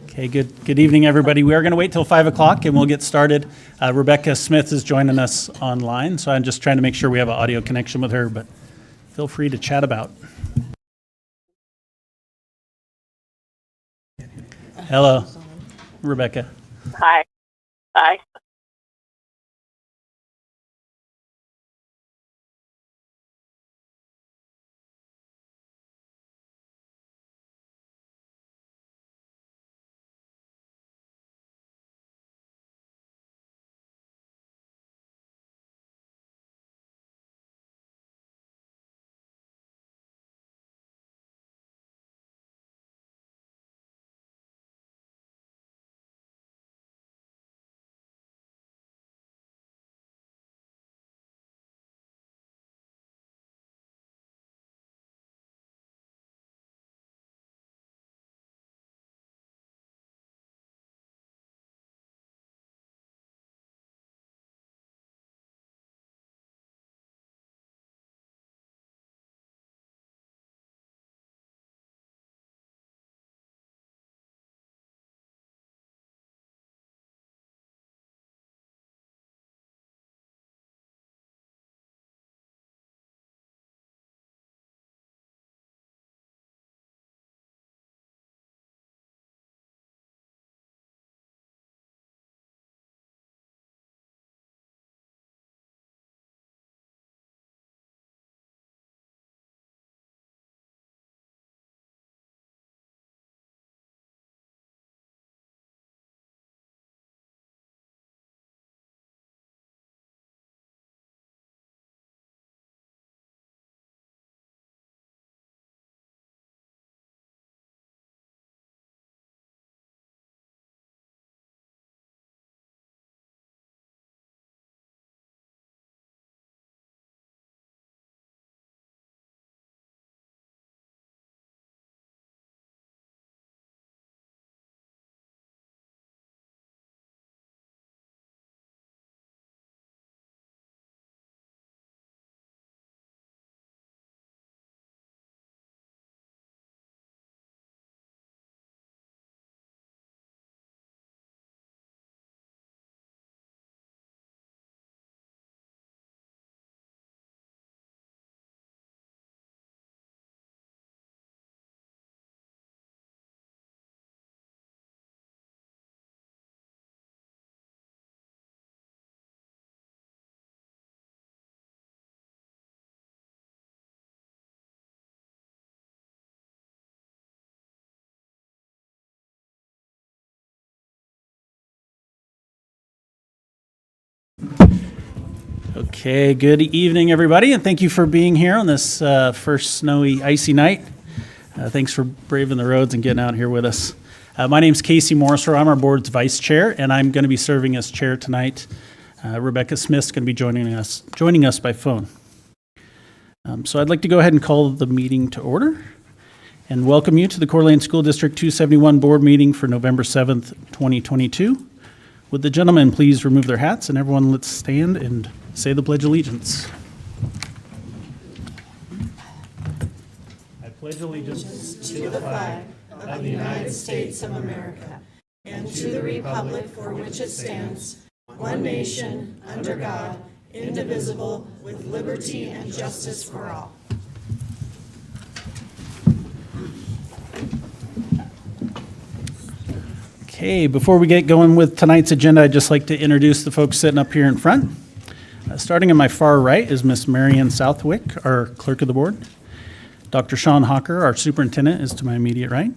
Okay, good evening, everybody. We are going to wait till 5 o'clock and we'll get started. Rebecca Smith is joining us online, so I'm just trying to make sure we have an audio connection with her, but feel free to chat about. Hello, Rebecca. Hi. Hi. Okay, good evening, everybody, and thank you for being here on this first snowy, icy night. Thanks for braving the roads and getting out here with us. My name's Casey Morriser. I'm our board's vice chair, and I'm going to be serving as chair tonight. Rebecca Smith's going to be joining us by phone. So I'd like to go ahead and call the meeting to order and welcome you to the Coeur d'Alene School District 271 board meeting for November 7th, 2022. Would the gentlemen please remove their hats, and everyone let's stand and say the Pledge of Allegiance. I pledge allegiance to the flag of the United States of America and to the republic for which it stands, one nation, under God, indivisible, with liberty and justice for all. Okay, before we get going with tonight's agenda, I'd just like to introduce the folks sitting up here in front. Starting on my far right is Miss Marianne Southwick, our clerk of the board. Dr. Sean Hawker, our superintendent, is to my immediate right.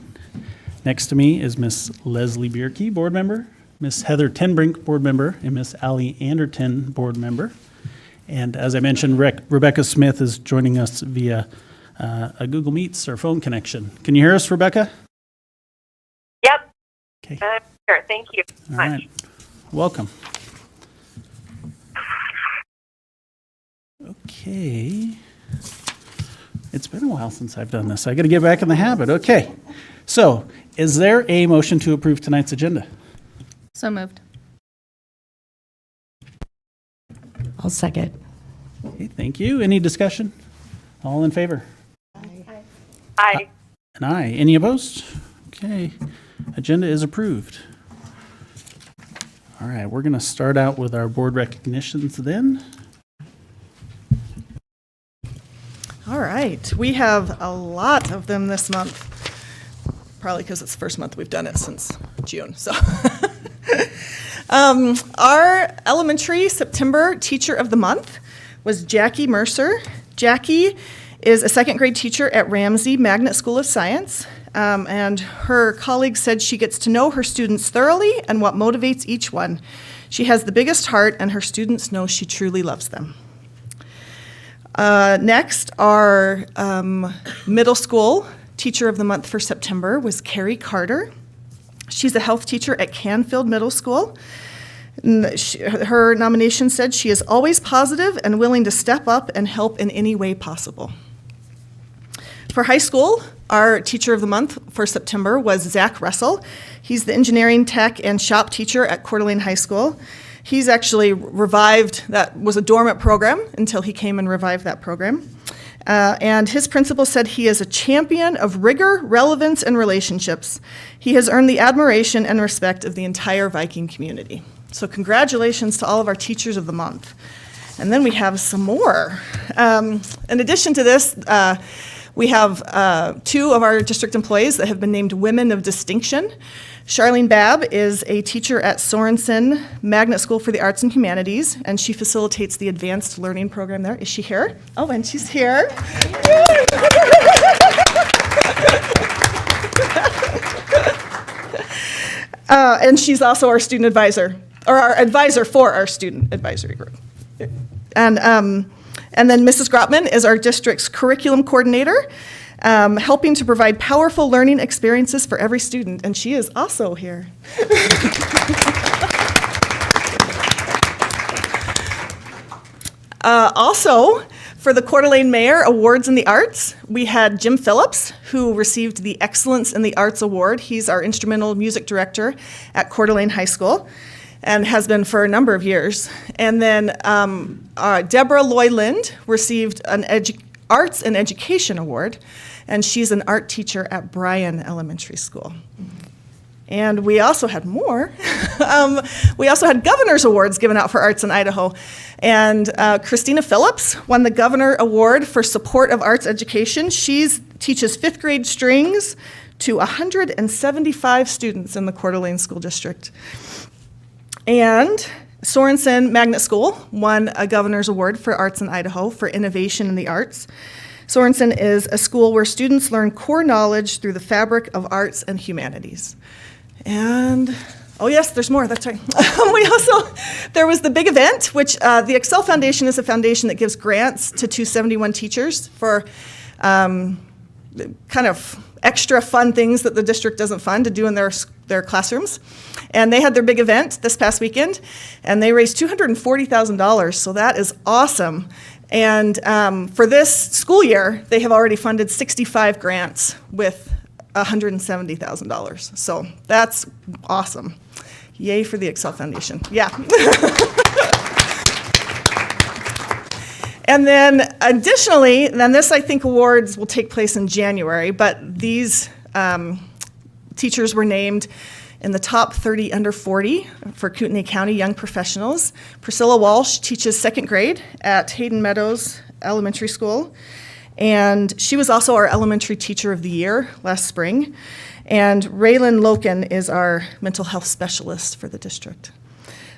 Next to me is Miss Leslie Bierke, board member, Miss Heather Tenbrink, board member, and Miss Allie Anderton, board member. And as I mentioned, Rebecca Smith is joining us via a Google Meets or phone connection. Can you hear us, Rebecca? Yep. Okay. Sure. Thank you. All right. Welcome. Okay. It's been a while since I've done this. I got to get back in the habit. Okay. So, is there a motion to approve tonight's agenda? So moved. I'll second. Okay, thank you. Any discussion? All in favor? Aye. An aye. Any opposed? Okay. Agenda is approved. All right, we're going to start out with our board recognitions then. All right, we have a lot of them this month, probably because it's the first month we've done it since June. So, our elementary September Teacher of the Month was Jackie Mercer. Jackie is a second grade teacher at Ramsey Magnet School of Science, and her colleagues said she gets to know her students thoroughly and what motivates each one. She has the biggest heart, and her students know she truly loves them. Next, our middle school Teacher of the Month for September was Carrie Carter. She's a health teacher at Canfield Middle School. Her nomination said she is always positive and willing to step up and help in any way possible. For high school, our Teacher of the Month for September was Zach Russell. He's the engineering tech and shop teacher at Coeur d'Alene High School. He's actually revived, that was a dormant program until he came and revived that program. And his principal said he is a champion of rigor, relevance, and relationships. He has earned the admiration and respect of the entire Viking community. So congratulations to all of our Teachers of the Month. And then we have some more. In addition to this, we have 2 of our district employees that have been named Women of Distinction. Charlene Babb is a teacher at Sorensen Magnet School for the Arts and Humanities, and she facilitates the advanced learning program there. Is she here? Oh, and she's here. And she's also our student advisor, or our advisor for our student advisory group. And then Mrs. Grotman is our district's curriculum coordinator, helping to provide powerful learning experiences for every student, and she is also here. Also, for the Coeur d'Alene Mayor Awards in the Arts, we had Jim Phillips, who received the Excellence in the Arts Award. He's our instrumental music director at Coeur d'Alene High School, and has been for a number of years. And then Deborah Loy-Lind received an Arts and Education Award, and she's an art teacher at Bryan Elementary School. And we also had more. We also had Governor's Awards given out for arts in Idaho. And Christina Phillips won the Governor Award for support of arts education. She teaches 5th grade strings to 175 students in the Coeur d'Alene School District. And Sorensen Magnet School won a Governor's Award for Arts in Idaho for innovation in the arts. Sorensen is a school where students learn core knowledge through the fabric of arts and humanities. And, oh yes, there's more, that's right. There was the big event, which the Excel Foundation is a foundation that gives grants to 271 teachers for kind of extra fun things that the district doesn't fund to do in their classrooms. And they had their big event this past weekend, and they raised $240,000, so that is awesome. And for this school year, they have already funded 65 grants with $170,000. So that's awesome. Yay for the Excel Foundation. Yeah. And then additionally, then this, I think, awards will take place in January, but these teachers were named in the top 30 under 40 for Kootenai County Young Professionals. Priscilla Walsh teaches 2nd grade at Hayden Meadows Elementary School, and she was also our Elementary Teacher of the Year last spring. And Raylan Loken is our mental health specialist for the district.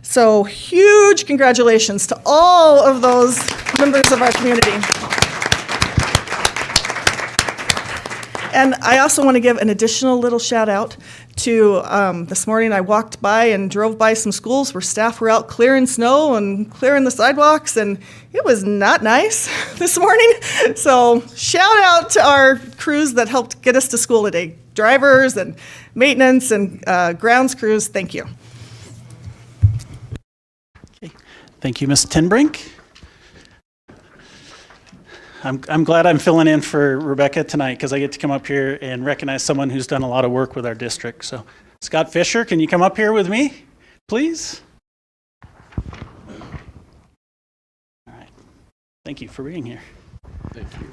So huge congratulations to all of those members of our community. And I also want to give an additional little shout out to this morning I walked by and drove by some schools where staff were out clearing snow and clearing the sidewalks, and it was not nice this morning. So shout out to our crews that helped get us to school today. Drivers and maintenance and grounds crews, thank you. Okay. Thank you, Ms. Tinbrink. I'm glad I'm filling in for Rebecca tonight because I get to come up here and recognize someone who's done a lot of work with our district. So Scott Fisher, can you come up here with me, please? All right. Thank you for being here. Thank you.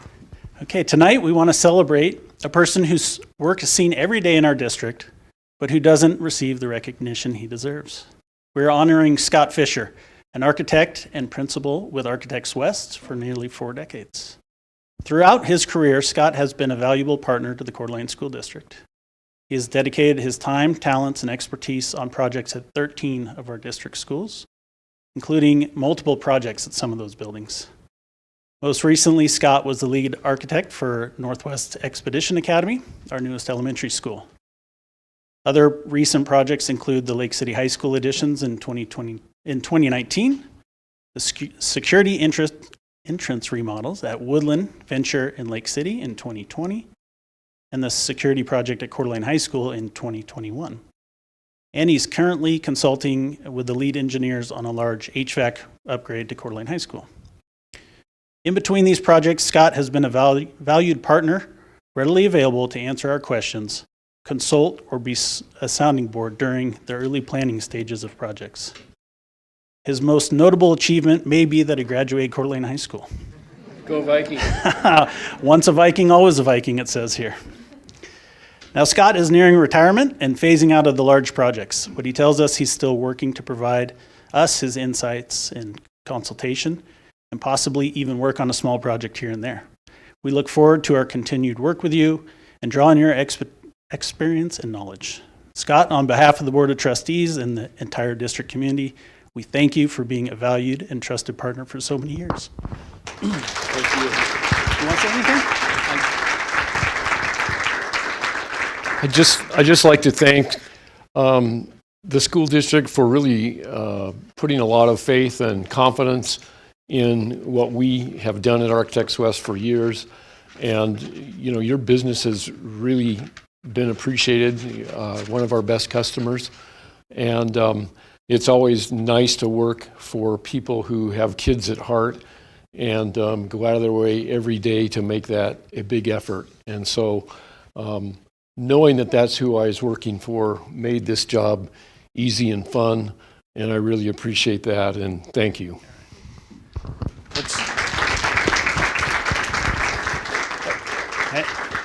Okay, tonight we want to celebrate a person whose work is seen every day in our district, but who doesn't receive the recognition he deserves. We're honoring Scott Fisher, an architect and principal with Architects West for nearly 4 decades. Throughout his career, Scott has been a valuable partner to the Coeur d'Alene School District. He has dedicated his time, talents, and expertise on projects at 13 of our district schools, including multiple projects at some of those buildings. Most recently, Scott was the lead architect for Northwest Expedition Academy, our newest elementary school. Other recent projects include the Lake City High School additions in 2019, the security entrance remodels at Woodland, Venture, and Lake City in 2020, and the security project at Coeur d'Alene High School in 2021. And he's currently consulting with the lead engineers on a large HVAC upgrade to Coeur d'Alene High School. In between these projects, Scott has been a valued partner, readily available to answer our questions, consult, or be a sounding board during the early planning stages of projects. His most notable achievement may be that he graduated Coeur d'Alene High School. Go Vikings. Once a Viking, always a Viking, it says here. Now, Scott is nearing retirement and phasing out of the large projects, but he tells us he's still working to provide us his insights and consultation, and possibly even work on a small project here and there. We look forward to our continued work with you and draw on your experience and knowledge. Scott, on behalf of the Board of Trustees and the entire district community, we thank you for being a valued and trusted partner for so many years. Thank you. You want to say anything? I just like to thank the school district for really putting a lot of faith and confidence in what we have done at Architects West for years. And, you know, your business has really been appreciated, one of our best customers. And it's always nice to work for people who have kids at heart and go out of their way every day to make that a big effort. And so knowing that that's who I was working for made this job easy and fun, and I really appreciate that, and thank you.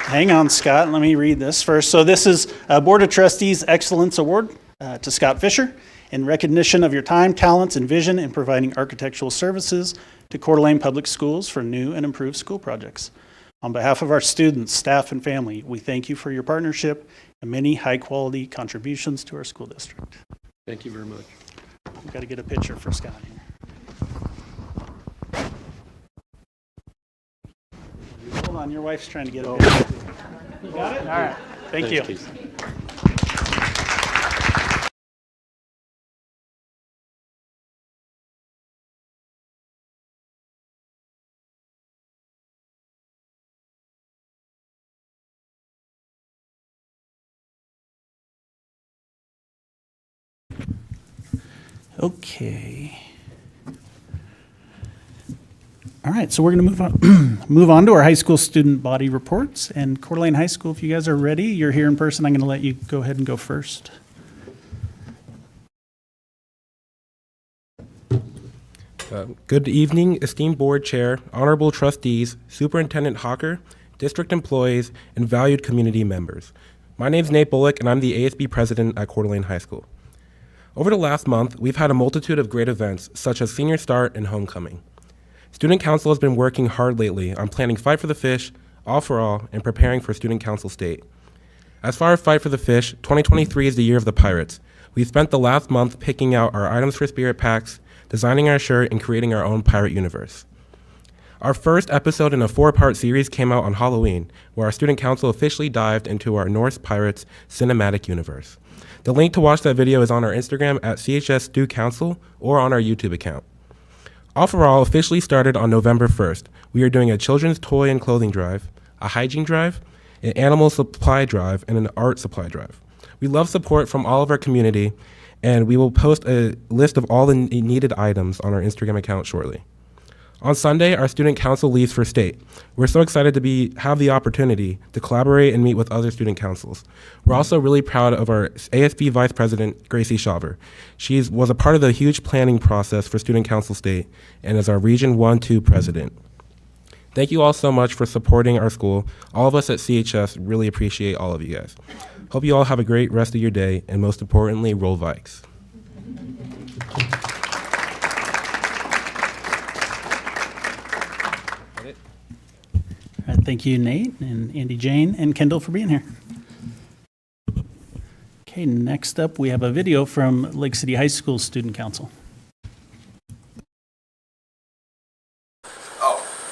Hang on, Scott. Let me read this first. So this is a Board of Trustees Excellence Award to Scott Fisher in recognition of your time, talents, and vision in providing architectural services to Coeur d'Alene Public Schools for new and improved school projects. On behalf of our students, staff, and family, we thank you for your partnership and many high-quality contributions to our school district. Thank you very much. We've got to get a picture for Scott here. Hold on, your wife's trying to get a picture. You got it? All right. Thank you. Thanks, Casey. Okay. All right, so we're going to move on to our high school student body reports. And Coeur d'Alene High School, if you guys are ready, you're here in person, I'm going to let you go ahead and go first. Good evening, esteemed board chair, honorable trustees, Superintendent Hawker, district employees, and valued community members. My name is Nate Bullock, and I'm the ASB president at Coeur d'Alene High School. Over the last month, we've had a multitude of great events, such as Senior Start and Homecoming. Student Council has been working hard lately on planning Fight for the Fish, All for All, and preparing for Student Council State. As far as Fight for the Fish, 2023 is the year of the Pirates. We've spent the last month picking out our items for spirit packs, designing our shirt, and creating our own pirate universe. Our first episode in a 4-part series came out on Halloween, where our Student Council officially dived into our Norse Pirates cinematic universe. The link to watch that video is on our Instagram at CHS Stu Council or on our YouTube account. All for All officially started on November 1st. We are doing a children's toy and clothing drive, a hygiene drive, an animal supply drive, and an art supply drive. We love support from all of our community, and we will post a list of all the needed items on our Instagram account shortly. On Sunday, our student council leaves for state. We're so excited to have the opportunity to collaborate and meet with other student councils. We're also really proud of our ASB Vice President, Gracie Shaver. She was a part of the huge planning process for Student Council State and is our Region 1-2 President. Thank you all so much for supporting our school. All of us at CHS really appreciate all of you guys. Hope you all have a great rest of your day, and most importantly, roll Vikes. All right, thank you, Nate and Andy Jane and Kendall for being here. Okay, next up, we have a video from Lake City High School Student Council.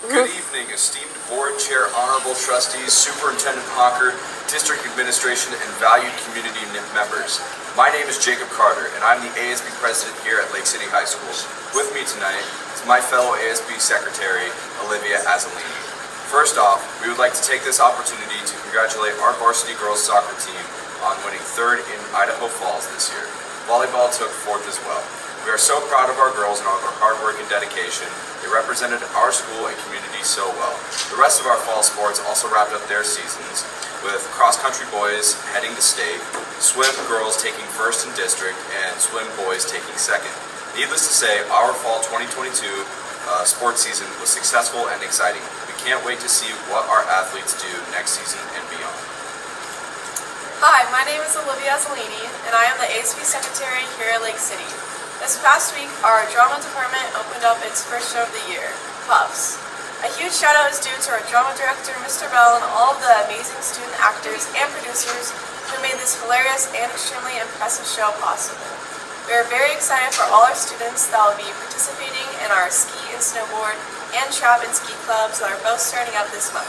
Good evening, esteemed board chair, honorable trustees, Superintendent Hawker, district administration, and valued community members. My name is Jacob Carter, and I'm the ASB president here at Lake City High School. With me tonight is my fellow ASB secretary, Olivia Azzolini. First off, we would like to take this opportunity to congratulate our varsity girls soccer team on winning third in Idaho Falls this year. Volleyball took fourth as well. We are so proud of our girls and all of their hard work and dedication. They represented our school and community so well. The rest of our fall sports also wrapped up their seasons with cross-country boys heading to state, swim girls taking first in district, and swim boys taking second. Needless to say, our fall 2022 sports season was successful and exciting. We can't wait to see what our athletes do next season and beyond. Hi, my name is Olivia Azzolini, and I am the ASB secretary here at Lake City. This past week, our drama department opened up its first show of the year, Puffs. A huge shout out is due to our drama director, Mr. Bell, and all of the amazing student actors and producers who made this hilarious and extremely impressive show possible. We are very excited for all our students that will be participating in our ski and snowboard and trap and ski clubs that are both starting up this month.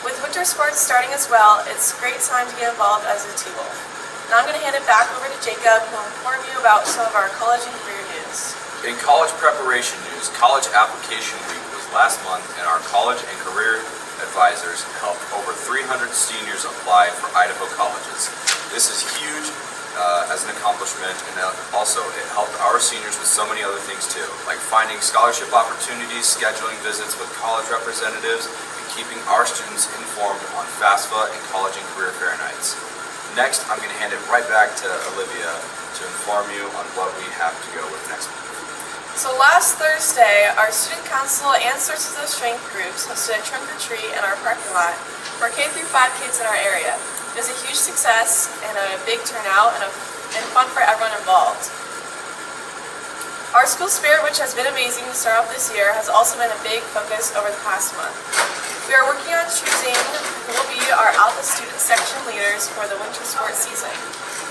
With winter sports starting as well, it's a great time to get involved as a T-Wolf. Now I'm going to hand it back over to Jacob, who will inform you about some of our college and career news. In college preparation news, College Application Week was last month, and our college and career advisors helped over 300 seniors apply for Idaho colleges. This is huge as an accomplishment, and also it helped our seniors with so many other things too, like finding scholarship opportunities, scheduling visits with college representatives, and keeping our students informed on FAFSA and college and career fair nights. Next, I'm going to hand it right back to Olivia to inform you on what we have to go with next week. So last Thursday, our student council and Sources of Strength groups hosted a trunk or treat in our parking lot for K-5 kids in our area. It was a huge success and a big turnout and fun for everyone involved. Our school spirit, which has been amazing to start off this year, has also been a big focus over the past month. We are working on choosing who will be our Alpha student section leaders for the winter sports season.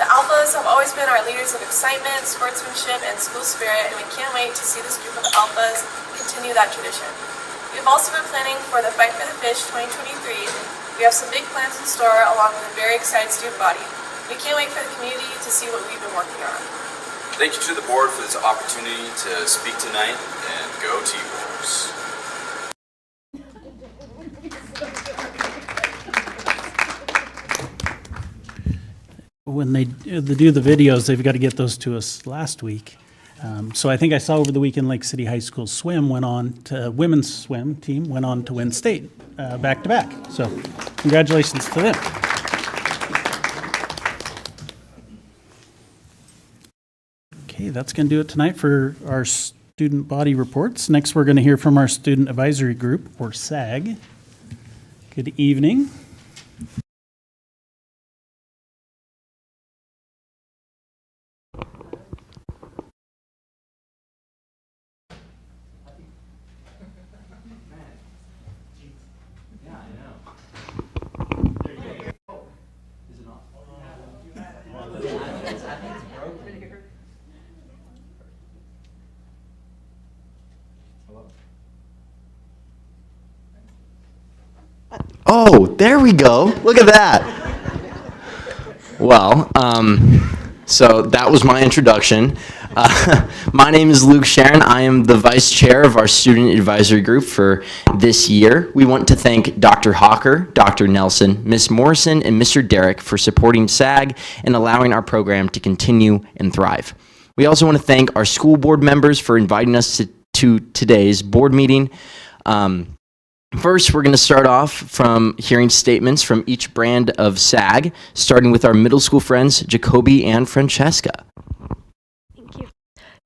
The Alphas have always been our leaders of excitement, sportsmanship, and school spirit, and we can't wait to see this group of Alphas continue that tradition. We have also been planning for the Fight for the Fish 2023. We have some big plans in store along with a very excited student body. We can't wait for the community to see what we've been working on. Thank you to the board for this opportunity to speak tonight, and go T-Wolves. When they do the videos, they've got to get those to us last week. So I think I saw over the weekend Lake City High School women's swim team went on to win state back to back. So congratulations to them. Okay, that's going to do it tonight for our student body reports. Next, we're going to hear from our student advisory group, or SAG. Good evening. Oh, there we go. Look at that. Well, so that was my introduction. My name is Luke Sharon. I am the vice chair of our student advisory group for this year. We want to thank Dr. Hawker, Dr. Nelson, Ms. Morrison, and Mr. Derrick for supporting SAG and allowing our program to continue and thrive. We also want to thank our school board members for inviting us to today's board meeting. First, we're going to start off from hearing statements from each brand of SAG, starting with our middle school friends, Jacoby and Francesca. Thank you.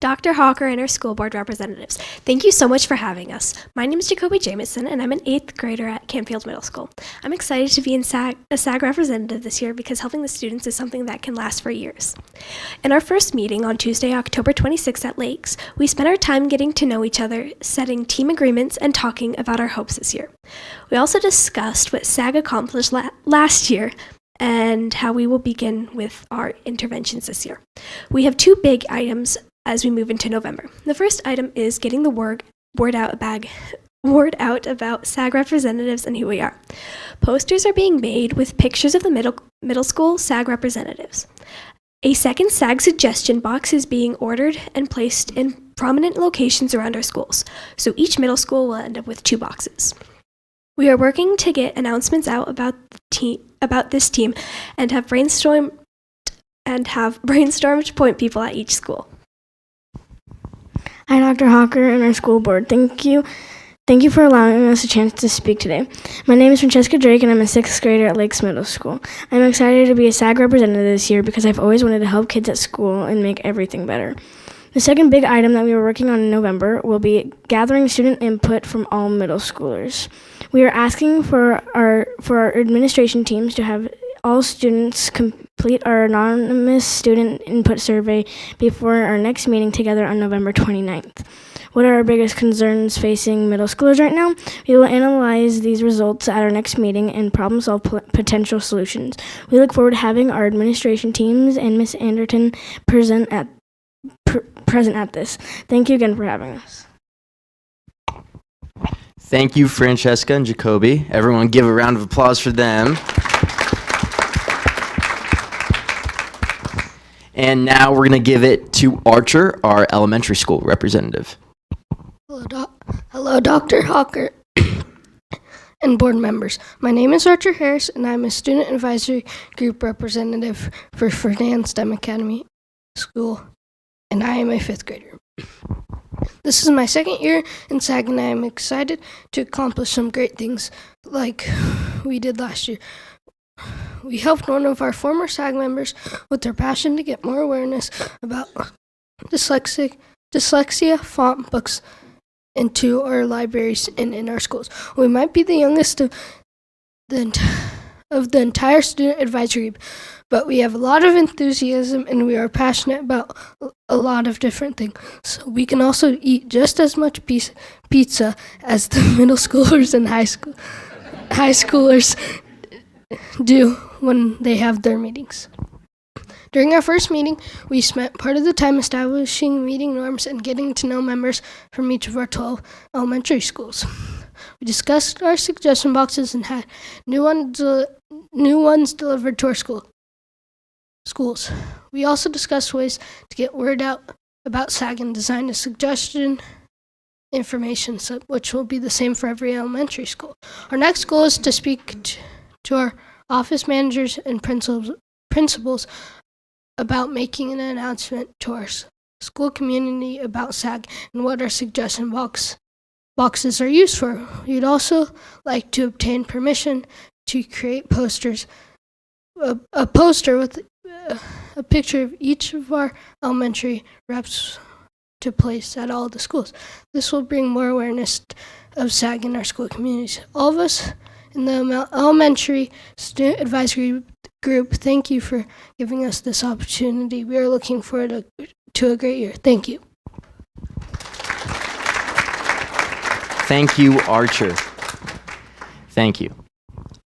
Dr. Hawker, and our school board representatives. Thank you so much for having us. My name is Jacoby Jamison, and I'm an 8th grader at Campfield Middle School. I'm excited to be a SAG representative this year because helping the students is something that can last for years. In our first meeting on Tuesday, October 26th at Lakes, we spent our time getting to know each other, setting team agreements, and talking about our hopes this year. We also discussed what SAG accomplished last year and how we will begin with our interventions this year. We have 2 big items as we move into November. The first item is getting the word out about SAG representatives and who we are. Posters are being made with pictures of the middle school SAG representatives. A second SAG suggestion box is being ordered and placed in prominent locations around our schools, so each middle school will end up with 2 boxes. We are working to get announcements out about this team and have brainstormed point people at each school. Hi, Dr. Hawker and our school board. Thank you for allowing us a chance to speak today. My name is Francesca Drake, and I'm a 6th grader at Lakes Middle School. I'm excited to be a SAG representative this year because I've always wanted to help kids at school and make everything better. The second big item that we are working on in November will be gathering student input from all middle schoolers. We are asking for our administration teams to have all students complete our anonymous student input survey before our next meeting together on November 29th. What are our biggest concerns facing middle schoolers right now? We will analyze these results at our next meeting and problem solve potential solutions. We look forward to having our administration teams and Ms. Anderton present at this. Thank you again for having us. Thank you, Francesca and Jacoby. Everyone give a round of applause for them. And now we're going to give it to Archer, our elementary school representative. Hello, Dr. Hawker and board members. My name is Archer Harris, and I'm a student advisory group representative for Ferdinand STEM Academy School, and I am a 5th grader. This is my 2nd year in SAG, and I am excited to accomplish some great things like we did last year. We helped one of our former SAG members with their passion to get more awareness about dyslexia font books into our libraries and in our schools. We might be the youngest of the entire student advisory group, but we have a lot of enthusiasm and we are passionate about a lot of different things. So we can also eat just as much pizza as the middle schoolers and high schoolers do when they have their meetings. During our first meeting, we spent part of the time establishing meeting norms and getting to know members from each of our 12 elementary schools. We discussed our suggestion boxes and had new ones delivered to our schools. We also discussed ways to get word out about SAG and designed a suggestion information set, which will be the same for every elementary school. Our next goal is to speak to our office managers and principals about making an announcement to our school community about SAG and what our suggestion boxes are used for. We'd also like to obtain permission to create posters, a poster with a picture of each of our elementary reps to place at all the schools. This will bring more awareness of SAG in our school communities. All of us in the elementary student advisory group, thank you for giving us this opportunity. We are looking forward to a great year. Thank you. Thank you, Archer. Thank you.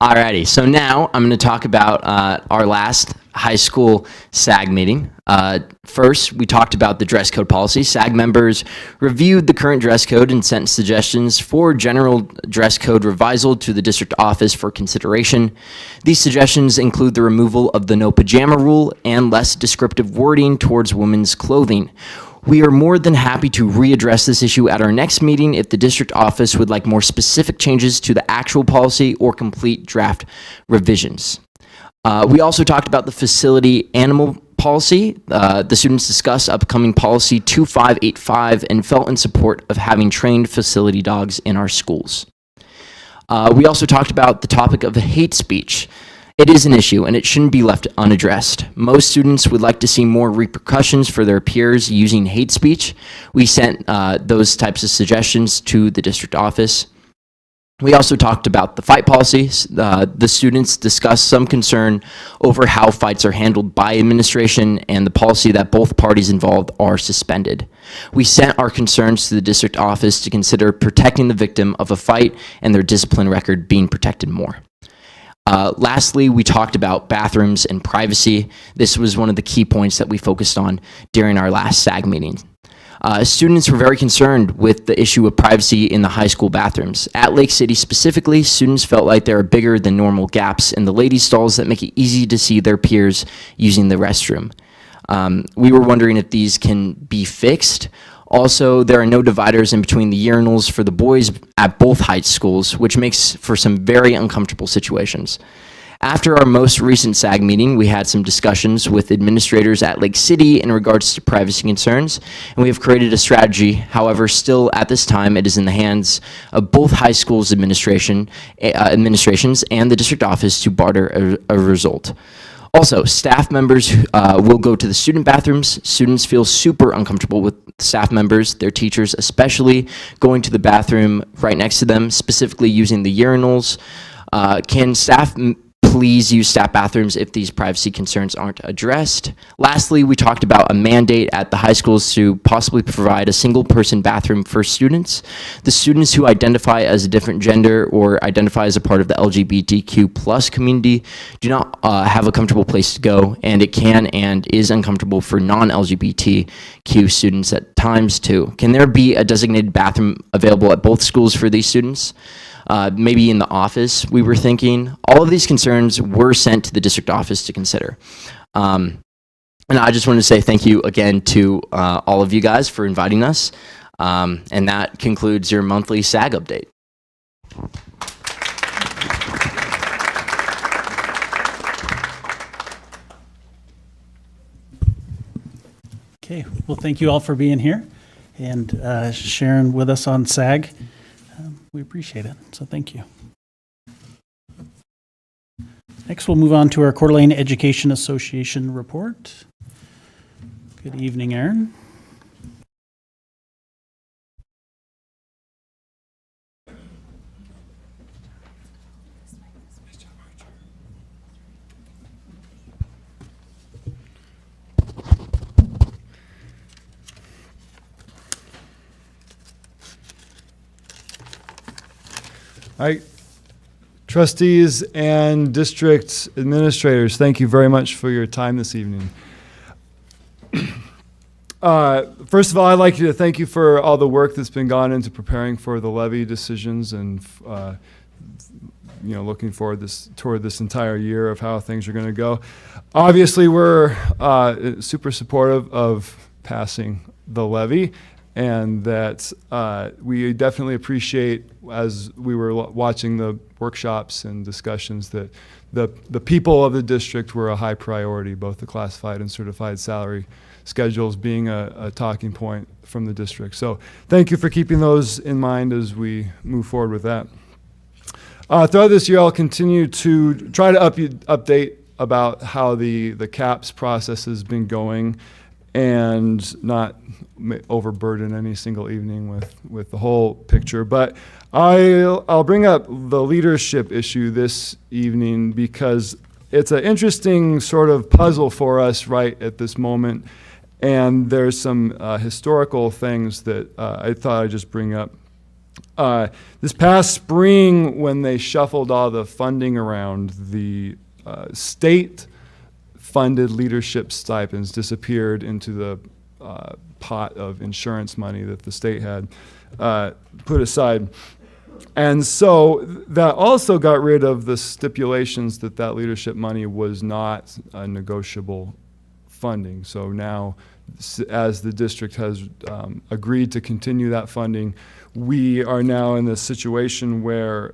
Alrighty, so now I'm going to talk about our last high school SAG meeting. First, we talked about the dress code policy. SAG members reviewed the current dress code and sent suggestions for general dress code revisal to the district office for consideration. These suggestions include the removal of the no pajama rule and less descriptive wording towards women's clothing. We are more than happy to readdress this issue at our next meeting if the district office would like more specific changes to the actual policy or complete draft revisions. We also talked about the facility animal policy. The students discussed upcoming policy 2585 and felt in support of having trained facility dogs in our schools. We also talked about the topic of hate speech It is an issue, and it shouldn't be left unaddressed. Most students would like to see more repercussions for their peers using hate speech. We sent those types of suggestions to the district office. We also talked about the fight policies. The students discussed some concern over how fights are handled by administration and the policy that both parties involved are suspended. We sent our concerns to the district office to consider protecting the victim of a fight and their discipline record being protected more. Lastly, we talked about bathrooms and privacy. This was one of the key points that we focused on during our last SAG meeting. Students were very concerned with the issue of privacy in the high school bathrooms. At Lake City specifically, students felt like there are bigger than normal gaps in the ladies' stalls that make it easy to see their peers using the restroom. We were wondering if these can be fixed. Also, there are no dividers in between the urinals for the boys at both high schools, which makes for some very uncomfortable situations. After our most recent SAG meeting, we had some discussions with administrators at Lake City in regards to privacy concerns, and we have created a strategy. However, still at this time, it is in the hands of both high schools' administrations and the district office to barter a result. Also, staff members will go to the student bathrooms. Students feel super uncomfortable with staff members, their teachers, especially going to the bathroom right next to them, specifically using the urinals. Can staff please use staff bathrooms if these privacy concerns aren't addressed? Lastly, we talked about a mandate at the high schools to possibly provide a single-person bathroom for students. The students who identify as a different gender or identify as a part of the LGBTQ plus community do not have a comfortable place to go, and it can and is uncomfortable for non-LGBTQ students at times too. Can there be a designated bathroom available at both schools for these students? Maybe in the office, we were thinking. All of these concerns were sent to the district office to consider. And I just want to say thank you again to all of you guys for inviting us. And that concludes your monthly SAG update. Okay, well, thank you all for being here and sharing with us on SAG. We appreciate it, so thank you. Next, we'll move on to our Coeur d'Alene Education Association report. Good evening, Aaron. Hi, trustees and district administrators, thank you very much for your time this evening. First of all, I'd like to thank you for all the work that's been gone into preparing for the levy decisions and looking forward toward this entire year of how things are going to go. Obviously, we're super supportive of passing the levy, and that we definitely appreciate, as we were watching the workshops and discussions, that the people of the district were a high priority, both the classified and certified salary schedules being a talking point from the district. So thank you for keeping those in mind as we move forward with that. Throughout this year, I'll continue to try to update about how the CAPS process has been going, and not overburden any single evening with the whole picture. But I'll bring up the leadership issue this evening because it's an interesting sort of puzzle for us right at this moment. And there's some historical things that I thought I'd just bring up. This past spring, when they shuffled all the funding around, the state funded leadership stipends disappeared into the pot of insurance money that the state had put aside. And so that also got rid of the stipulations that leadership money was not negotiable funding. So now, as the district has agreed to continue that funding, we are now in this situation where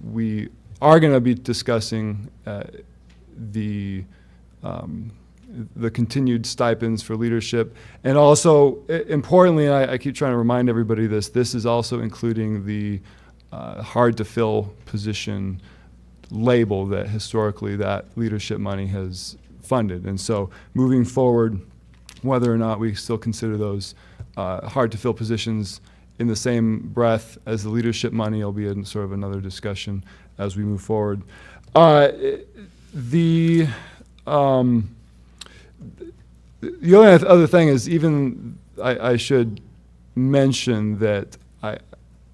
we are going to be discussing the continued stipends for leadership. And also, importantly, I keep trying to remind everybody this is also including the hard-to-fill position label that historically that leadership money has funded. And so moving forward, whether or not we still consider those hard to fill positions in the same breath as the leadership money will be in sort of another discussion as we move forward. The only other thing is, even I should mention that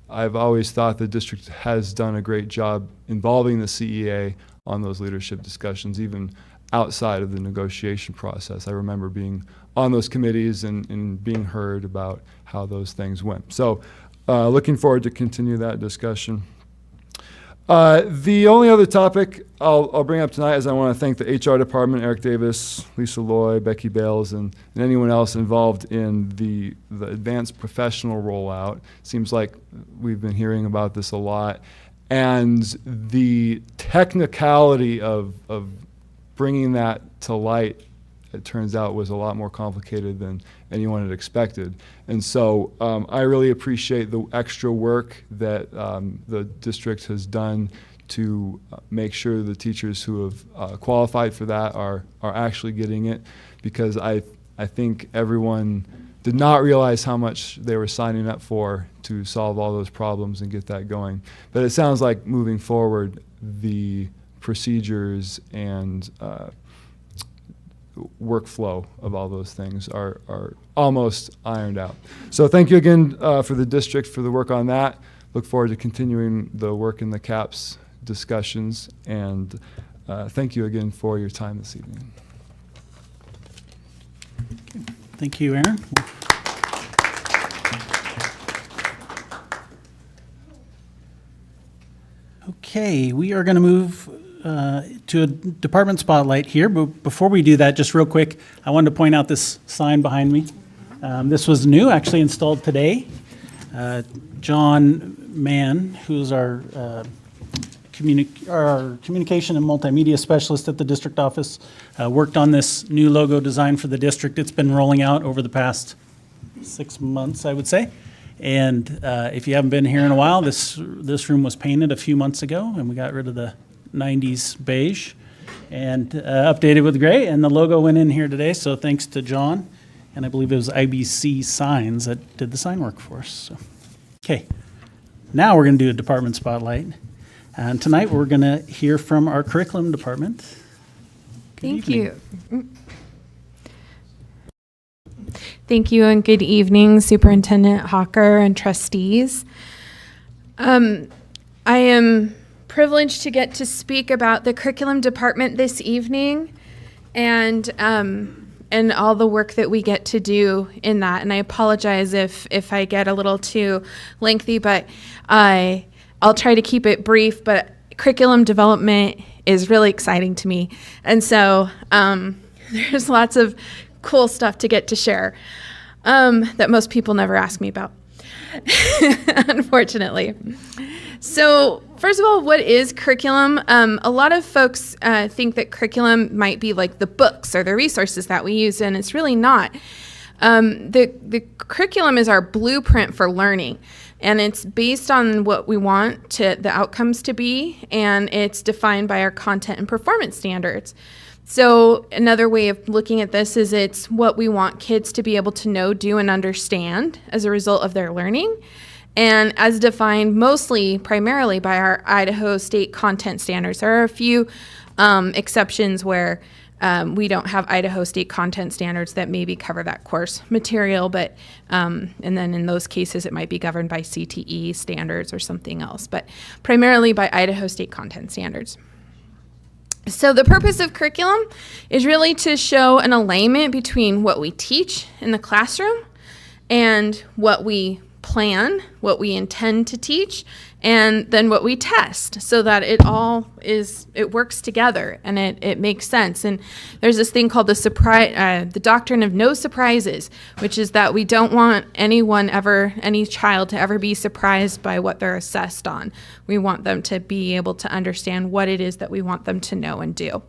I've always thought the district has done a great job involving the CEA on those leadership discussions, even outside of the negotiation process. I remember being on those committees and being heard about how those things went. So looking forward to continue that discussion. The only other topic I'll bring up tonight is I want to thank the HR department, Eric Davis, Lisa Loy, Becky Bales, and anyone else involved in the advanced professional rollout. Seems like we've been hearing about this a lot. And the technicality of bringing that to light, it turns out, was a lot more complicated than anyone had expected. And so I really appreciate the extra work that the district has done to make sure the teachers who have qualified for that are actually getting it, because I think everyone did not realize how much they were signing up for to solve all those problems and get that going. But it sounds like moving forward, the procedures and workflow of all those things are almost ironed out. So thank you again for the district for the work on that. Look forward to continuing the work in the CAPS discussions, and thank you again for your time this evening. Okay. Thank you, Aaron. Okay, we are going to move to a department spotlight here, but before we do that, just real quick, I wanted to point out this sign behind me. This was new, actually installed today. John Mann, who's our communication and multimedia specialist at the district office, worked on this new logo design for the district. It's been rolling out over the past 6 months, I would say. And if you haven't been here in a while, this room was painted a few months ago, and we got rid of the 90s beige and updated with gray, and the logo went in here today, so thanks to John, and I believe it was IBC Signs that did the sign work for us. So, okay, now we're going to do a department spotlight, and tonight we're going to hear from our curriculum department. Thank you. Thank you, and good evening, Superintendent Hawker and trustees. I am privileged to get to speak about the curriculum department this evening, and all the work that we get to do in that. And I apologize if I get a little too lengthy, but I'll try to keep it brief. But curriculum development is really exciting to me, and so there's lots of cool stuff to get to share that most people never ask me about, unfortunately. So first of all, what is curriculum? A lot of folks think that curriculum might be like the books or the resources that we use, and it's really not. The curriculum is our blueprint for learning, and it's based on what we want the outcomes to be, and it's defined by our content and performance standards. So another way of looking at this is it's what we want kids to be able to know, do, and understand as a result of their learning, and as defined primarily by our Idaho State content standards. There are a few exceptions where we don't have Idaho State content standards that maybe cover that course material, but and then in those cases it might be governed by CTE standards or something else, but primarily by Idaho State content standards. So the purpose of curriculum is really to show an alignment between what we teach in the classroom and what we plan, what we intend to teach, and then what we test, so that it works together and it makes sense. And there's this thing called the doctrine of no surprises, which is that we don't want any child to ever be surprised by what they're assessed on. We want them to be able to understand what it is that we want them to know and do.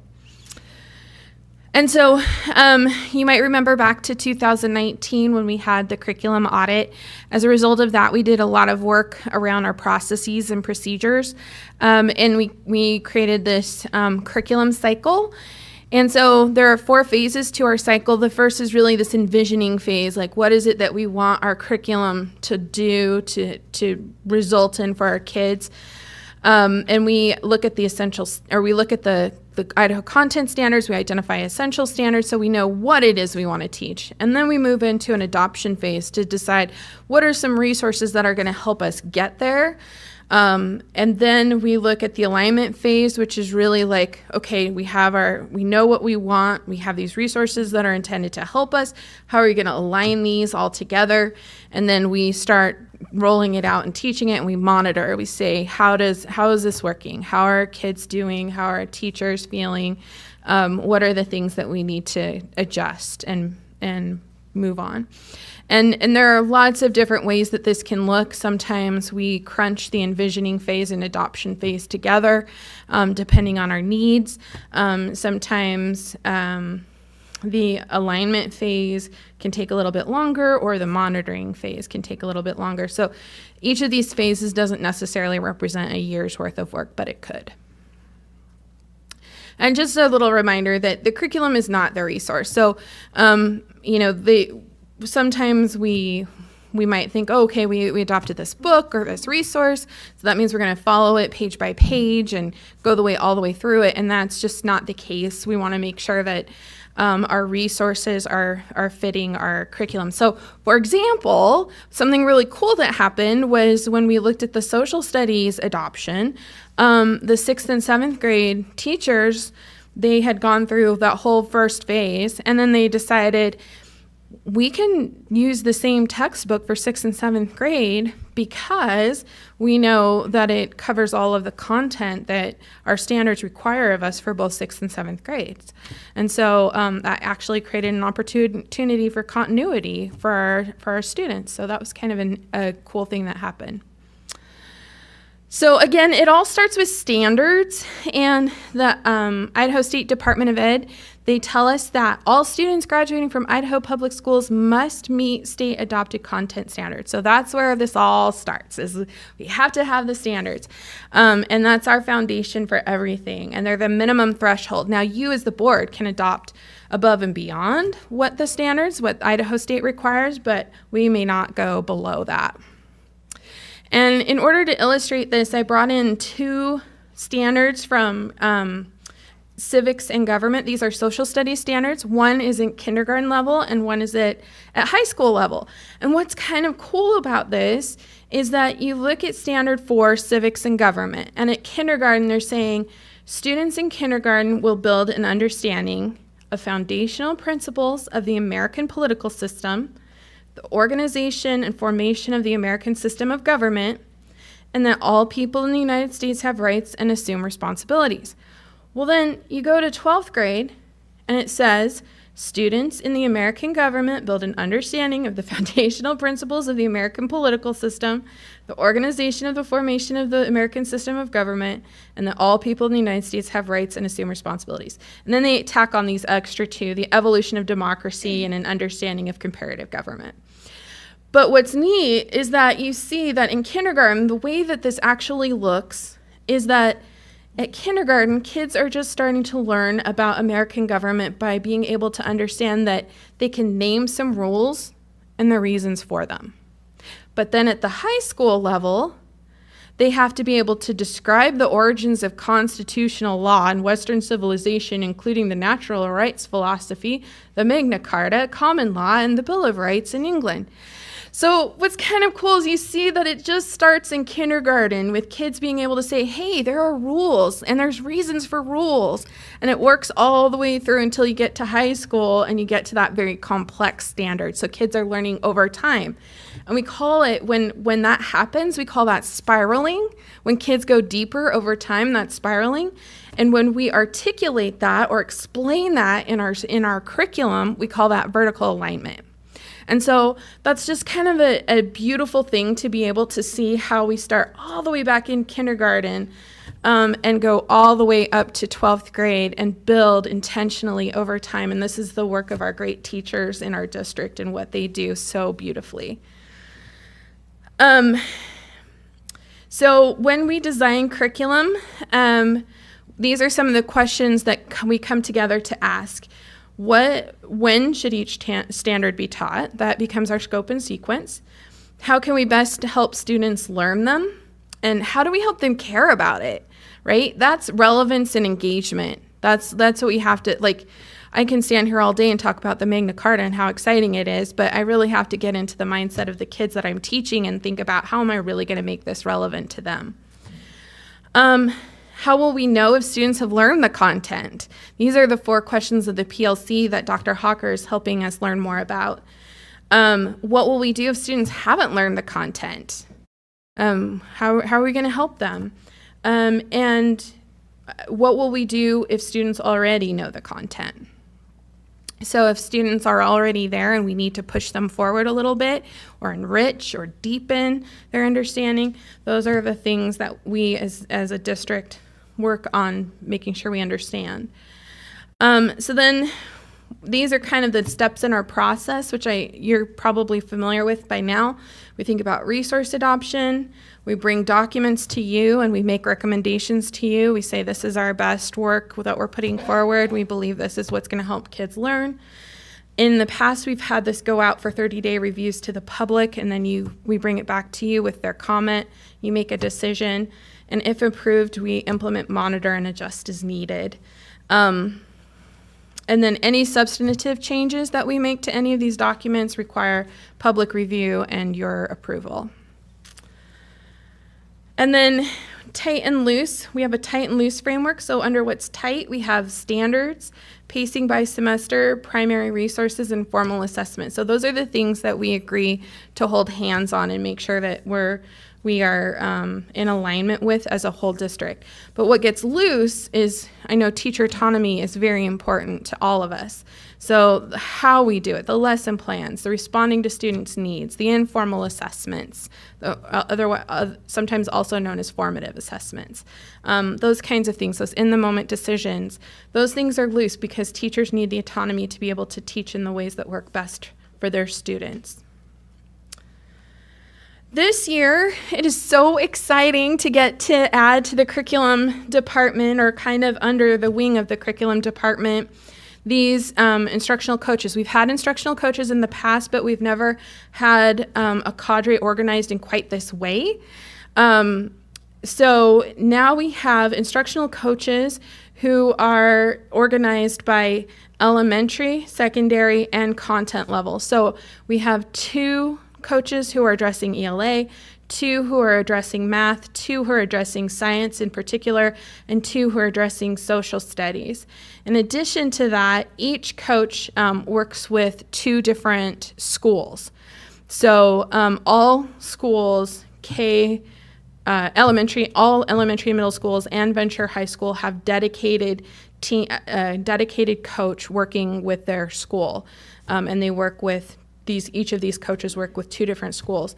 And so you might remember back to 2019 when we had the curriculum audit. As a result of that, we did a lot of work around our processes and procedures. And we created this curriculum cycle. And so there are 4 phases to our cycle. The first is really this envisioning phase, like what is it that we want our curriculum to do, to result in for our kids. And we look at the essentials, or we look at the Idaho content standards, we identify essential standards so we know what it is we want to teach. And then we move into an adoption phase to decide what are some resources that are going to help us get there. And then we look at the alignment phase, which is really like, okay, we know what we want. We have these resources that are intended to help us. How are we going to align these all together? And then we start rolling it out and teaching it, and we monitor. We say, how is this working? How are our kids doing? How are our teachers feeling? What are the things that we need to adjust and move on? And there are lots of different ways that this can look. Sometimes we crunch the envisioning phase and adoption phase together, depending on our needs. Sometimes the alignment phase can take a little bit longer, or the monitoring phase can take a little bit longer. So each of these phases doesn't necessarily represent a year's worth of work, but it could. And just a little reminder that the curriculum is not the resource. So, sometimes we might think, oh, okay, we adopted this book or this resource, so that means we're going to follow it page by page and go all the way through it, and that's just not the case. We want to make sure that our resources are fitting our curriculum. So, for example, something really cool that happened was when we looked at the social studies adoption, the 6th and 7th grade teachers, they had gone through that whole first phase, and then they decided, we can use the same textbook for 6th and 7th grade because we know that it covers all of the content that our standards require of us for both 6th and 7th grades. And so that actually created an opportunity for continuity for our students. So that was kind of a cool thing that happened. So again, it all starts with standards, and the Idaho State Department of Ed, they tell us that all students graduating from Idaho public schools must meet state adopted content standards. So that's where this all starts, is we have to have the standards. And that's our foundation for everything, and they're the minimum threshold. Now you as the board can adopt above and beyond what Idaho State requires, but we may not go below that. And in order to illustrate this, I brought in 2 standards from civics and government. These are social studies standards. One is in kindergarten level and one is at high school level. And what's kind of cool about this is that you look at standard 4, civics and government, and at kindergarten they're saying students in kindergarten will build an understanding of foundational principles of the American political system, the organization and formation of the American system of government, and that all people in the United States have rights and assume responsibilities. Well, then you go to 12th grade, and it says, students in the American government build an understanding of the foundational principles of the American political system, the organization of the formation of the American system of government, and that all people in the United States have rights and assume responsibilities. And then they tack on these extra 2, the evolution of democracy and an understanding of comparative government. But what's neat is that you see that in kindergarten, the way that this actually looks is that at kindergarten, kids are just starting to learn about American government by being able to understand that they can name some rules and the reasons for them. But then at the high school level, they have to be able to describe the origins of constitutional law and Western civilization, including the natural rights philosophy, the Magna Carta, common law, and the Bill of Rights in England. So what's kind of cool is you see that it just starts in kindergarten with kids being able to say, hey, there are rules and there's reasons for rules. And it works all the way through until you get to high school and you get to that very complex standard. So kids are learning over time. And we call it, when that happens, we call that spiraling. When kids go deeper over time, that's spiraling. And when we articulate that or explain that in our curriculum, we call that vertical alignment. And so that's just kind of a beautiful thing to be able to see how we start all the way back in kindergarten and go all the way up to 12th grade and build intentionally over time. And this is the work of our great teachers in our district and what they do so beautifully. So when we design curriculum, these are some of the questions that we come together to ask. When should each standard be taught? That becomes our scope and sequence. How can we best help students learn them? And how do we help them care about it, right? That's relevance and engagement. That's what we have to, like, I can stand here all day and talk about the Magna Carta and how exciting it is, but I really have to get into the mindset of the kids that I'm teaching and think about how am I really going to make this relevant to them. How will we know if students have learned the content? These are the 4 questions of the PLC that Dr. Hawker is helping us learn more about. What will we do if students haven't learned the content? How are we going to help them? And what will we do if students already know the content? So if students are already there and we need to push them forward a little bit or enrich or deepen their understanding, those are the things that we as a district work on making sure we understand. So then these are kind of the steps in our process, which you're probably familiar with by now. We think about resource adoption. We bring documents to you and we make recommendations to you. We say this is our best work that we're putting forward. We believe this is what's going to help kids learn. In the past, we've had this go out for 30-day reviews to the public, and then we bring it back to you with their comment. You make a decision, and if approved, we implement, monitor, and adjust as needed. And then any substantive changes that we make to any of these documents require public review and your approval. And then tight and loose, we have a tight and loose framework. So under what's tight, we have standards, pacing by semester, primary resources, and formal assessment. So those are the things that we agree to hold hands on and make sure that we are in alignment with as a whole district. But what gets loose is, I know teacher autonomy is very important to all of us. So how we do it, the lesson plans, the responding to students' needs, the informal assessments, sometimes also known as formative assessments, those kinds of things, those in-the-moment decisions, those things are loose because teachers need the autonomy to be able to teach in the ways that work best for their students. This year, it is so exciting to get to add to the curriculum department, or kind of under the wing of the curriculum department, these instructional coaches. We've had instructional coaches in the past, but we've never had a cadre organized in quite this way. So now we have instructional coaches who are organized by elementary, secondary, and content level. So we have 2 coaches who are addressing ELA, 2 who are addressing math, 2 who are addressing science in particular, and 2 who are addressing social studies. In addition to that, each coach works with 2 different schools. So all schools, all elementary and middle schools and Venture High School have dedicated coach working with their school, and they work with each of these coaches work with 2 different schools.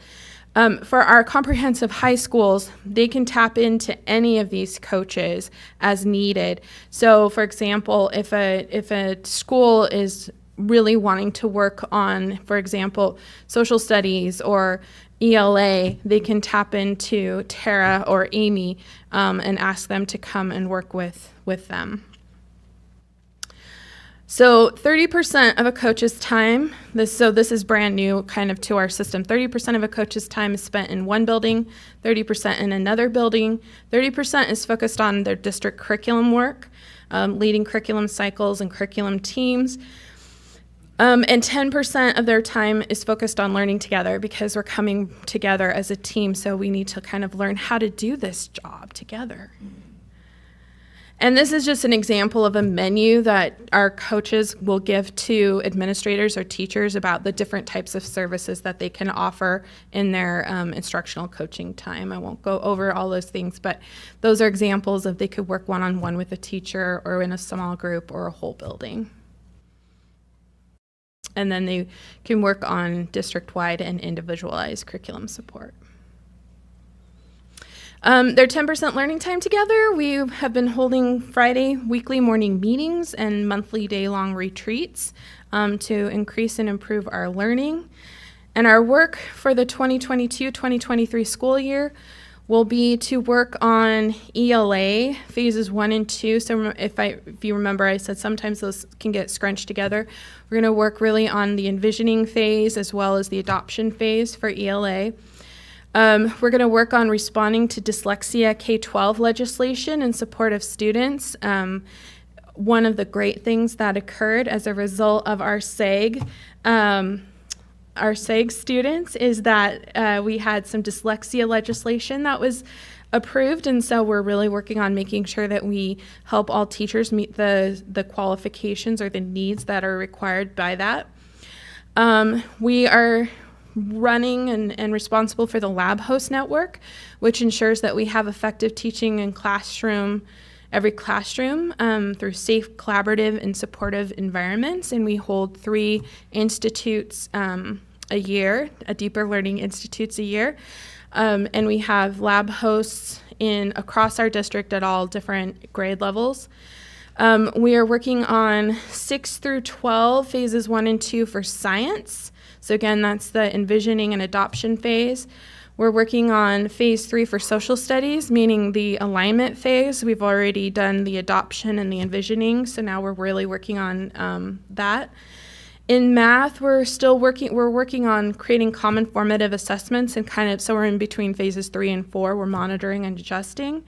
For our comprehensive high schools, they can tap into any of these coaches as needed. So, for example, if a school is really wanting to work on, for example, social studies or ELA, they can tap into Tara or Amy and ask them to come and work with them. So 30% of a coach's time, this is brand new kind of to our system, 30% of a coach's time is spent in one building, 30% in another building, 30% is focused on their district curriculum work, leading curriculum cycles and curriculum teams, and 10% of their time is focused on learning together because we're coming together as a team, so we need to kind of learn how to do this job together. And this is just an example of a menu that our coaches will give to administrators or teachers about the different types of services that they can offer in their instructional coaching time. I won't go over all those things, but those are examples of they could work one-on-one with a teacher or in a small group or a whole building. And then they can work on district-wide and individualized curriculum support. Their 10% learning time together. We have been holding Friday weekly morning meetings and monthly day-long retreats to increase and improve our learning. And our work for the 2022-2023 school year will be to work on ELA phases 1 and 2. So if you remember, I said sometimes those can get scrunched together. We're going to work really on the envisioning phase as well as the adoption phase for ELA. We're going to work on responding to dyslexia K-12 legislation in support of students. One of the great things that occurred as a result of our SAG students is that we had some dyslexia legislation that was approved, and so we're really working on making sure that we help all teachers meet the qualifications or the needs that are required by that. We are running and responsible for the Lab Host Network, which ensures that we have effective teaching in every classroom through safe, collaborative, and supportive environments. And we hold 3 institutes a year, Deeper Learning Institutes a year. And we have lab hosts across our district at all different grade levels. We are working on 6 through 12, phases 1 and 2 for science. So again, that's the envisioning and adoption phase. We're working on phase 3 for social studies, meaning the alignment phase. We've already done the adoption and the envisioning, so now we're really working on that. In math, we're working on creating common formative assessments and so we're in between phases 3 and 4. We're monitoring and adjusting.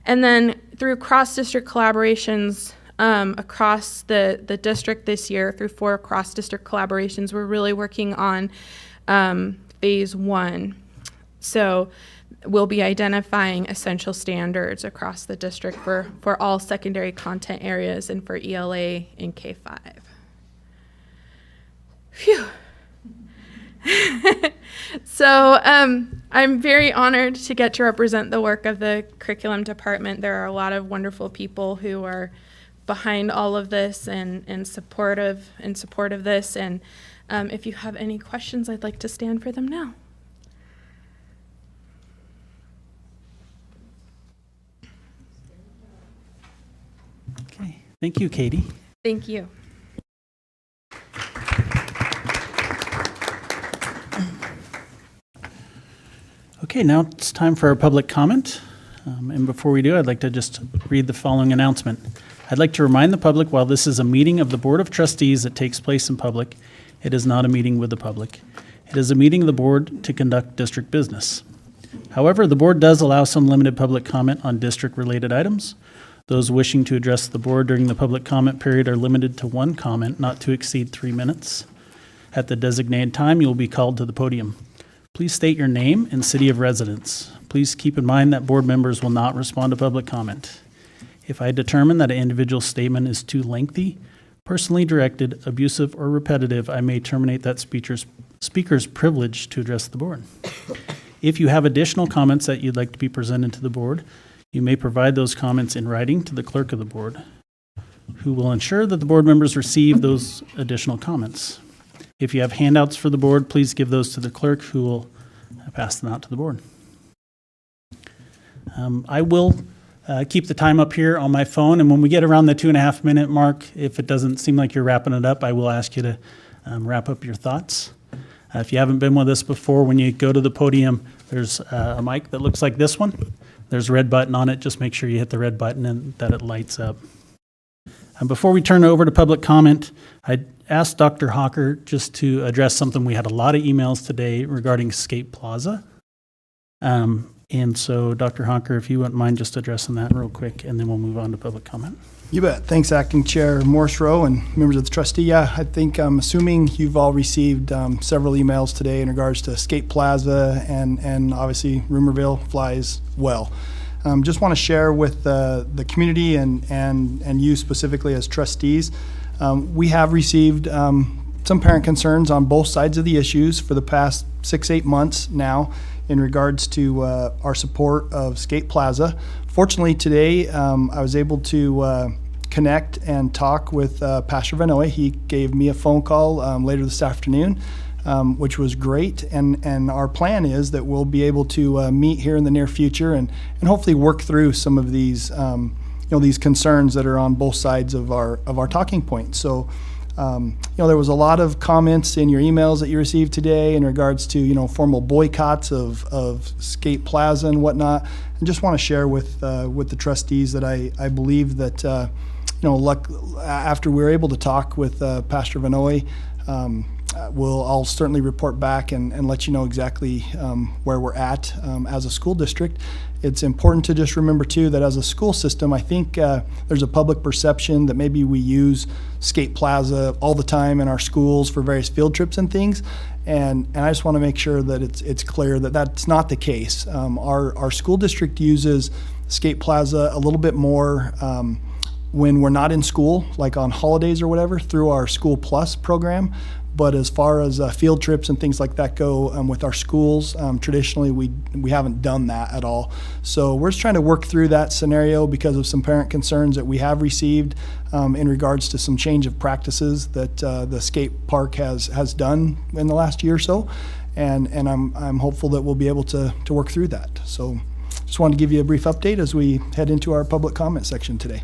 And then through cross-district collaborations across the district this year, through 4 cross-district collaborations, we're really working on phase 1. So we'll be identifying essential standards across the district for all secondary content areas and for ELA in K-5. Phew. So I'm very honored to get to represent the work of the curriculum department. There are a lot of wonderful people who are behind all of this and supportive of this. And if you have any questions, I'd like to stand for them now. Okay, thank you, Katie. Thank you. Okay, now it's time for our public comment. And before we do, I'd like to just read the following announcement. I'd like to remind the public, while this is a meeting of the Board of Trustees that takes place in public, it is not a meeting with the public. It is a meeting of the board to conduct district business. However, the board does allow some limited public comment on district-related items. Those wishing to address the board during the public comment period are limited to 1 comment, not to exceed 3 minutes. At the designated time, you will be called to the podium. Please state your name and city of residence. Please keep in mind that board members will not respond to public comment. If I determine that an individual statement is too lengthy, personally directed, abusive, or repetitive, I may terminate that speaker's privilege to address the board. If you have additional comments that you'd like to be presented to the board, you may provide those comments in writing to the clerk of the board, who will ensure that the board members receive those additional comments. If you have handouts for the board, please give those to the clerk, who will pass them out to the board. I will keep the time up here on my phone, and when we get around the 2.5 minute mark, if it doesn't seem like you're wrapping it up, I will ask you to wrap up your thoughts. If you haven't been with us before, when you go to the podium, there's a mic that looks like this one. There's a red button on it. Just make sure you hit the red button and that it lights up. And before we turn over to public comment, I asked Dr. Hawker just to address something. We had a lot of emails today regarding Skate Plaza. And so, Dr. Hawker, if you wouldn't mind just addressing that real quick, and then we'll move on to public comment. You bet. Thanks, Acting Chair Morse-Rowe and members of the trustee. Yeah, I think I'm assuming you've all received several emails today in regards to Skate Plaza, and obviously Rumorville flies well. Just want to share with the community and you specifically as trustees. We have received some parent concerns on both sides of the issues for the past 6-8 months now in regards to our support of Skate Plaza. Fortunately, today I was able to connect and talk with Pastor Vanoy. He gave me a phone call later this afternoon. which was great. And our plan is that we'll be able to meet here in the near future and hopefully work through some of these these concerns that are on both sides of our talking points. So. There was a lot of comments in your emails that you received today in regards to, formal boycotts of Skate Plaza and whatnot. And just want to share with the trustees that I believe that, after we're able to talk with Pastor Vanoy, I'll certainly report back and let you know exactly where we're at as a school district. It's important to just remember, too, that as a school system, I think there's a public perception that maybe we use Skate Plaza all the time in our schools for various field trips and things. And I just want to make sure that it's clear that that's not the case. Our school district uses Skate Plaza a little bit more when we're not in school, like on holidays or whatever, through our School Plus program. But as far as field trips and things like that go with our schools, traditionally we haven't done that at all. So we're just trying to work through that scenario because of some parent concerns that we have received in regards to some change of practices that the skate park has done in the last year or so. And I'm hopeful that we'll be able to work through that. So just wanted to give you a brief update as we head into our public comment section today.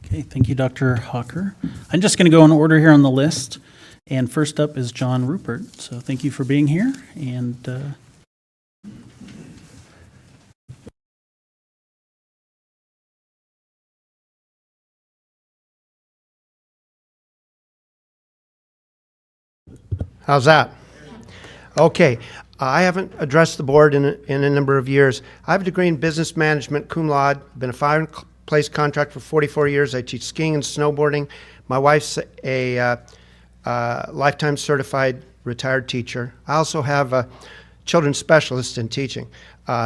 Okay, thank you, Dr. Hawker. I'm just going to go in order here on the list. And first up is John Rupert. So thank you for being here. And how's that? Okay. I haven't addressed the board in a number of years. I have a degree in business management, cum laude. Been a fireplace contract for 44 years. I teach skiing and snowboarding. My wife's a lifetime certified retired teacher. I also have a children's specialist in teaching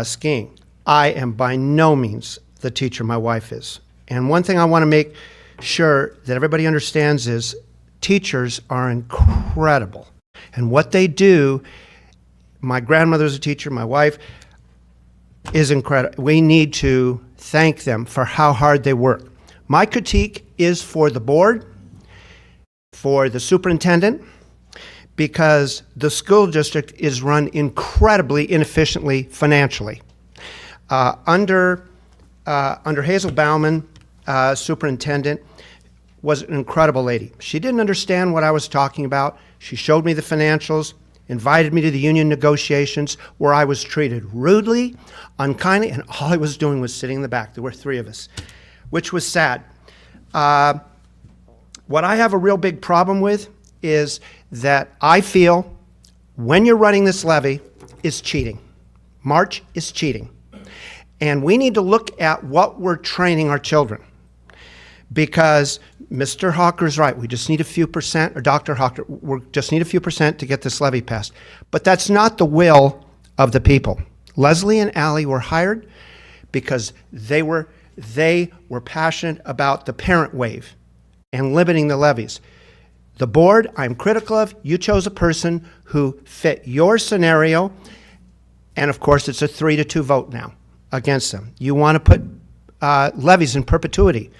skiing. I am by no means the teacher my wife is. And one thing I want to make sure that everybody understands is teachers are incredible. And what they do, my grandmother's a teacher, my wife is incredible. We need to thank them for how hard they work. My critique is for the board, for the superintendent, because the school district is run incredibly inefficiently financially. Under Hazel Bauman, superintendent, was an incredible lady. She didn't understand what I was talking about. She showed me the financials, invited me to the union negotiations where I was treated rudely, unkindly, and all I was doing was sitting in the back. There were three of us, which was sad. What I have a real big problem with is that I feel when you're running this levy is cheating. March is cheating. And we need to look at what we're training our children. Because Mr. Hawker's right, we just need a few percent, or Dr. Hawker, we just need a few percent to get this levy passed. But that's not the will of the people. Leslie and Allie were hired because they were passionate about the parent wave and limiting the levies. The board, I'm critical of. You chose a person who fit your scenario, and of course it's a 3-2 vote now against them. You want to put levies in perpetuity.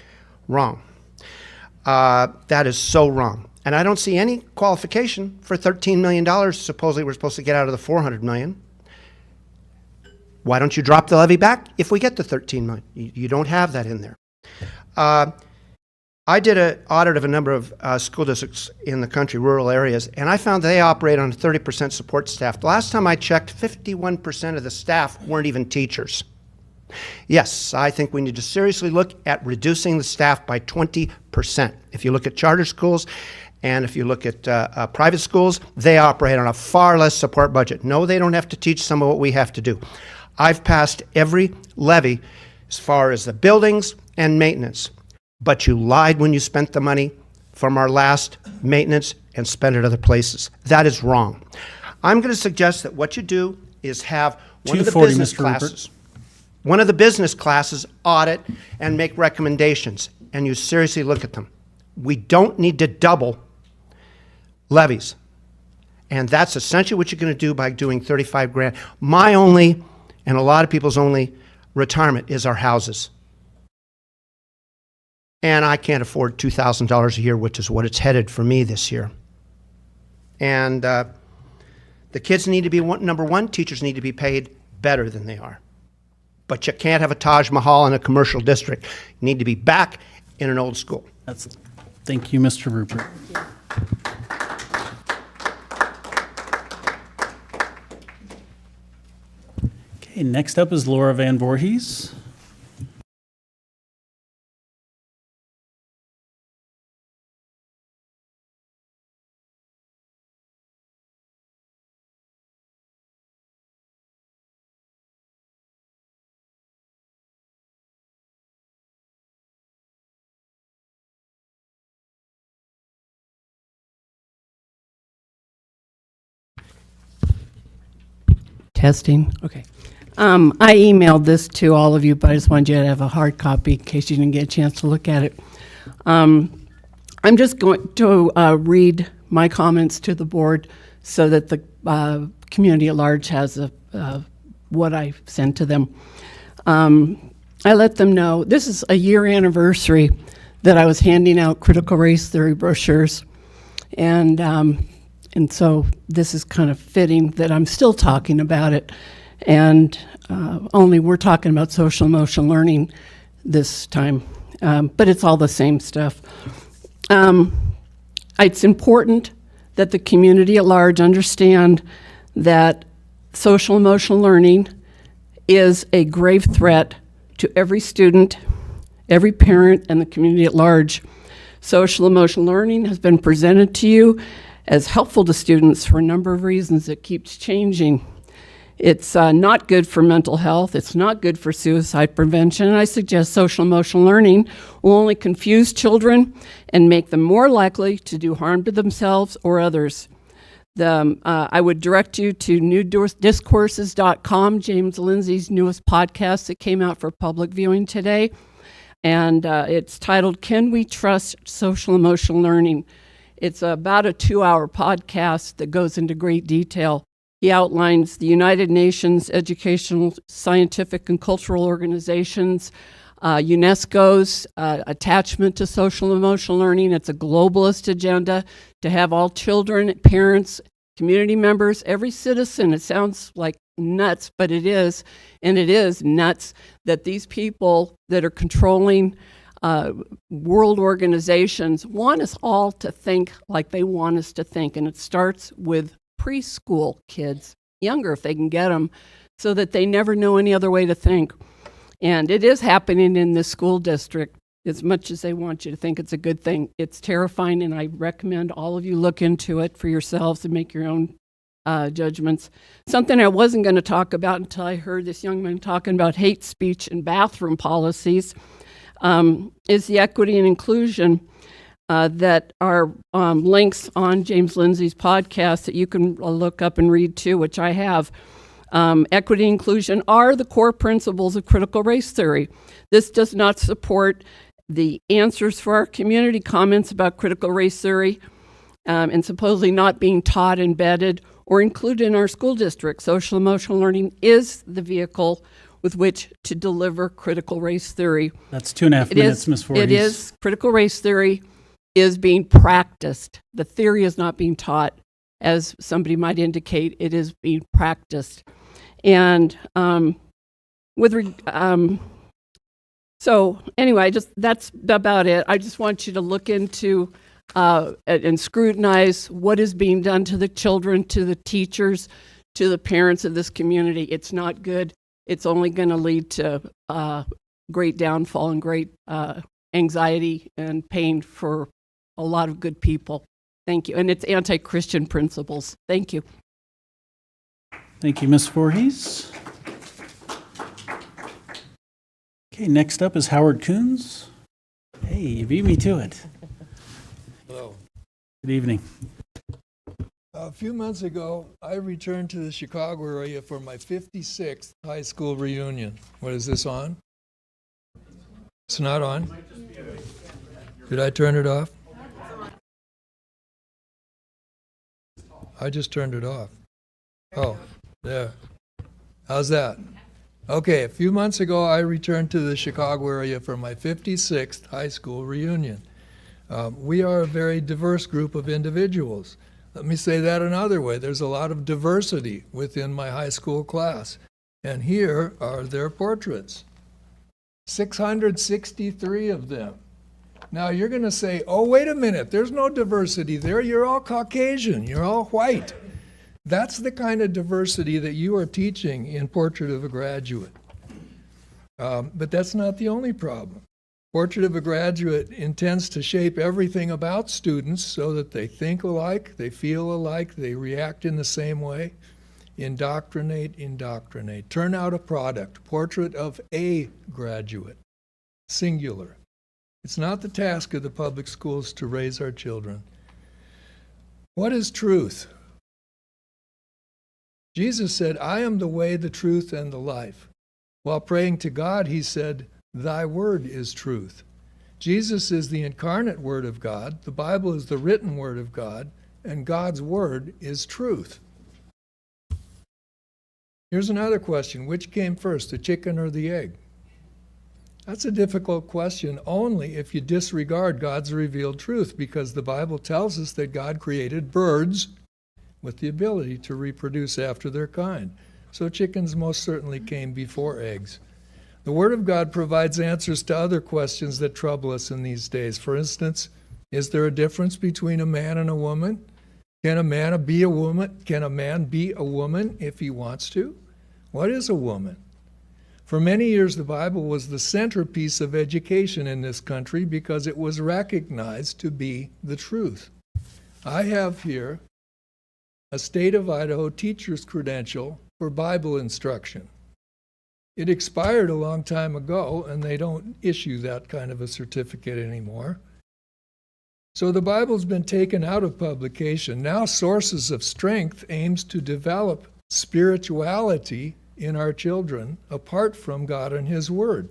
Wrong. That is so wrong. And I don't see any qualification for $13 million. Supposedly we're supposed to get out of the $400 million. Why don't you drop the levy back if we get the $13 million? You don't have that in there. I did an audit of a number of school districts in the country, rural areas, and I found they operate on a 30% support staff. The last time I checked, 51% of the staff weren't even teachers. Yes, I think we need to seriously look at reducing the staff by 20%. If you look at charter schools and if you look at private schools, they operate on a far less support budget. No, they don't have to teach some of what we have to do. I've passed every levy as far as the buildings and maintenance, but you lied when you spent the money from our last maintenance and spent it other places. That is wrong. I'm going to suggest that what you do is have one of the business classes. One of the business classes audit and make recommendations, and you seriously look at them. We don't need to double levies. And that's essentially what you're going to do by doing 35 grand. My only, and a lot of people's only, retirement is our houses. And I can't afford $2,000 a year, which is what it's headed for me this year. And the kids need to be, number one, teachers need to be paid better than they are. But you can't have a Taj Mahal in a commercial district. You need to be back in an old school. Thank you, Mr. Rupert. Okay, next up is Laura Van Voorhees. Testing. Okay. I emailed this to all of you, but I just wanted you to have a hard copy in case you didn't get a chance to look at it. I'm just going to read my comments to the board so that the community at large has what I sent to them. I let them know this is a year anniversary that I was handing out critical race theory brochures, and so this is kind of fitting that I'm still talking about it, and only we're talking about social emotional learning this time, but it's all the same stuff. It's important that the community at large understand that social emotional learning is a grave threat to every student, every parent, and the community at large. Social emotional learning has been presented to you as helpful to students for a number of reasons. It keeps changing. It's not good for mental health. It's not good for suicide prevention. And I suggest social emotional learning will only confuse children and make them more likely to do harm to themselves or others. I would direct you to newdiscourses.com, James Lindsay's newest podcast that came out for public viewing today. And it's titled, Can We Trust Social Emotional Learning? It's about a 2-hour podcast that goes into great detail. He outlines the United Nations Educational, Scientific, and Cultural Organizations, UNESCO's attachment to social emotional learning. It's a globalist agenda to have all children, parents, community members, every citizen. It sounds like nuts, but it is, and it is nuts that these people that are controlling world organizations want us all to think like they want us to think. And it starts with preschool kids, younger if they can get them, so that they never know any other way to think. And it is happening in this school district as much as they want you to think it's a good thing. It's terrifying, and I recommend all of you look into it for yourselves and make your own judgments. Something I wasn't going to talk about until I heard this young man talking about hate speech and bathroom policies is the equity and inclusion that are links on James Lindsay's podcast that you can look up and read too, which I have. Equity and inclusion are the core principles of critical race theory. This does not support the answers for our community comments about critical race theory and supposedly not being taught, embedded, or included in our school district. Social emotional learning is the vehicle with which to deliver critical race theory. That's 2.5 minutes, Ms. Voorhees. It is. Critical race theory is being practiced. The theory is not being taught, as somebody might indicate. It is being practiced. And so anyway, that's about it. I just want you to look into and scrutinize what is being done to the children, to the teachers, to the parents of this community. It's not good. It's only going to lead to great downfall and great anxiety and pain for a lot of good people. Thank you. And it's anti-Christian principles. Thank you. Thank you, Ms. Voorhees. Okay, next up is Howard Coons. Hey, you beat me to it. Hello. Good evening. A few months ago, I returned to the Chicago area for my 56th high school reunion. What is this on? It's not on? Did I turn it off? I just turned it off. Oh, there. How's that? Okay, a few months ago, I returned to the Chicago area for my 56th high school reunion. We are a very diverse group of individuals. Let me say that another way. There's a lot of diversity within my high school class. And here are their portraits. 663 of them. Now you're going to say, oh, wait a minute, there's no diversity there. You're all Caucasian. You're all white. That's the kind of diversity that you are teaching in Portrait of a Graduate. But that's not the only problem. Portrait of a Graduate intends to shape everything about students so that they think alike, they feel alike, they react in the same way. Indoctrinate, indoctrinate. Turn out a product, Portrait of a Graduate, singular. It's not the task of the public schools to raise our children. What is truth? Jesus said, I am the way, the truth, and the life. While praying to God, he said, thy word is truth. Jesus is the incarnate word of God. The Bible is the written word of God, and God's word is truth. Here's another question. Which came first, the chicken or the egg? That's a difficult question only if you disregard God's revealed truth, because the Bible tells us that God created birds with the ability to reproduce after their kind. So chickens most certainly came before eggs. The Word of God provides answers to other questions that trouble us in these days. For instance, is there a difference between a man and a woman? Can a man be a woman? Can a man be a woman if he wants to? What is a woman? For many years, the Bible was the centerpiece of education in this country because it was recognized to be the truth. I have here a state of Idaho teacher's credential for Bible instruction. It expired a long time ago, and they don't issue that kind of a certificate anymore. So the Bible's been taken out of publication. Now Sources of Strength aims to develop spirituality in our children apart from God and His Word.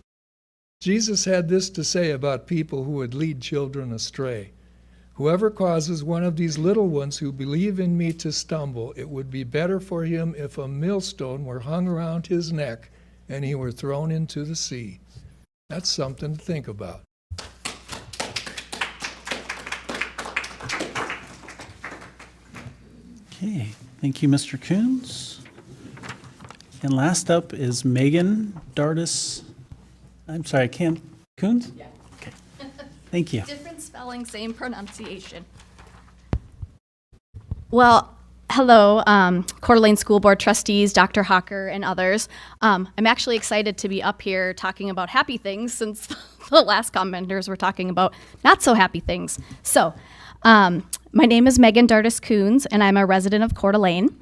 Jesus had this to say about people who would lead children astray. Whoever causes one of these little ones who believe in me to stumble, it would be better for him if a millstone were hung around his neck and he were thrown into the sea. That's something to think about. Okay, thank you, Mr. Coons. And last up is Megan Dardis. I'm sorry, Coons? Yeah. Okay, thank you. Different spelling, same pronunciation. Well, hello, Coeur d'Alene School Board trustees, Dr. Hawker, and others. I'm actually excited to be up here talking about happy things since the last commenters were talking about not so happy things. So, my name is Megan Dardis Coons, and I'm a resident of Coeur d'Alene.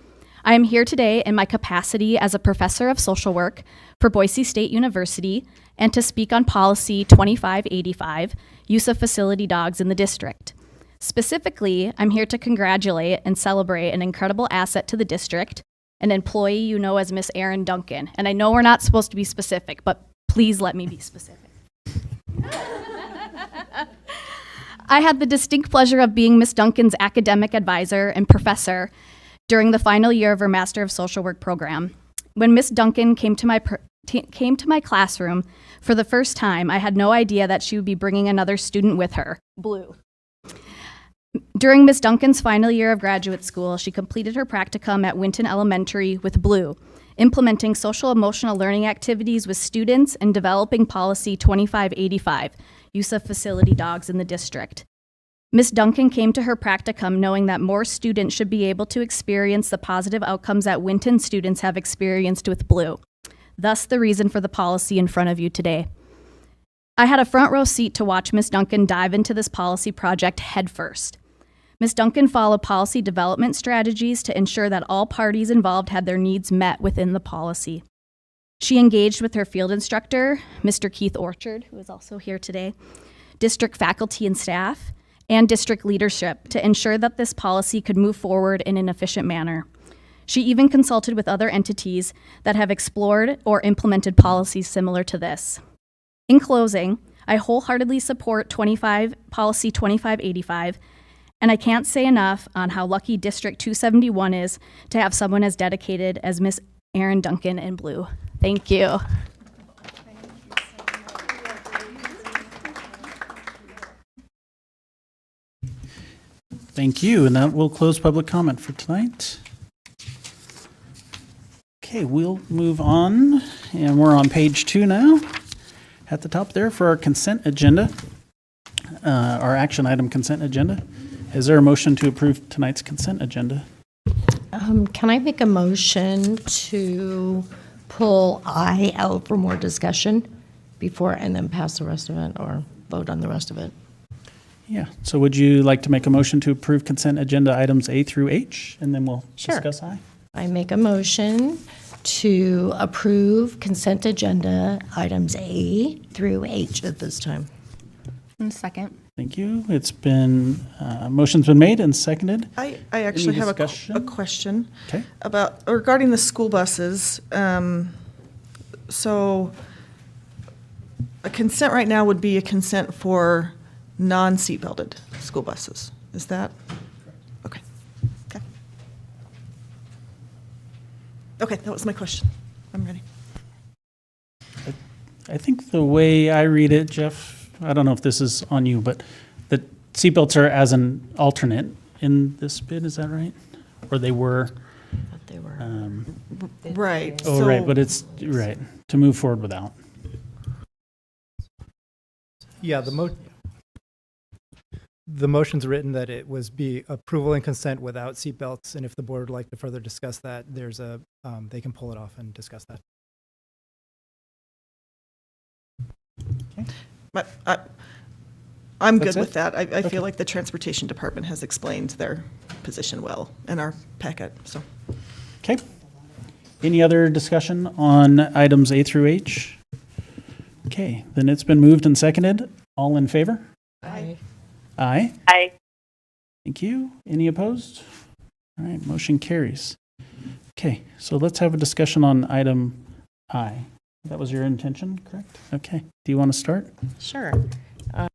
I am here today in my capacity as a professor of social work for Boise State University and to speak on Policy 2585, use of facility dogs in the district. Specifically, I'm here to congratulate and celebrate an incredible asset to the district, an employee you know as Miss Erin Duncan. And I know we're not supposed to be specific, but please let me be specific. I had the distinct pleasure of being Miss Duncan's academic advisor and professor during the final year of her Master of Social Work program. When Miss Duncan came to my classroom for the first time, I had no idea that she would be bringing another student with her, Blue. During Miss Duncan's final year of graduate school, she completed her practicum at Winton Elementary with Blue, implementing social emotional learning activities with students and developing Policy 2585, use of facility dogs in the district. Ms. Duncan came to her practicum knowing that more students should be able to experience the positive outcomes that Winton students have experienced with Blue. Thus, the reason for the policy in front of you today. I had a front row seat to watch Ms. Duncan dive into this policy project headfirst. Ms. Duncan followed policy development strategies to ensure that all parties involved had their needs met within the policy. She engaged with her field instructor, Mr. Keith Orchard, who is also here today, district faculty and staff, and district leadership to ensure that this policy could move forward in an efficient manner. She even consulted with other entities that have explored or implemented policies similar to this. In closing, I wholeheartedly support Policy 2585, and I can't say enough on how lucky District 271 is to have someone as dedicated as Miss Erin Duncan in Blue. Thank you. Thank you, and that will close public comment for tonight. Okay, we'll move on, and we're on page 2 now. At the top there for our consent agenda, our action item consent agenda. Is there a motion to approve tonight's consent agenda? Can I make a motion to pull I out for more discussion before and then pass the rest of it or vote on the rest of it? Yeah, so would you like to make a motion to approve consent agenda items A through H, and then we'll Sure. discuss I? I make a motion to approve consent agenda items A through H at this time. And second. Thank you. It's been, motion's been made and seconded. I actually Any have discussion? a question Okay. about regarding the school buses. So a consent right now would be a consent for non-seat belted school buses. Is that? Okay. Okay. Okay, that was my question. I'm ready. I think the way I read it, Jeff, I don't know if this is on you, but the seatbelts are as an alternate in this bid, is that right? Or they were? They were. Right. Oh, so- right, but it's, right, to move forward without. Yeah, the motion's written that it was be approval and consent without seatbelts, and if the board would like to further discuss that, there's a, they can pull it off and discuss that. But I'm That's good it? with that. I Okay. feel like the transportation department has explained their position well in our packet, so. Okay. Any other discussion on items A through H? Okay, then it's been moved and seconded. All in favor? Aye. Aye. Aye. Thank you. Any opposed? All right, motion carries. Okay, so let's have a discussion on item I. That was your intention, correct? Okay. Do you want to start? Sure. I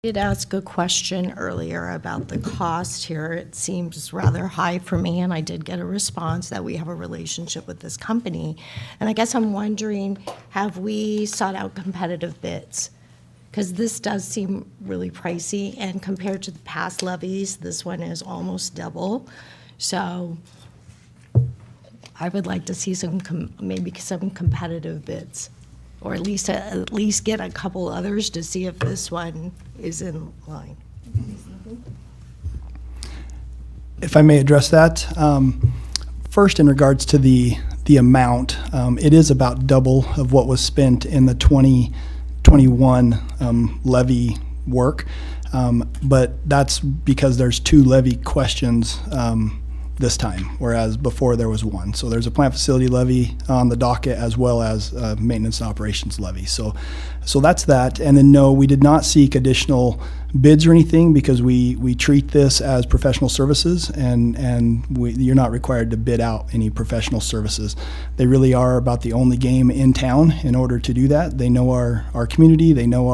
did ask a question earlier about the cost here. It seems rather high for me, and I did get a response that we have a relationship with this company. And I guess I'm wondering, have we sought out competitive bids? Because this does seem really pricey, and compared to the past levies, this one is almost double. So I would like to see maybe some competitive bids, or at least get a couple others to see if this one is in line. If I may address that, first in regards to the amount, it is about double of what was spent in the 2021 levy work, but that's because there's 2 levy questions this time, whereas before there was 1. So there's a plant facility levy on the docket as well as maintenance and operations levy. So that's that. And then no, we did not seek additional bids or anything because we treat this as professional services, and you're not required to bid out any professional services. They really are about the only game in town in order to do that. They know our community, they know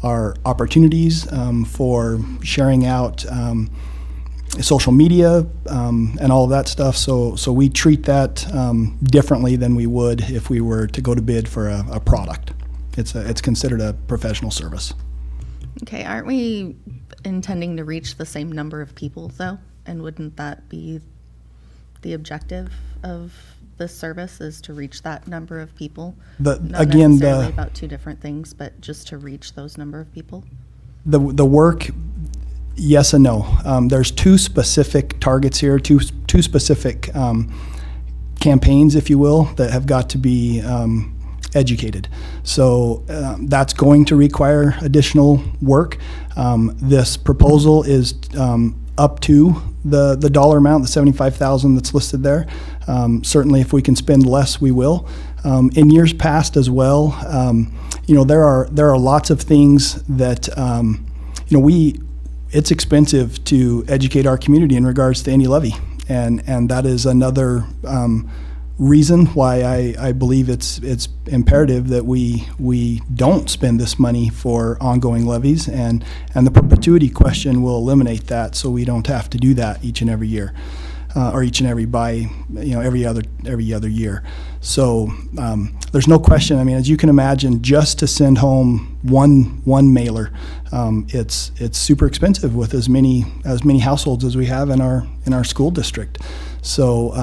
our opportunities for sharing out social media and all of that stuff. So we treat that differently than we would if we were to go to bid for a product. It's considered a professional service. Okay, aren't we intending to reach the same number of people though? And wouldn't that be the objective of this service, is to reach that number of people? Not necessarily about 2 different things, but just to reach those number of people? The work, yes and no. There's 2 specific targets here, two specific campaigns, if you will, that have got to be educated. So that's going to require additional work. This proposal is up to the dollar amount, the $75,000 that's listed there. Certainly, if we can spend less, we will. In years past as well, there are lots of things that it's expensive to educate our community in regards to any levy, and that is another reason why I believe it's imperative that we don't spend this money for ongoing levies, and the perpetuity question will eliminate that, so we don't have to do that each and every year. or each and every every other year. So there's no question. I mean, as you can imagine, just to send home one mailer, it's super expensive with as many households as we have in our school district. So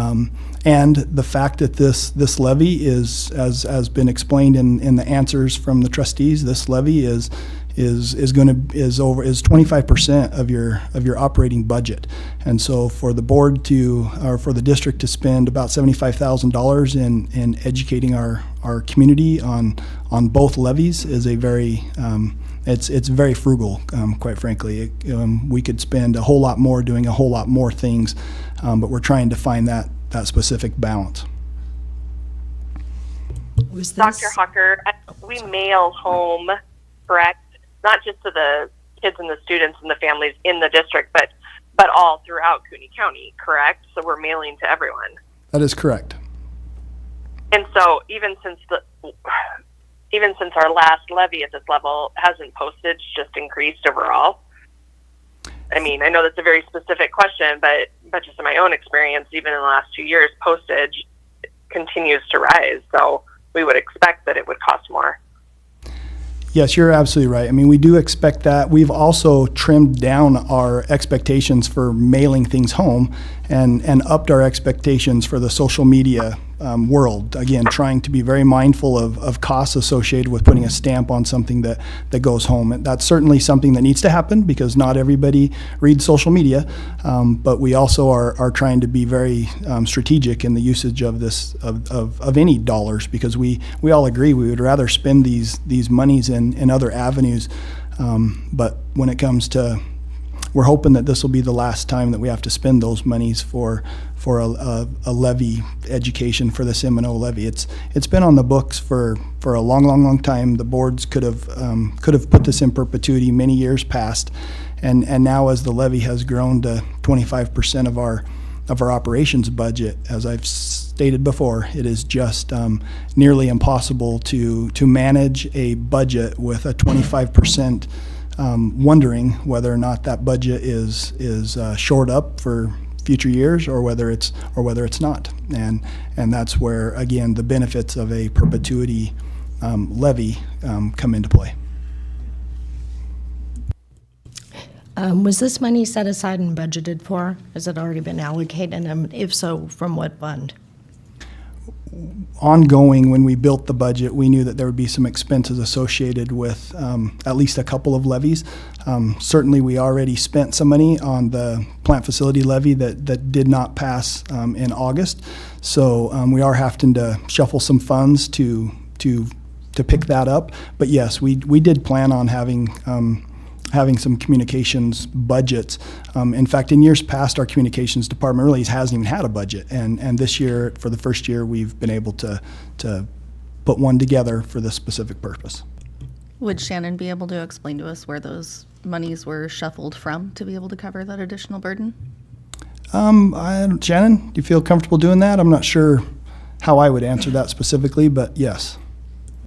and the fact that this levy is, as has been explained in the answers from the trustees, this levy is 25% of your operating budget. And so for the board for the district to spend about $75,000 in educating our community on both levies is a very it's very frugal, quite frankly. We could spend a whole lot more doing a whole lot more things, but we're trying to find that specific balance. Dr. Hawker, we mail home, correct? Not just to the kids and the students and the families in the district, but all throughout Cooney County, correct? So we're mailing to everyone. That is correct. And so even since our last levy at this level, hasn't postage just increased overall? I mean, I know that's a very specific question, but just in my own experience, even in the last 2 years, postage continues to rise. So we would expect that it would cost more. Yes, you're absolutely right. I mean, we do expect that. We've also trimmed down our expectations for mailing things home and upped our expectations for the social media world. Again, trying to be very mindful of costs associated with putting a stamp on something that goes home. And that's certainly something that needs to happen because not everybody reads social media. But we also are trying to be very strategic in the usage of this of any dollars, because we all agree we would rather spend these monies in other avenues. But when it comes to, we're hoping that this will be the last time that we have to spend those monies for a levy education for this M&O levy. It's been on the books for a long time. The boards could have put this in perpetuity many years past, and now as the levy has grown to 25% of our operations budget, as I've stated before, it is just nearly impossible to manage a budget with a 25%. Wondering whether or not that budget is shored up for future years or whether it's not, and that's where again the benefits of a perpetuity levy come into play. Was this money set aside and budgeted for? Has it already been allocated? And if so, from what fund? Ongoing, when we built the budget, we knew that there would be some expenses associated with at least a couple of levies. Certainly, we already spent some money on the plant facility levy that did not pass in August. So we are having to shuffle some funds to pick that up. But yes, we did plan on having some communications budgets. In fact, in years past, our communications department really hasn't even had a budget. And this year, for the first year, we've been able to put one together for this specific purpose. Would Shannon be able to explain to us where those monies were shuffled from to be able to cover that additional burden? Shannon, do you feel comfortable doing that? I'm not sure how I would answer that specifically, but yes.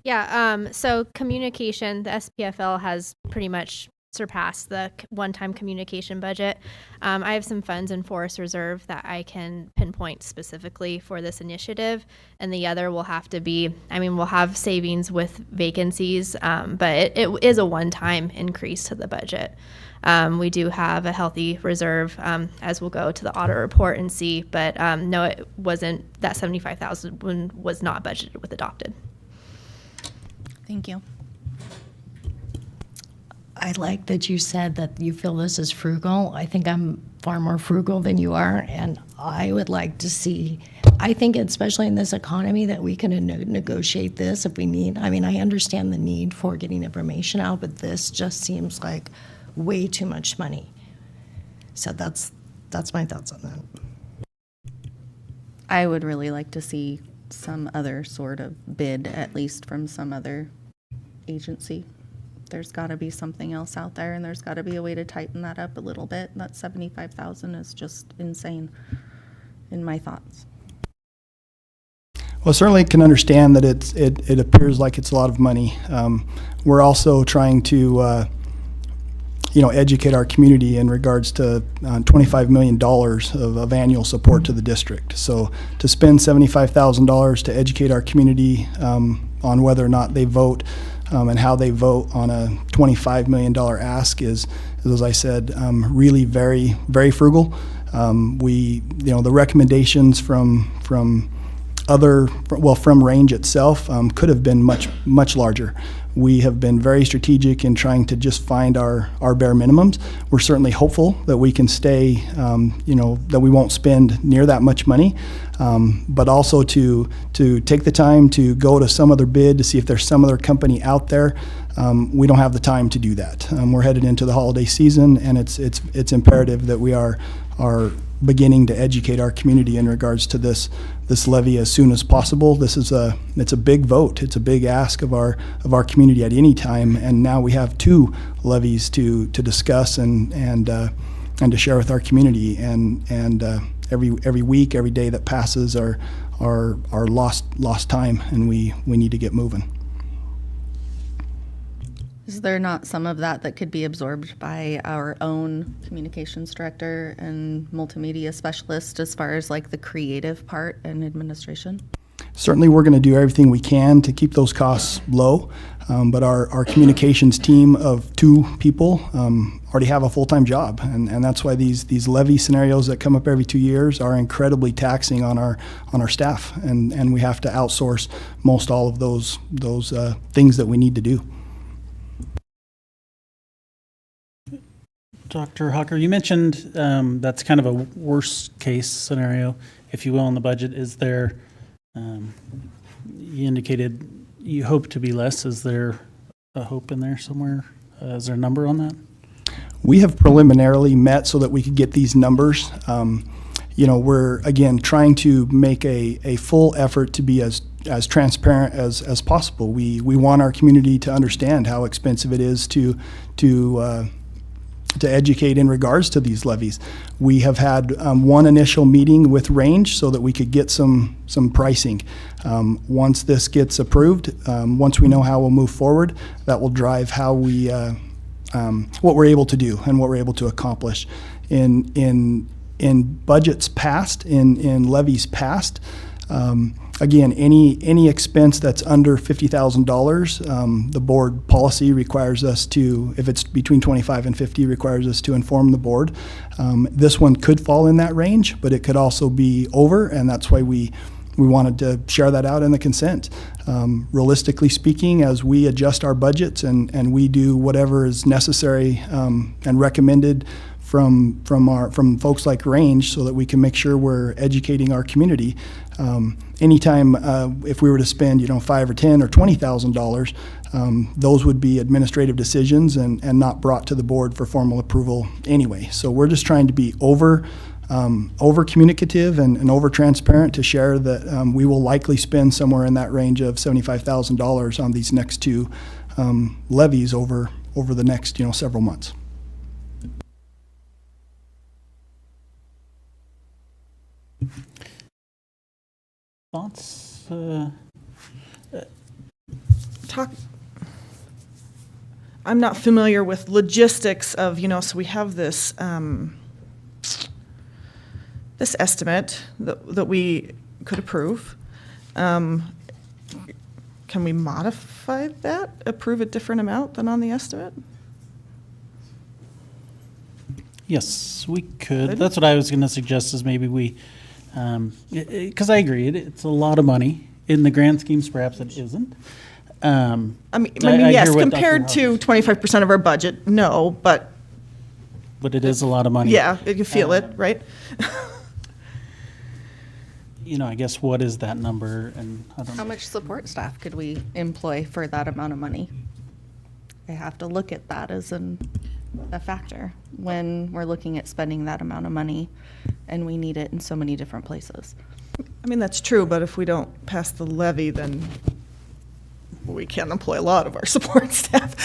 Yeah, so communication, the SPFL has pretty much surpassed the one-time communication budget. I have some funds in Forest Reserve that I can pinpoint specifically for this initiative, and the other will have to be, we'll have savings with vacancies, but it is a one-time increase to the budget. We do have a healthy reserve, as we'll go to the audit report and see, but no, it wasn't, that $75,000 was not budgeted with adopted. Thank you. I like that you said that you feel this is frugal. I think I'm far more frugal than you are, and I would like to see, I think especially in this economy, that we can negotiate this if we need. I understand the need for getting information out, but this just seems like way too much money. So that's my thoughts on that. I would really like to see some other sort of bid, at least from some other agency. There's got to be something else out there, and there's got to be a way to tighten that up a little bit. That $75,000 is just insane in my thoughts. Well, certainly can understand that it appears like it's a lot of money. We're also trying to, educate our community in regards to $25 million of annual support to the district. So to spend $75,000 to educate our community on whether or not they vote and how they vote on a $25 million ask is, as I said, really very, very frugal. The recommendations from Range itself could have been much larger. We have been very strategic in trying to just find our bare minimums. We're certainly hopeful that we can stay, that we won't spend near that much money, but also to take the time to go to some other bid to see if there's some other company out there. We don't have the time to do that. We're headed into the holiday season, and it's imperative that we are beginning to educate our community in regards to this levy as soon as possible. It's a big vote. It's a big ask of our community at any time, and now we have 2 levies to discuss and to share with our community. And every week, every day that passes are lost time, and we need to get moving. Is there not some of that could be absorbed by our own communications director and multimedia specialist as far as like the creative part and administration? Certainly, we're going to do everything we can to keep those costs low, but our communications team of 2 people already have a full-time job, and that's why these levy scenarios that come up every 2 years are incredibly taxing on our staff, and we have to outsource most all of those things that we need to do. Dr. Hucker, you mentioned that's kind of a worst case scenario, if you will, in the budget. Is there, you indicated you hope to be less. Is there a hope in there somewhere? Is there a number on that? We have preliminarily met so that we could get these numbers. We're, again, trying to make a full effort to be as transparent as possible. We want our community to understand how expensive it is to educate in regards to these levies. We have had one initial meeting with Range so that we could get some pricing. Once this gets approved, once we know how we'll move forward, that will drive how we what we're able to do and what we're able to accomplish. In budgets past, in levies past, again, any expense that's under $50,000, the board policy requires us to, if it's between 25 and 50, requires us to inform the board. This one could fall in that range, but it could also be over, and that's why we wanted to share that out in the consent. Realistically speaking, as we adjust our budgets and we do whatever is necessary and recommended from folks like Range so that we can make sure we're educating our community. Anytime if we were to spend $5,000 or $10,000 or $20,000, those would be administrative decisions and not brought to the board for formal approval anyway. So we're just trying to be over communicative and over transparent to share that we will likely spend somewhere in that range of $75,000 on these next 2 levies over the next several months. Thoughts? I'm not familiar with logistics of, so we have this this estimate that we could approve. Can we modify that, approve a different amount than on the estimate? Yes, we could. That's what I was going to suggest is maybe we, because I agree, it's a lot of money. In the grand schemes, perhaps it isn't. I mean, yes, compared to 25% of our budget, no, but it is a lot of money. Yeah, you can feel it, right? I guess what is that number? And I don't know. How much support staff could we employ for that amount of money? I have to look at that as a factor when we're looking at spending that amount of money, and we need it in so many different places. I mean, that's true, but if we don't pass the levy, then we can't employ a lot of our support staff.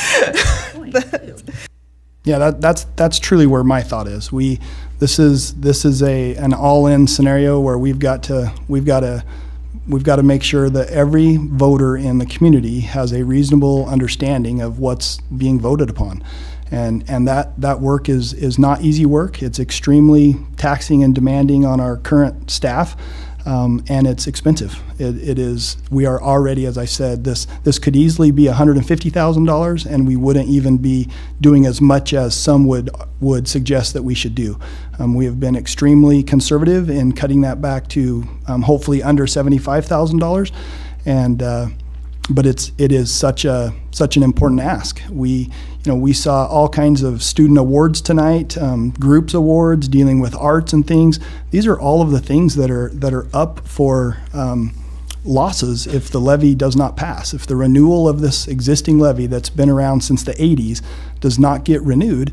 Yeah, that's truly where my thought is. This is an all-in scenario where we've got to make sure that every voter in the community has a reasonable understanding of what's being voted upon. And that work is not easy work. It's extremely taxing and demanding on our current staff. And it's expensive. It is. We are already, as I said, this could easily be $150,000, and we wouldn't even be doing as much as some would suggest that we should do. We have been extremely conservative in cutting that back to hopefully under $75,000, and but it is such an important ask. We saw all kinds of student awards tonight, groups awards dealing with arts and things. These are all of the things that are up for losses if the levy does not pass. If the renewal of this existing levy that's been around since the 80s does not get renewed,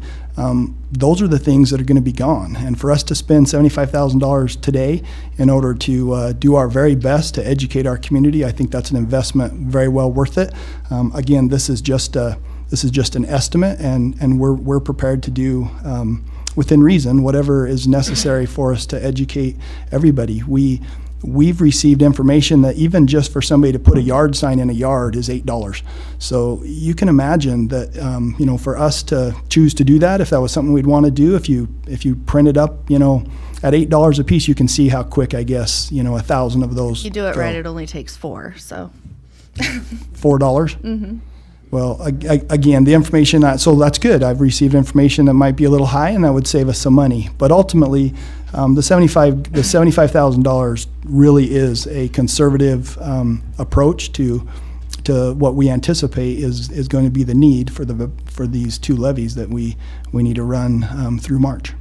those are the things that are going to be gone. And for us to spend $75,000 today in order to do our very best to educate our community, I think that's an investment very well worth it. Again, this is just an estimate, and we're prepared to do within reason whatever is necessary for us to educate everybody. We've received information that even just for somebody to put a yard sign in a yard is $8. So you can imagine that for us to choose to do that, if that was something we'd want to do, if you print it up, at $8 a piece, you can see how quick, I guess, 1,000 of those. You do it go. right, it only takes 4. So. $4. Mm-hmm. Well, again, the information, so that's good. I've received information that might be a little high, and that would save us some money. But ultimately, the $75,000 really is a conservative approach to what we anticipate is going to be the need for these two levies that we need to run through March.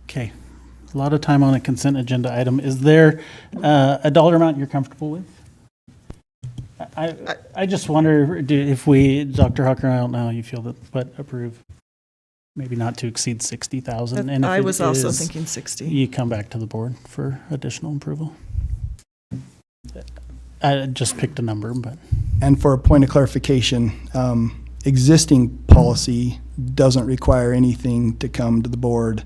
Okay, a lot of time on a consent agenda item. Is there a dollar amount you're comfortable with? I just wonder if we, Dr. Hucker, I don't know how you feel, but approve. Maybe not to exceed 60,000. And if I was also is, thinking 60. You come back to the board for additional approval. I just picked a number, but. And for a point of clarification, existing policy doesn't require anything to come to the board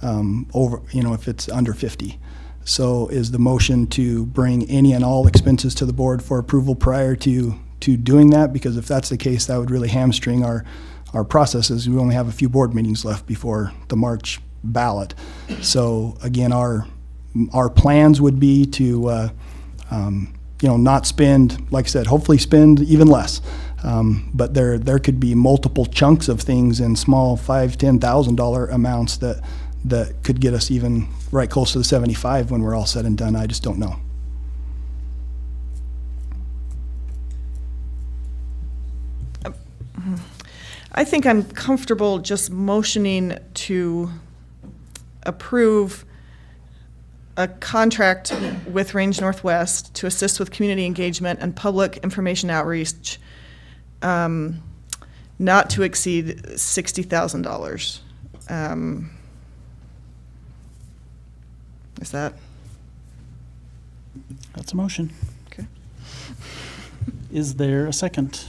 over, if it's under 50. So is the motion to bring any and all expenses to the board for approval prior to doing that? Because if that's the case, that would really hamstring our processes. We only have a few board meetings left before the March ballot. So again, our plans would be to not spend, like I said, hopefully spend even less. But there could be multiple chunks of things in small $5,000, $10,000 amounts that could get us even right close to the 75 when we're all said and done. I just don't know. I think I'm comfortable just motioning to approve a contract with Range Northwest to assist with community engagement and public information outreach, not to exceed $60,000. Is that? That's a motion. Okay. Is there a second?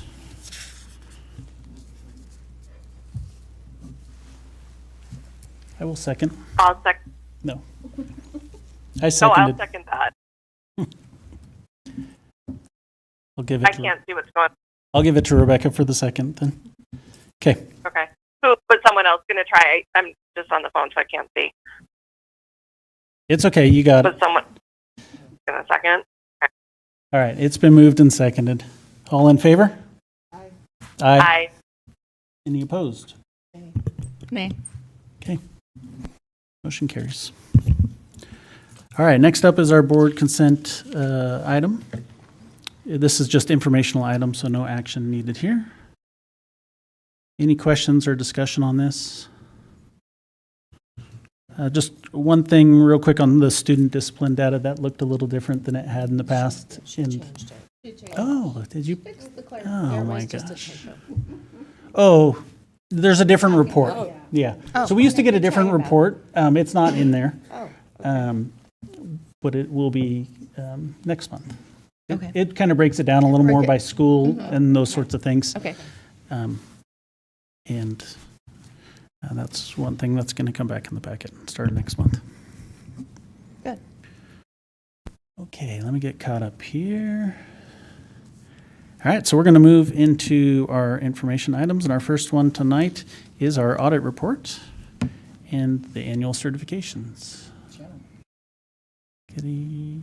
I will second. I'll second. No. I seconded. I'll second that. I'll give it. I can't see what's going on. I'll give it to Rebecca for the second then. Okay. Okay. But someone else going to try. I'm just on the phone, so I can't see. It's okay. You got it. Was someone in a second? Okay. All right. It's been moved and seconded. All in favor? Aye. Aye. Any opposed? Nay. Okay. Motion carries. All right. Next up is our board consent item. This is just informational item, so no action needed here. Any questions or discussion on this? Just one thing real quick on the student discipline data. That looked a little different than it had in the past. Oh, did you? Oh, my gosh. Oh, there's a different report. Oh. Yeah. Oh. So we used to get a different report. It's not in there. But it will be next month. Okay. It kind of breaks it down a little more by school and those sorts of things. Okay. And that's one thing that's going to come back in the packet starting next month. Good. Okay, let me get caught up here. All right, so we're going to move into our information items, and our first one tonight is our audit report and the annual certifications. Kitty.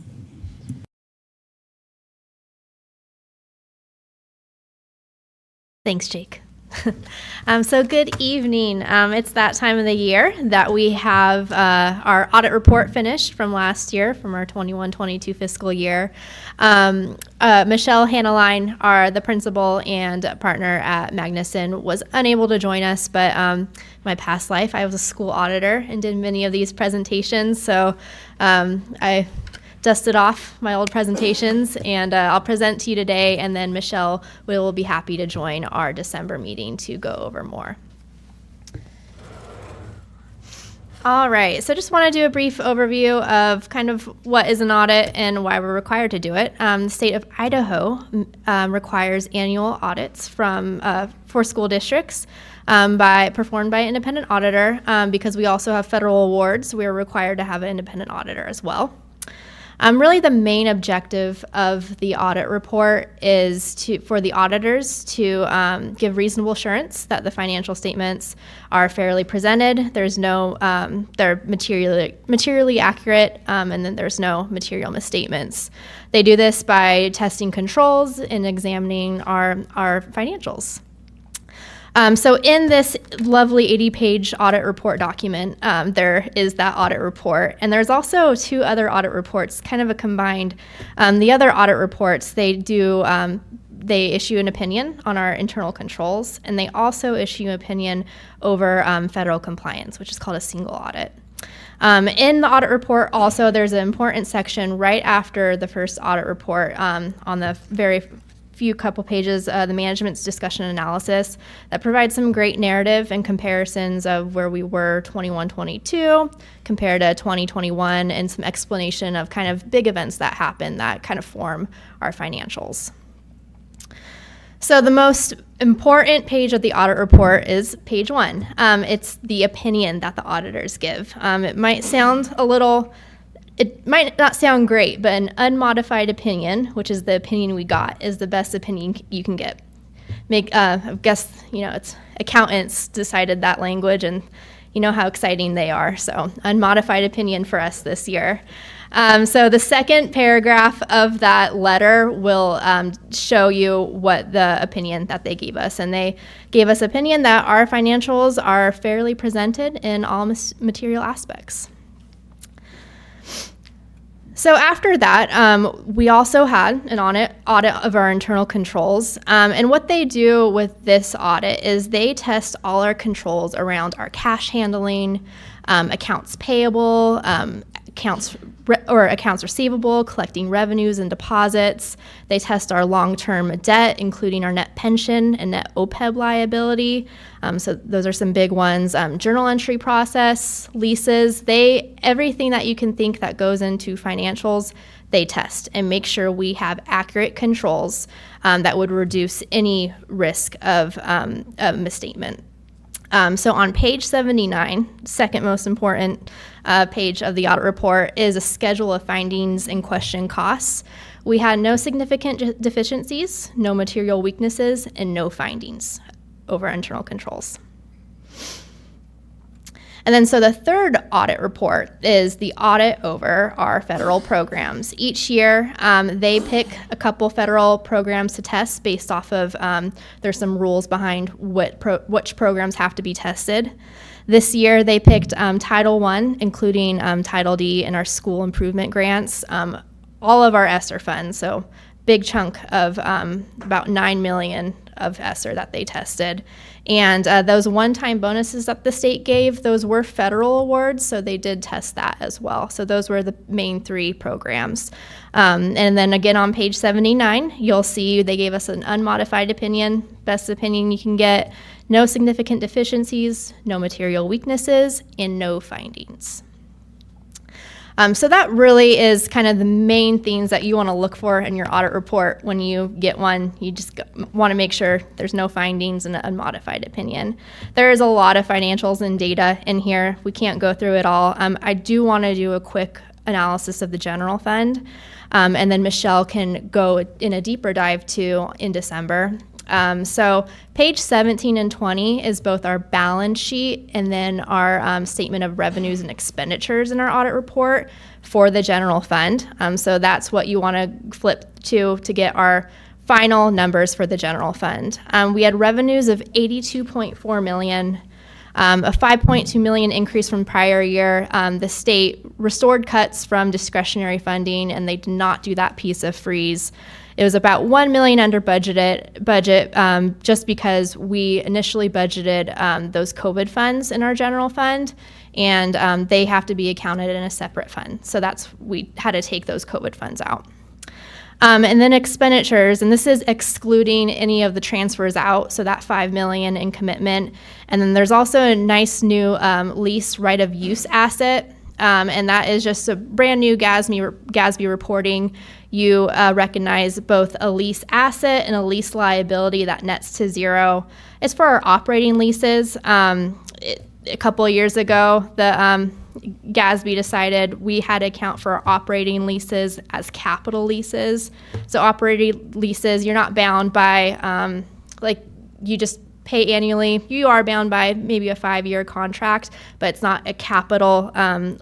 Thanks, Jake. So good evening. It's that time of the year that we have our audit report finished from last year, from our 21-22 fiscal year. Michelle Hanneline, the principal and partner at Magnuson, was unable to join us, but my past life, I was a school auditor and did many of these presentations, so I dusted off my old presentations, and I'll present to you today, and then Michelle will be happy to join our December meeting to go over more. All right, so just want to do a brief overview of kind of what is an audit and why we're required to do it. The state of Idaho requires annual audits for school districts performed by an independent auditor. Because we also have federal awards, we're required to have an independent auditor as well. Really, the main objective of the audit report is for the auditors to give reasonable assurance that the financial statements are fairly presented. There's no, they're materially accurate, and then there's no material misstatements. They do this by testing controls and examining our financials. So in this lovely 80-page audit report document, there is that audit report. And there's also two other audit reports, kind of a combined. The other audit reports, they issue an opinion on our internal controls, and they also issue an opinion over federal compliance, which is called a single audit. In the audit report also, there's an important section right after the first audit report on the very few couple pages, the management's discussion analysis, that provides some great narrative and comparisons of where we were 21-22 compared to 2021, and some explanation of kind of big events that happen that kind of form our financials. So the most important page of the audit report is page 1. It's the opinion that the auditors give. It might not sound great, but an unmodified opinion, which is the opinion we got, is the best opinion you can get. I guess, it's accountants decided that language, and you know how exciting they are. So unmodified opinion for us this year. So the second paragraph of that letter will show you what the opinion that they gave us. And they gave us opinion that our financials are fairly presented in all material aspects. So after that, we also had an audit of our internal controls. And what they do with this audit is they test all our controls around our cash handling, accounts payable, accounts receivable, collecting revenues and deposits. They test our long-term debt, including our net pension and net OPEB liability. So those are some big ones. Journal entry process, leases, everything that you can think that goes into financials, they test and make sure we have accurate controls that would reduce any risk of misstatement. So on page 79, second most important page of the audit report, is a schedule of findings and question costs. We had no significant deficiencies, no material weaknesses, and no findings over internal controls. And then so the third audit report is the audit over our federal programs. Each year, they pick a couple federal programs to test based off of, there's some rules behind which programs have to be tested. This year, they picked Title I, including Title D and our school improvement grants, all of our ESSER funds, so big chunk of about $9 million of ESSER that they tested. And those one-time bonuses that the state gave, those were federal awards, so they did test that as well. So those were the main three programs. And then again on page 79, you'll see they gave us an unmodified opinion, best opinion you can get, no significant deficiencies, no material weaknesses, and no findings. So that really is kind of the main things that you want to look for in your audit report when you get one. You just want to make sure there's no findings and an unmodified opinion. There is a lot of financials and data in here. We can't go through it all. I do want to do a quick analysis of the general fund. And then Michelle can go in a deeper dive too in December. So page 17 and 20 is both our balance sheet and then our statement of revenues and expenditures in our audit report for the general fund. So that's what you want to flip to get our final numbers for the general fund. We had revenues of $82.4 million, a $5.2 million increase from prior year. The state restored cuts from discretionary funding, and they did not do that piece of freeze. It was about $1 million under budget, just because we initially budgeted those COVID funds in our general fund, and they have to be accounted in a separate fund. So we had to take those COVID funds out. And then expenditures, and this is excluding any of the transfers out, so that $5 million in commitment. And then there's also a nice new lease right of use asset, and that is just a brand new GASB reporting. You recognize both a lease asset and a lease liability that nets to zero. It's for our operating leases. A couple of years ago, the GASB decided we had to account for our operating leases as capital leases. So operating leases, you're not bound by, you just pay annually. You are bound by maybe a 5-year contract, but it's not a capital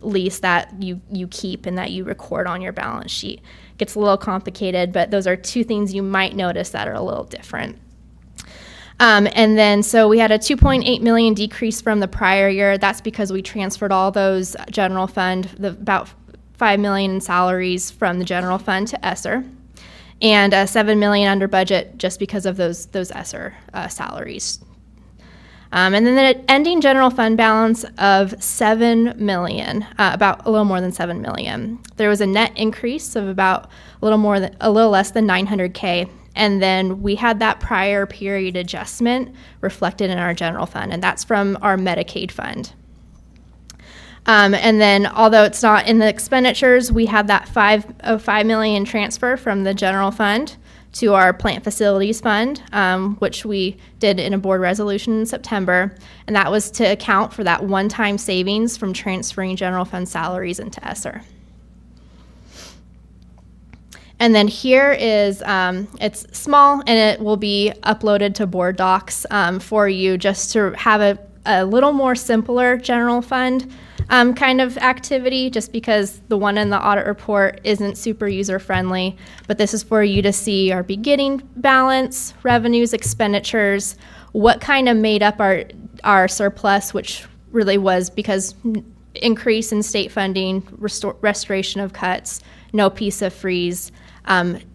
lease that you keep and that you record on your balance sheet. It gets a little complicated, but those are two things you might notice that are a little different. And then, so we had a $2.8 million decrease from the prior year. That's because we transferred all those general fund, about $5 million in salaries from the general fund to ESSER, and $7 million under budget just because of those ESSER salaries. And then the ending general fund balance of $7 million, about a little more than $7 million. There was a net increase of about a little less than $900K. And then we had that prior period adjustment reflected in our general fund, and that's from our Medicaid fund. And then, although it's not in the expenditures, we had that $5 million transfer from the general fund to our plant facilities fund, which we did in a board resolution in September, and that was to account for that one-time savings from transferring general fund salaries into ESSER. And then here is, it's small and it will be uploaded to board docs for you just to have a little more simpler general fund kind of activity, just because the one in the audit report isn't super user friendly. But this is for you to see our beginning balance, revenues, expenditures, what kind of made up our surplus, which really was because increase in state funding, restoration of cuts, no piece of freeze,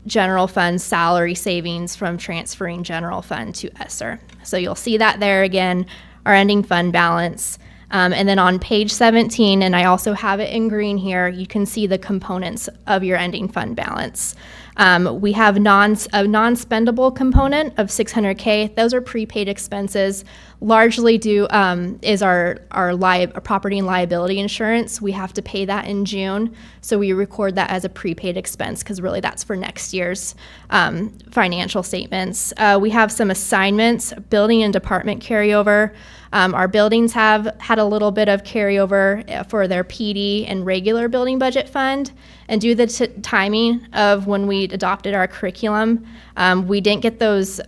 general fund salary savings from transferring general fund to ESSER. So you'll see that there again, our ending fund balance. And then on page 17, and I also have it in green here, you can see the components of your ending fund balance. We have a non-spendable component of $600K. Those are prepaid expenses, largely due is our property and liability insurance. We have to pay that in June, so we record that as a prepaid expense because really that's for next year's financial statements. We have some assignments, building and department carryover. Our buildings have had a little bit of carryover for their PD and regular building budget fund. And due to the timing of when we adopted our curriculum, we didn't get those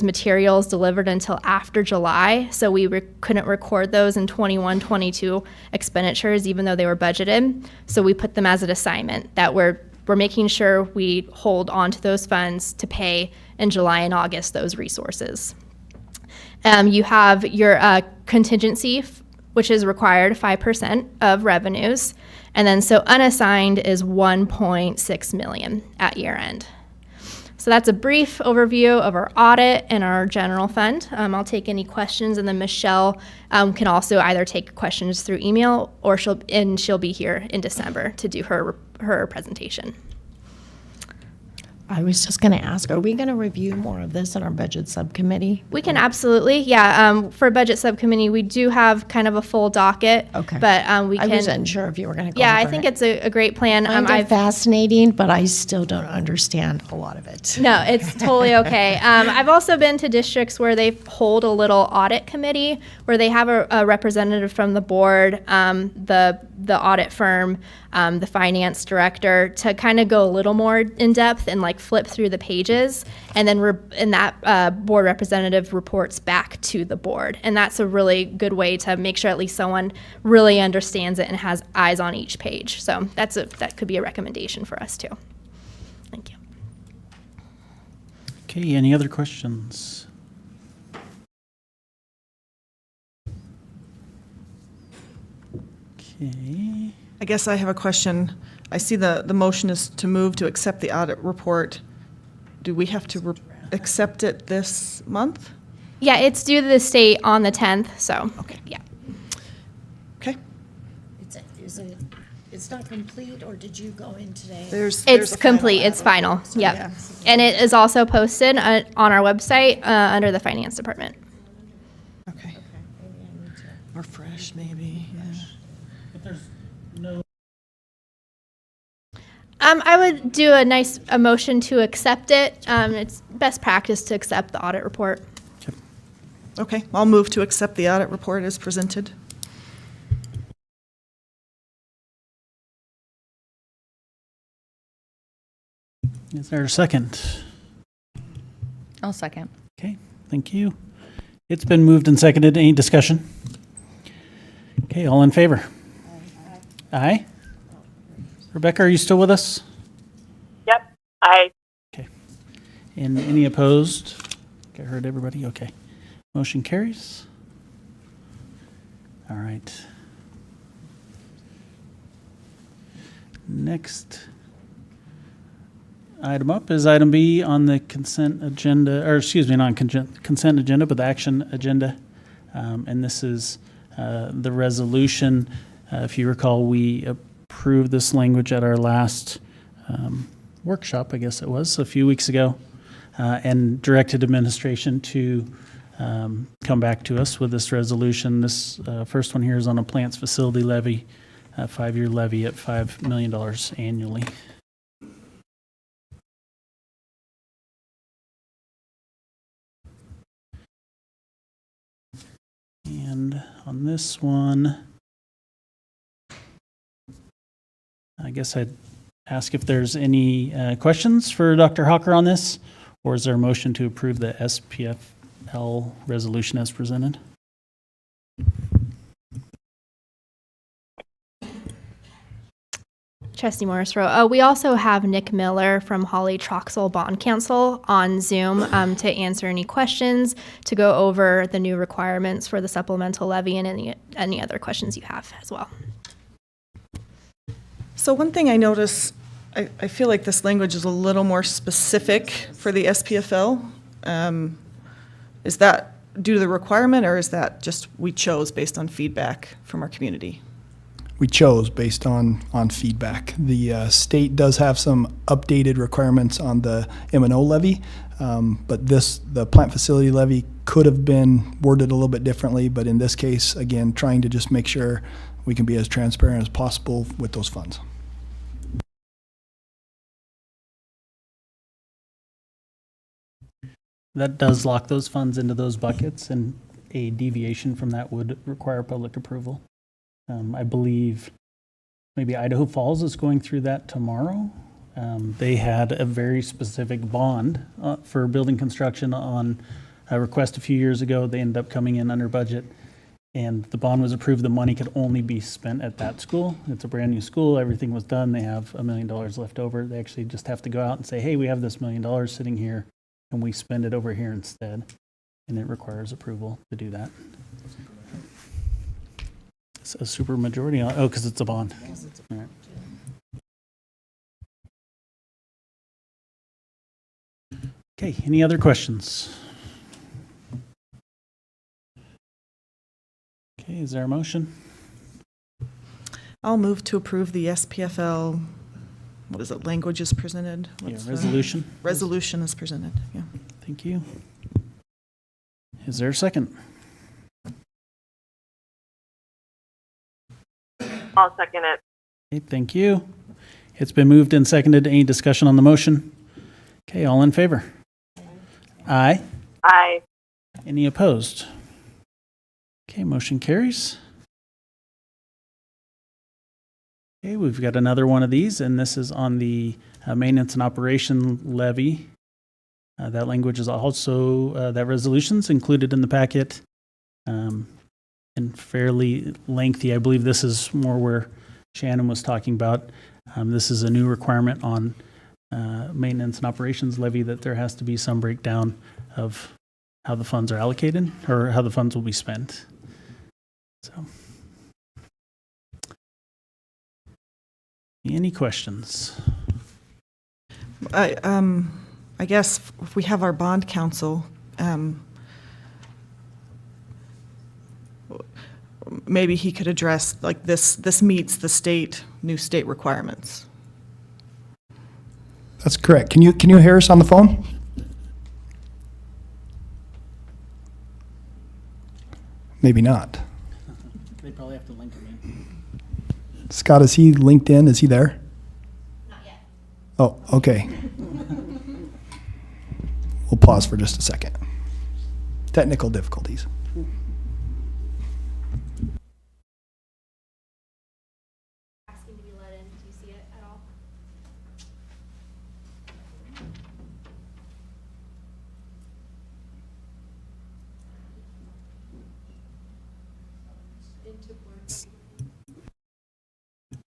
materials delivered until after July, so we couldn't record those in 21-22 expenditures, even though they were budgeted. So we put them as an assignment that we're making sure we hold on to those funds to pay in July and August those resources. You have your contingency, which is required 5% of revenues. And then so unassigned is $1.6 million at year end. So that's a brief overview of our audit and our general fund. I'll take any questions, and then Michelle can also either take questions through email or she'll be here in December to do her presentation. I was just going to ask, are we going to review more of this in our budget subcommittee? We can absolutely, yeah. For budget subcommittee, we do have kind of a full docket. Okay. But we can. I wasn't sure if you were going to go Yeah, over I think it. it's a great plan. It's fascinating, but I still don't understand a lot of it. No, it's totally okay. I've also been to districts where they hold a little audit committee where they have a representative from the board, the the audit firm, the finance director, to kind of go a little more in depth and like flip through the pages, and then that board representative reports back to the board, and that's a really good way to make sure at least someone really understands it and has eyes on each page. So that could be a recommendation for us too. Thank you. Okay, any other questions? Okay. I guess I have a question. I see the motion is to move to accept the audit report. Do we have to accept it this month? Yeah, it's due to the state on the 10th, so. Okay. Yeah. Okay. It's not complete, or did you go in today? It's complete. It's final. Yep. Yeah. And it is also posted on our website under the finance department. Okay. Or fresh, maybe. Yeah. If there's no. I would do a motion to accept it. It's best practice to accept the audit report. Okay, I'll move to accept the audit report as presented. Is there a second? I'll second. Okay, thank you. It's been moved and seconded. Any discussion? Okay, all in favor? Aye. Rebecca, are you still with us? Yep. Aye. Okay. And any opposed? I heard everybody? Okay. Motion carries. All right. Next item up is item B on the consent agenda, or excuse me, not consent agenda, but the action agenda. And this is the resolution. If you recall, we approved this language at our last workshop, I guess it was, a few weeks ago, and directed administration to come back to us with this resolution. This first one here is on a plants facility levy, a 5-year levy at $5 million annually. And on this one, I guess I'd ask if there's any questions for Dr. Hawker on this, or is there a motion to approve the SPFL resolution as presented? Trustee Morrisroe. We also have Nick Miller from Holly Troxel Bond Council on Zoom to answer any questions, to go over the new requirements for the supplemental levy, and any other questions you have as well. So one thing I notice, I feel like this language is a little more specific for the SPFL. Is that due to the requirement, or is that just we chose based on feedback from our community? We chose based on feedback. The state does have some updated requirements on the M&O levy, but the plant facility levy could have been worded a little bit differently, but in this case, again, trying to just make sure we can be as transparent as possible with those funds. That does lock those funds into those buckets, and a deviation from that would require public approval. I believe maybe Idaho Falls is going through that tomorrow. They had a very specific bond for building construction on a request a few years ago. They ended up coming in under budget, and the bond was approved. The money could only be spent at that school. It's a brand new school. Everything was done. They have $1 million left over. They actually just have to go out and say, hey, we have this $1 million sitting here, and we spend it over here instead. And it requires approval to do that. It's a super majority. Oh, because it's a bond. All right. Okay, any other questions? Okay, is there a motion? I'll move to approve the SPFL, what is it, language is presented? Resolution. Resolution is presented, yeah. Thank you. Is there a second? I'll second it. Okay, thank you. It's been moved and seconded. Any discussion on the motion? Okay, all in favor? Aye. Aye. Any opposed? Okay, motion carries. Okay, we've got another one of these, and this is on the maintenance and operation levy. That language is also, that resolution's included in the packet, and fairly lengthy. I believe this is more where Shannon was talking about. This is a new requirement on maintenance and operations levy, that there has to be some breakdown of how the funds are allocated or how the funds will be spent. So, any questions? I guess if we have our bond counsel, maybe he could address, like, this meets the new state requirements. That's correct. Can you hear us on the phone? Maybe not. They probably have to link them in. Scott, is he linked in? Is he there? Not yet. Oh, okay. We'll pause for just a second. Technical difficulties. Asking to be let in. Do you see it at all?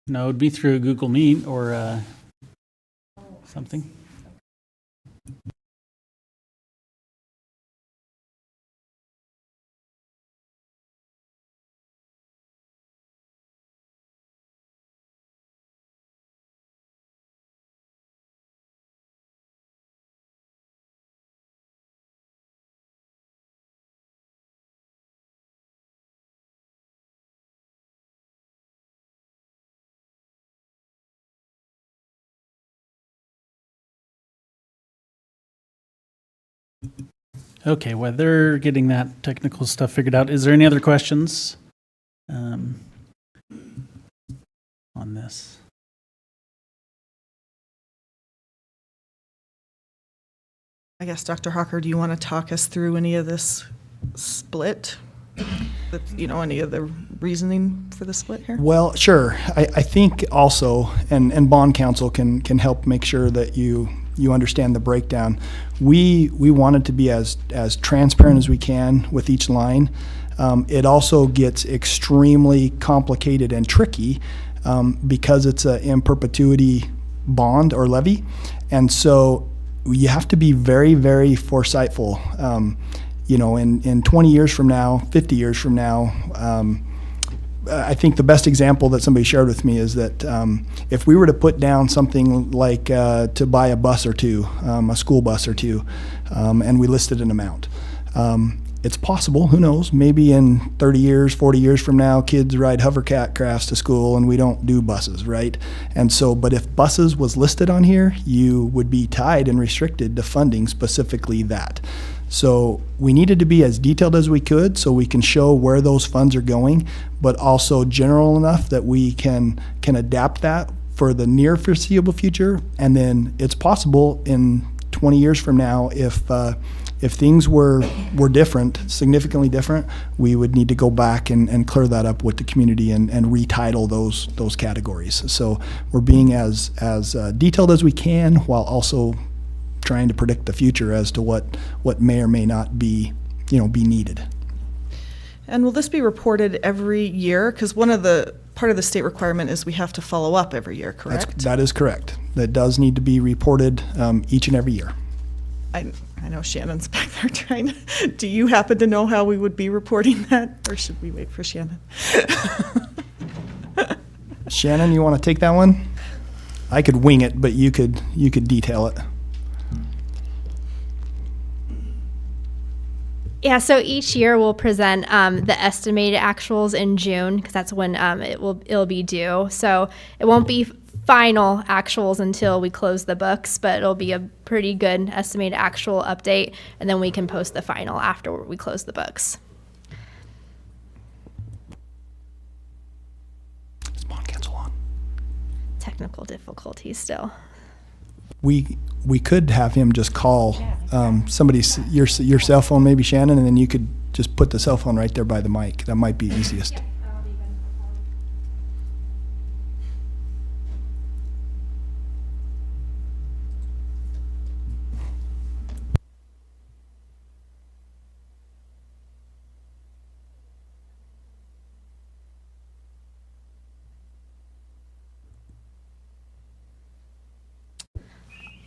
No, it'd be through Google Meet or something. Okay, while they're getting that technical stuff figured out, is there any other questions on this? I guess, Dr. Hawker, do you want to talk us through any of this split? Any of the reasoning for the split here? Well, sure. I think also, and bond counsel can help make sure that you understand the breakdown. We wanted to be as transparent as we can with each line. It also gets extremely complicated and tricky because it's an in perpetuity bond or levy, and so you have to be very, very foresightful. In 20 years from now, 50 years from now, I think the best example that somebody shared with me is that if we were to put down something like to buy a bus or two, a school bus or two, and we listed an amount, it's possible, who knows, maybe in 30 years, 40 years from now, kids ride hovercrafts to school and we don't do buses, right? And so, but if buses was listed on here, you would be tied and restricted to funding specifically that. So we needed to be as detailed as we could so we can show where those funds are going, but also general enough that we can adapt that for the near foreseeable future. And then it's possible in 20 years from now, if things were different, significantly different, we would need to go back and clear that up with the community and retitle those categories. So we're being as detailed as we can while also trying to predict the future as to what may or may not be needed. And will this be reported every year? Because part of the state requirement is we have to follow up every year, correct? That is correct. That does need to be reported each and every year. I know Shannon's back there trying to. Do you happen to know how we would be reporting that, or should we wait for Shannon? Shannon, you want to take that one? I could wing it, but you could detail it. Yeah, so each year we'll present the estimated actuals in June because that's when it'll be due. So it won't be final actuals until we close the books, but it'll be a pretty good estimated actual update, and then we can post the final after we close the books. Is bond counsel on? Technical difficulties still. We could have him just call your cell phone, maybe Shannon, and then you could just put the cell phone right there by the mic. That might be easiest.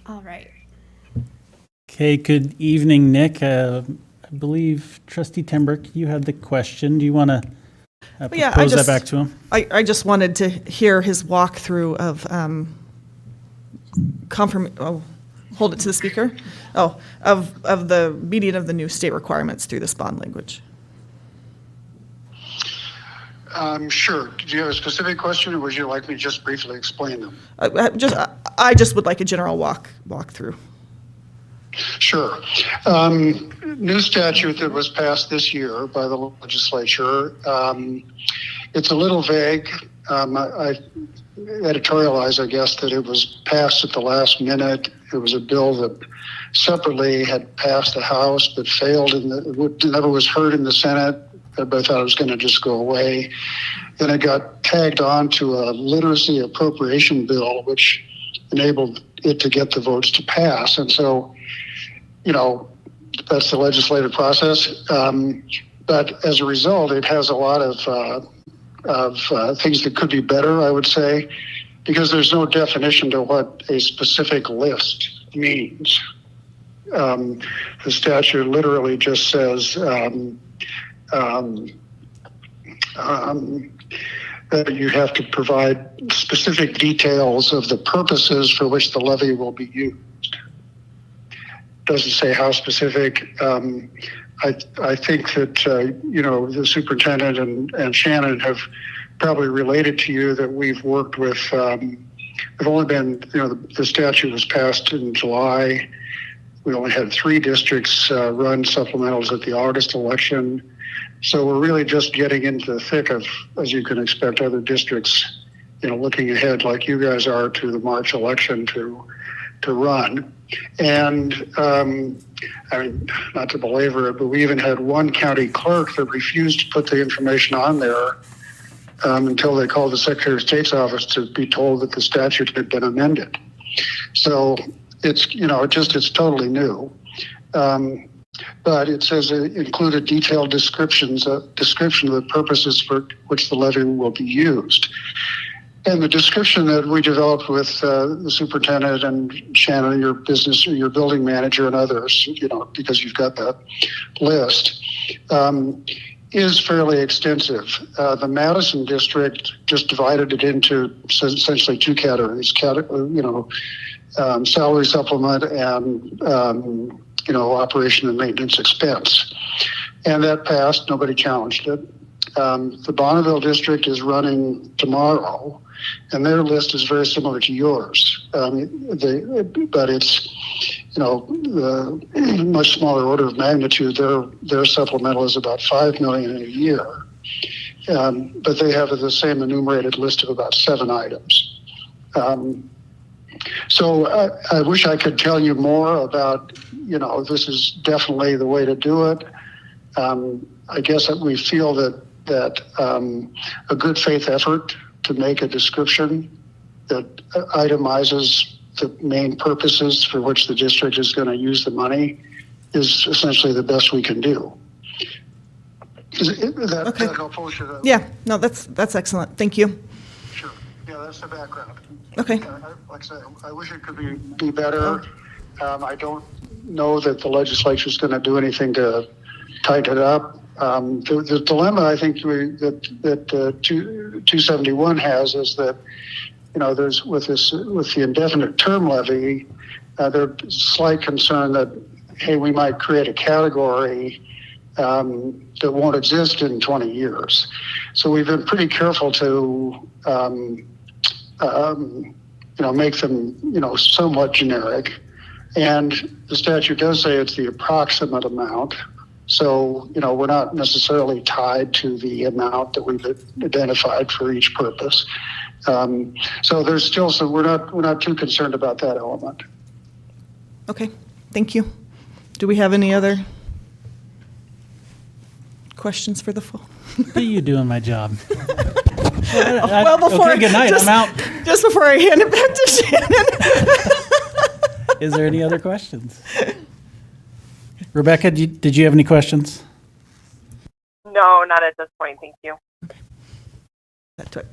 All right. Okay, good evening, Nick. I believe Trustee Tembrick, you had the question. Do you want to propose that back to him? I just wanted to hear his walkthrough of hold it to the speaker. Of the meeting of the new state requirements through this bond language. Sure. Do you have a specific question, or would you like me to just briefly explain them? I just would like a general walkthrough. Sure. New statute that was passed this year by the legislature. It's a little vague. I editorialized, I guess, that it was passed at the last minute. It was a bill that separately had passed the House but failed never was heard in the Senate. Everybody thought it was going to just go away. Then it got tagged on to a literacy appropriation bill, which enabled it to get the votes to pass. And so, that's the legislative process. But as a result, it has a lot of things that could be better, I would say, because there's no definition to what a specific list means. The statute literally just says that you have to provide specific details of the purposes for which the levy will be used. Doesn't say how specific. I think that the superintendent and Shannon have probably related to you that we've worked with. We've only been, the statute was passed in July. We only had 3 districts run supplementals at the August election. So we're really just getting into the thick of, as you can expect, other districts, looking ahead like you guys are to the March election to run. And I mean, not to belabor it, but we even had one county clerk that refused to put the information on there until they called the Secretary of State's office to be told that the statute had been amended. So it's, it's totally new. But it says it included detailed description of the purposes for which the levy will be used. And the description that we developed with the superintendent and Shannon, your building manager, and others, because you've got that list, is fairly extensive. The Madison district just divided it into essentially 2 categories, salary supplement and operation and maintenance expense. And that passed, nobody challenged it. The Bonneville district is running tomorrow, and their list is very similar to yours. But it's, the much smaller order of magnitude. Their supplemental is about $5 million in a year. But they have the same enumerated list of about 7 items. So I wish I could tell you more about, this is definitely the way to do it. I guess that we feel that a good faith effort to make a description that itemizes the main purposes for which the district is going to use the money is essentially the best we can do. Is that helpful? Yeah, no, that's excellent. Thank you. Sure. Yeah, that's the background. Okay. Like I said, I wish it could be better. I don't know that the legislature is going to do anything to tighten it up. The dilemma I think that 271 has is that there's with the indefinite term levy, there's slight concern that we might create a category that won't exist in 20 years. So we've been pretty careful to make them somewhat generic, and the statute does say it's the approximate amount. So, we're not necessarily tied to the amount that we've identified for each purpose. So there's still some, we're not too concerned about that element. Okay, thank you. Do we have any other questions for the full? How are you doing my job? Well, before, okay, good night, I'm out. Just before I hand it back to Shannon. Is there any other questions? Rebecca, did you have any questions? No, not at this point. Thank you. Okay.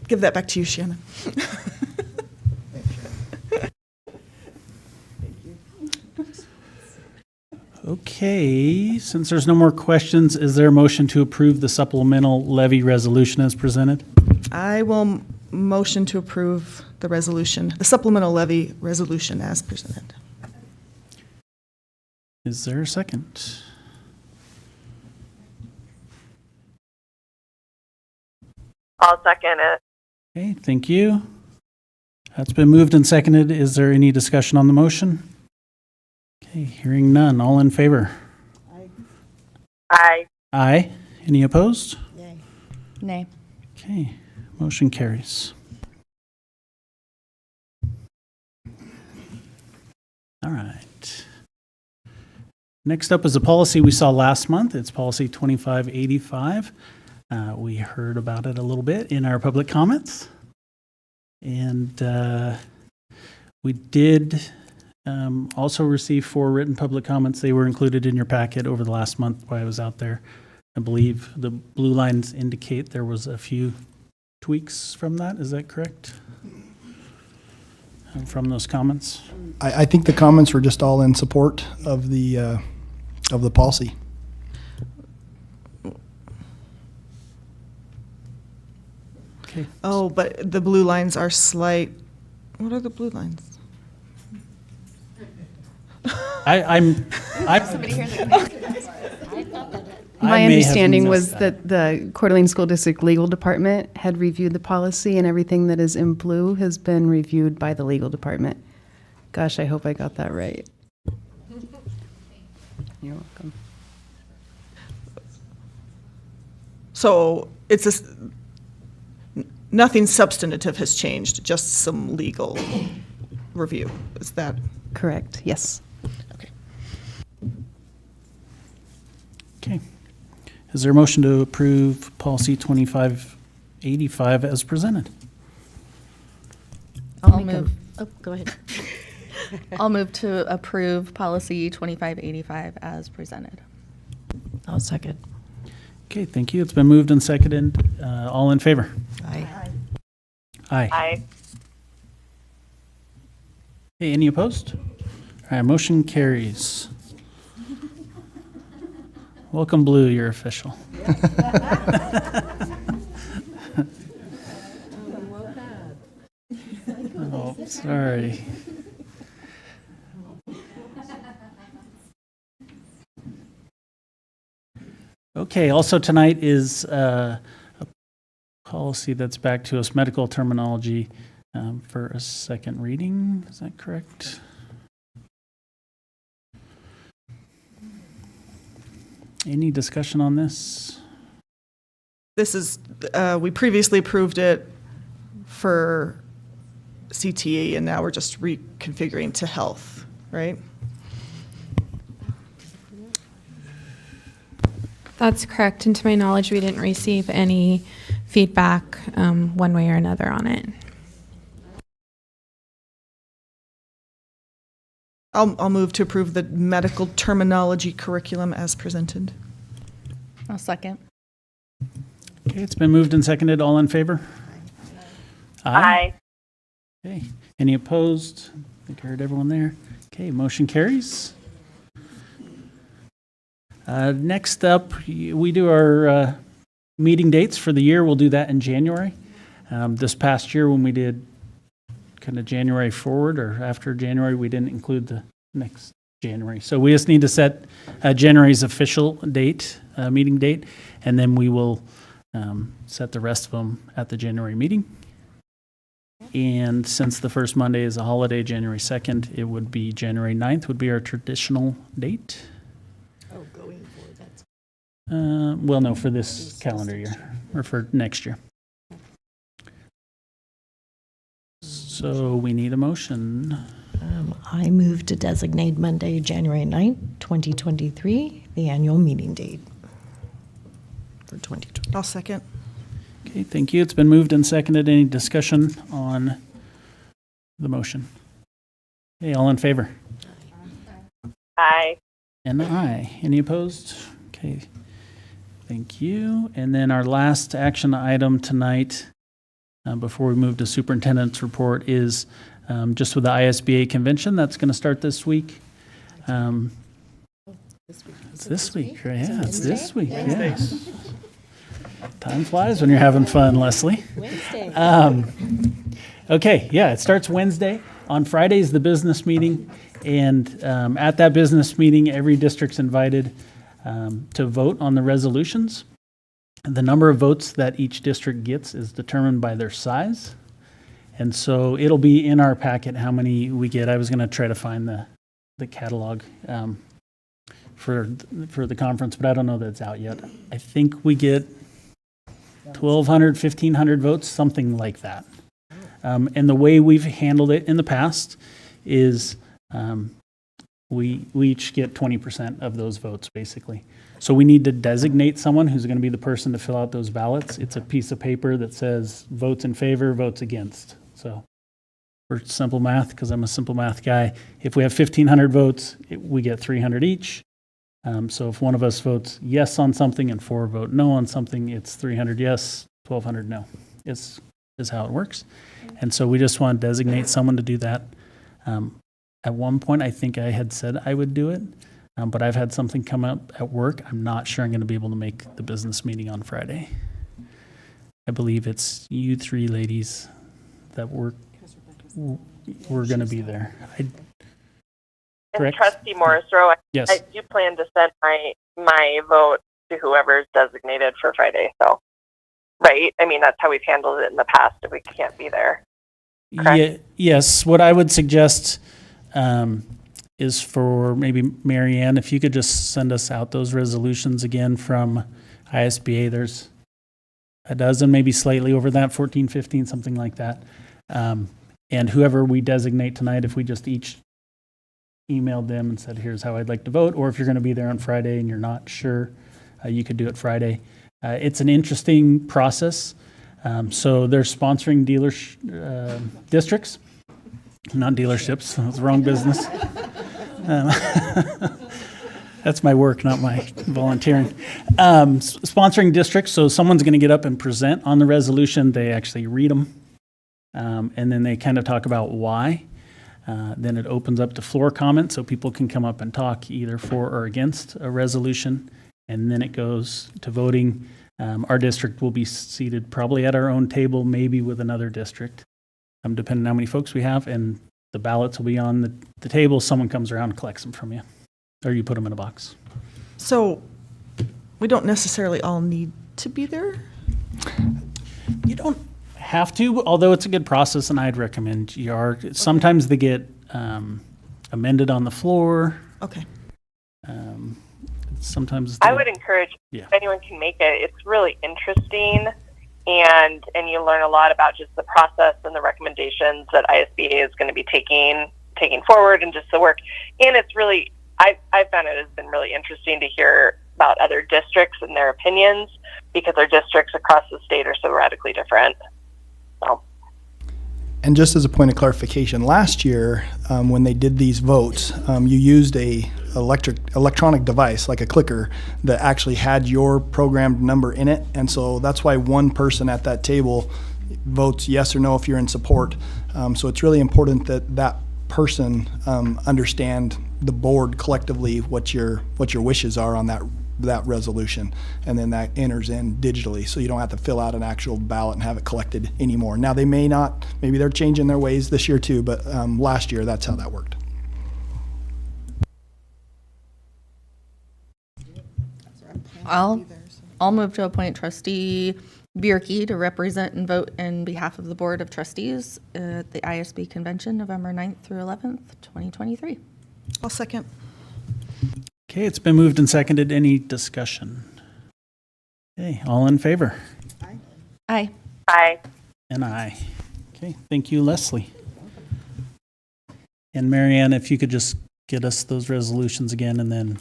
Give that back to you, Shannon. Okay, since there's no more questions, is there a motion to approve the supplemental levy resolution as presented? I will motion to approve the resolution, the supplemental levy resolution as presented. Is there a second? I'll second it. Okay, thank you. That's been moved and seconded. Is there any discussion on the motion? Okay, hearing none. All in favor? Aye. Aye. Any opposed? Nay. Okay, motion carries. All right. Next up is a policy we saw last month. It's policy 2585. We heard about it a little bit in our public comments. And we did also receive 4 written public comments. They were included in your packet over the last month while I was out there. I believe the blue lines indicate there was a few tweaks from that. Is that correct? From those comments? I think the comments were just all in support of the policy. Okay. Oh, but the blue lines are slight. What are the blue lines? My understanding was that the Coeur d'Alene School District Legal Department had reviewed the policy, and everything that is in blue has been reviewed by the legal department. Gosh, I hope I got that right. You're welcome. So it's nothing substantive has changed, just some legal review. Is that correct? Yes. Okay. Okay. Is there a motion to approve policy 2585 as presented? I'll move. Oh, go ahead. I'll move to approve policy 2585 as presented. I'll second. Okay, thank you. It's been moved and seconded. All in favor? Aye. Aye. Aye. Okay, any opposed? All right, motion carries. Welcome, Blue, you're official. Oh, sorry. Okay, also tonight is a policy that's back to us, medical terminology for a second reading. Is that correct? Any discussion on this? This is, we previously approved it for CTE, and now we're just reconfiguring to health, right? That's correct. And to my knowledge, we didn't receive any feedback one way or another on it. I'll move to approve the medical terminology curriculum as presented. I'll second. Okay, it's been moved and seconded. All in favor? Aye. Okay, any opposed? I think I heard everyone there. Okay, motion carries. Next up, we do our meeting dates for the year. We'll do that in January. This past year when we did kind of January forward or after January, we didn't include the next January. So we just need to set January's official date, meeting date, and then we will set the rest of them at the January meeting. And since the first Monday is a holiday, January 2nd, it would be January 9th would be our traditional date. Oh, going forward, that's. Well, no, for this calendar year or for next year. So we need a motion. I move to designate Monday, January 9th, 2023, the annual meeting date for 2020. I'll second. Okay, thank you. It's been moved and seconded. Any discussion on the motion? Okay, all in favor? Aye. And aye. Any opposed? Okay, thank you. And then our last action item tonight, before we move to superintendent's report, is just with the ISBA convention that's going to start this week. It's this week, right? Yeah, it's this week. Yes. Time flies when you're having fun, Leslie. Wednesday. Okay, yeah, it starts Wednesday. On Friday is the business meeting, and at that business meeting, every district's invited to vote on the resolutions. The number of votes that each district gets is determined by their size, and so it'll be in our packet how many we get. I was going to try to find the catalog for the conference, but I don't know that it's out yet. I think we get 1,200, 1,500 votes, something like that. And the way we've handled it in the past is we each get 20% of those votes, basically. So we need to designate someone who's going to be the person to fill out those ballots. It's a piece of paper that says votes in favor, votes against. So for simple math, because I'm a simple math guy, if we have 1,500 votes, we get 300 each. So if one of us votes yes on something and 4 vote no on something, it's 300 yes, 1,200 no. Is how it works. And so we just want to designate someone to do that. At one point, I think I had said I would do it, but I've had something come up at work. I'm not sure I'm going to be able to make the business meeting on Friday. I believe it's you 3 ladies that we're going to be there. And Trustee Morrisroe, Yes. I do plan to send my vote to whoever's designated for Friday. So, right? I mean, that's how we've handled it in the past if we can't be there. Yes. What I would suggest is for maybe Mary Ann, if you could just send us out those resolutions again from ISBA. There's a dozen, maybe slightly over that, 14, 15, something like that. And whoever we designate tonight, if we just each emailed them and said, here's how I'd like to vote, or if you're going to be there on Friday and you're not sure, you could do it Friday. It's an interesting process. So they're sponsoring districts, not dealerships. That's the wrong business. That's my work, not my volunteering. Sponsoring districts, so someone's going to get up and present on the resolution. They actually read them, and then they kind of talk about why. Then it opens up to floor comment, so people can come up and talk either for or against a resolution, and then it goes to voting. Our district will be seated probably at our own table, maybe with another district, depending on how many folks we have, and the ballots will be on the table. Someone comes around and collects them from you, or you put them in a box. So we don't necessarily all need to be there? You don't have to, although it's a good process, and I'd recommend you are. Sometimes they get amended on the floor. Okay. Sometimes I would encourage if anyone can make it. It's really interesting, and you learn a lot about just the process and the recommendations that ISBA is going to be taking forward, and just the work. And it's really, I found it has been really interesting to hear about other districts and their opinions, because our districts across the state are so radically different. So. And just as a point of clarification, last year when they did these votes, you used a electronic device like a clicker that actually had your programmed number in it, and so that's why one person at that table votes yes or no if you're in support. So it's really important that that person understand the board collectively what your wishes are on that resolution, and then that enters in digitally, so you don't have to fill out an actual ballot and have it collected anymore. Now they may not, maybe they're changing their ways this year too, but last year that's how that worked. I'll move to appoint Trustee Bierke to represent and vote in behalf of the Board of Trustees at the ISB Convention, November 9th through 11th, 2023. I'll second. Okay, it's been moved and seconded. Any discussion? Okay, all in favor? Aye. Aye. And aye. Okay, thank you, Leslie. And Marianne, if you could just get us those resolutions again, and then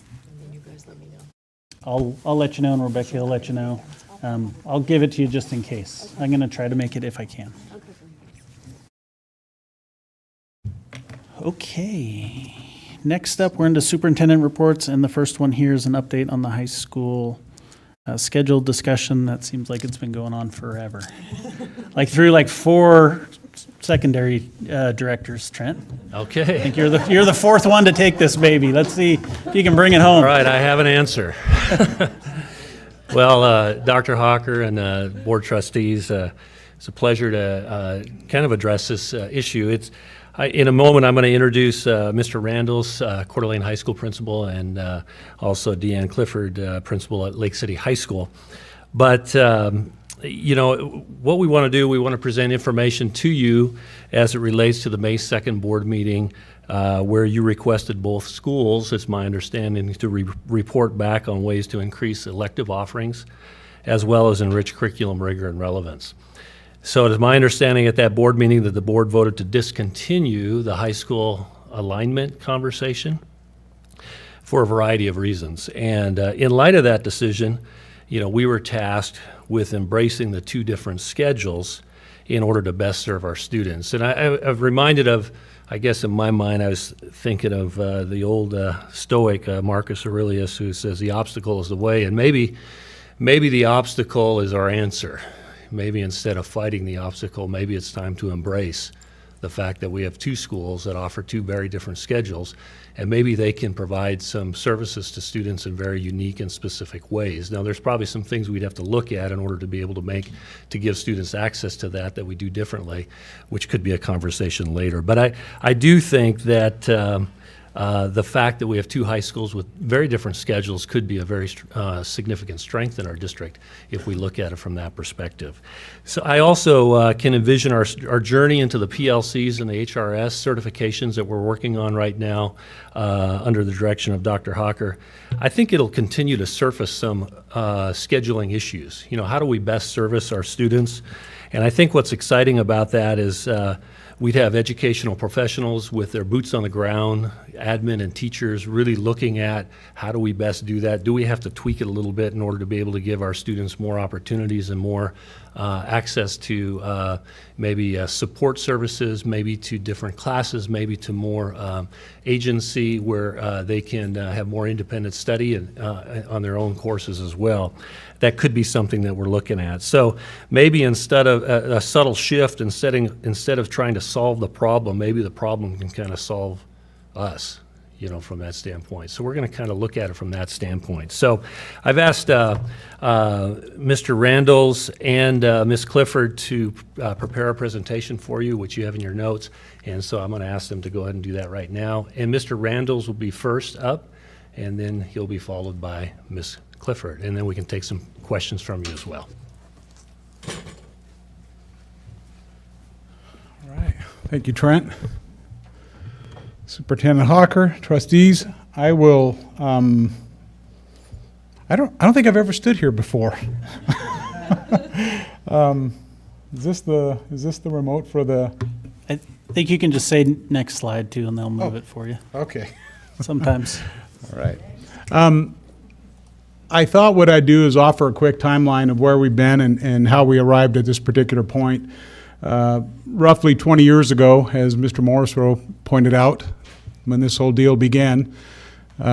I'll let you know, and Rebecca will let you know. I'll give it to you just in case. I'm going to try to make it if I can. Okay. Next up, we're into superintendent reports, and the first one here is an update on the high school scheduled discussion. That seems like it's been going on forever. Through 4 secondary directors, Trent. Okay. I think you're the fourth one to take this baby. Let's see if you can bring it home. All right, I have an answer. Well, Dr. Hawker and board trustees, it's a pleasure to kind of address this issue. In a moment, I'm going to introduce Mr. Randall's, Coeur d'Alene High School principal, and also Deanne Clifford, principal at Lake City High School. But you know, what we want to do, we want to present information to you as it relates to the May 2nd board meeting, where you requested both schools, it's my understanding, to report back on ways to increase elective offerings, as well as enrich curriculum rigor and relevance. So it is my understanding at that board meeting that the board voted to discontinue the high school alignment conversation for a variety of reasons. And in light of that decision, you know, we were tasked with embracing the two different schedules in order to best serve our students. And I've reminded of, I guess in my mind, I was thinking of the old Stoic Marcus Aurelius, who says the obstacle is the way, and maybe the obstacle is our answer. Maybe instead of fighting the obstacle, maybe it's time to embrace the fact that we have two schools that offer two very different schedules, and maybe they can provide some services to students in very unique and specific ways. Now, there's probably some things we'd have to look at in order to be able to give students access to that we do differently, which could be a conversation later. But I do think that the fact that we have two high schools with very different schedules could be a very significant strength in our district if we look at it from that perspective. So I also can envision our journey into the PLCs and the HRS certifications that we're working on right now under the direction of Dr. Hawker. I think it'll continue to surface some scheduling issues. You know, how do we best service our students? And I think what's exciting about that is we'd have educational professionals with their boots on the ground, admin and teachers really looking at how do we best do that? Do we have to tweak it a little bit in order to be able to give our students more opportunities and more access to maybe support services, maybe to different classes, maybe to more agency where they can have more independent study and, on their own courses as well. That could be something that we're looking at. So maybe instead of a subtle shift, instead of trying to solve the problem, maybe the problem can kind of solve us, you know, from that standpoint. So we're going to kind of look at it from that standpoint. So I've asked Mr. Randalls and Ms. Clifford to prepare a presentation for you, which you have in your notes. And so I'm going to ask them to go ahead and do that right now. And Mr. Randalls will be first up, and then he'll be followed by Ms. Clifford, and then we can take some questions from you as well. All right. Thank you, Trent. Superintendent Hawker, trustees, I will. I don't think I've ever stood here before. Is this the remote for the? I think you can just say next slide too, and they'll move it for you. Okay. Sometimes. All right. I thought what I'd do is offer a quick timeline of where we've been and how we arrived at this particular point. Roughly 20 years ago, as Mr. Morrisroe pointed out, when this whole deal began, we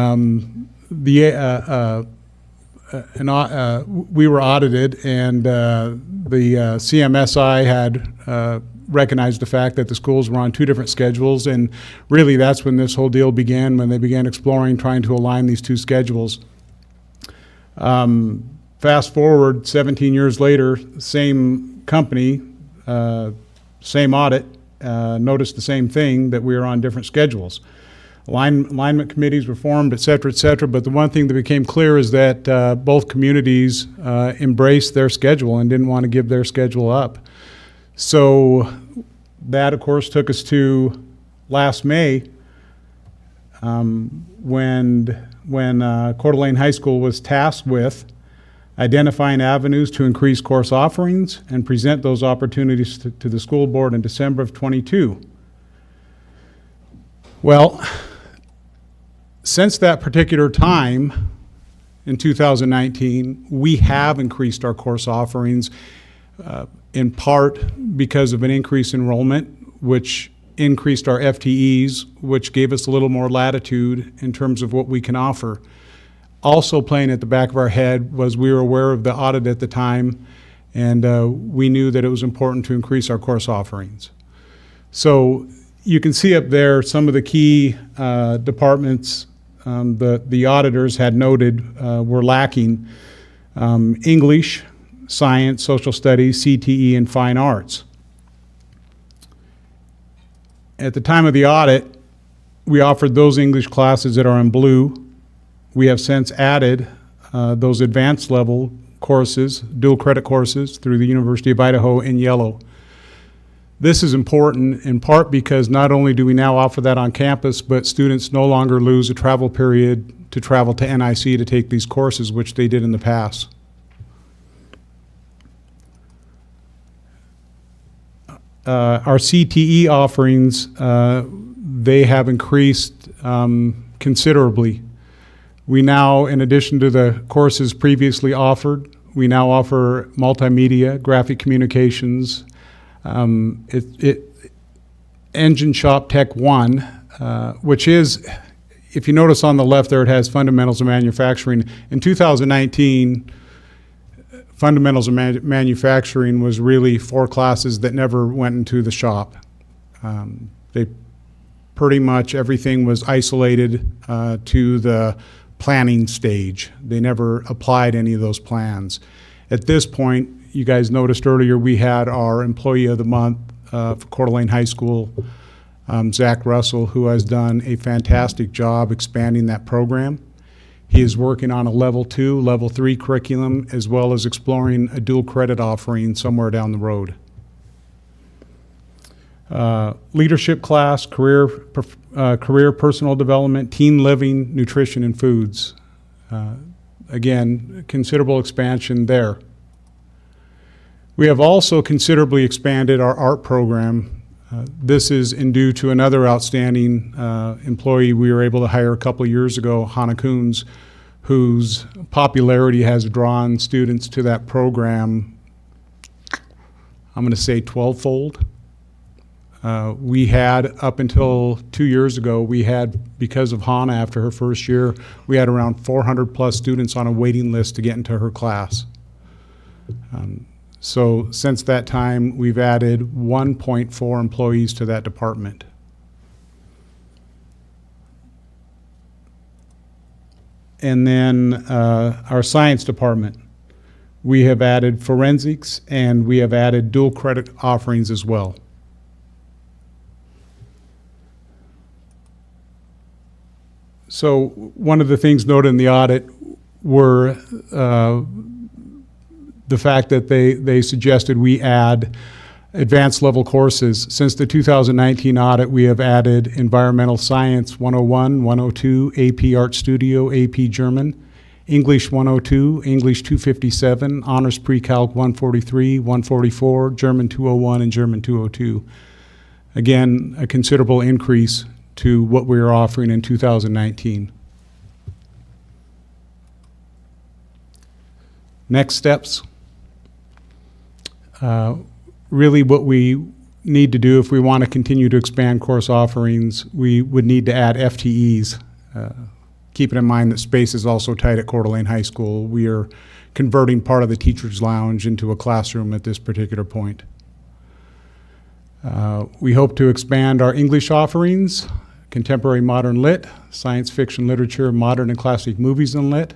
were audited, and the CMSI had recognized the fact that the schools were on two different schedules, and really that's when this whole deal began, when they began exploring trying to align these two schedules. Fast forward 17 years later, same company, same audit, noticed the same thing, that we were on different schedules. Alignment committees were formed, et cetera, but the one thing that became clear is that both communities embraced their schedule and didn't want to give their schedule up. So that, of course, took us to last May, when Coeur d'Alene High School was tasked with identifying avenues to increase course offerings and present those opportunities to the school board in December of '22. Well, since that particular time in 2019, we have increased our course offerings in part because of an increase in enrollment, which increased our FTEs, which gave us a little more latitude in terms of what we can offer. Also playing at the back of our head was we were aware of the audit at the time, and we knew that it was important to increase our course offerings. So you can see up there some of the key departments the auditors had noted were lacking: English, science, social studies, CTE, and fine arts. At the time of the audit, we offered those English classes that are in blue. We have since added those advanced level courses, dual credit courses through the University of Idaho in yellow. This is important in part because not only do we now offer that on campus, but students no longer lose a travel period to travel to NIC to take these courses, which they did in the past. Our CTE offerings, they have increased considerably. We now, in addition to the courses previously offered, we now offer multimedia, graphic communications, Engine Shop Tech 1, which is, if you notice on the left there, it has fundamentals of manufacturing. In 2019, fundamentals of manufacturing was really 4 classes that never went into the shop. They pretty much everything was isolated to the planning stage. They never applied any of those plans. At this point, you guys noticed earlier we had our Employee of the Month for Coeur d'Alene High School, Zach Russell, who has done a fantastic job expanding that program. He is working on a level 2, level 3 curriculum, as well as exploring a dual credit offering somewhere down the road. Leadership class, career personal development, teen living, nutrition, and foods. Again, considerable expansion there. We have also considerably expanded our art program. This is due to another outstanding employee we were able to hire a couple of years ago, Hannah Coons, whose popularity has drawn students to that program, I'm going to say 12-fold. We had, up until 2 years ago, we had, because of Hannah after her first year, we had around 400 plus students on a waiting list to get into her class. So since that time, we've added 1.4 employees to that department. And then our science department. We have added forensics and we have added dual credit offerings as well. So one of the things noted in the audit were the fact that they suggested we add advanced level courses. Since the 2019 audit, we have added Environmental Science 101, 102, AP Art Studio, AP German, English 102, English 257, Honors Pre-Calc 143, 144, German 201, and German 202. Again, a considerable increase to what we were offering in 2019. Next steps. Really what we need to do if we want to continue to expand course offerings, we would need to add FTEs. Keeping in mind that space is also tight at Coeur d'Alene High School. We are converting part of the teacher's lounge into a classroom at this particular point. We hope to expand our English offerings, contemporary modern lit, science fiction literature, modern and classic movies and lit,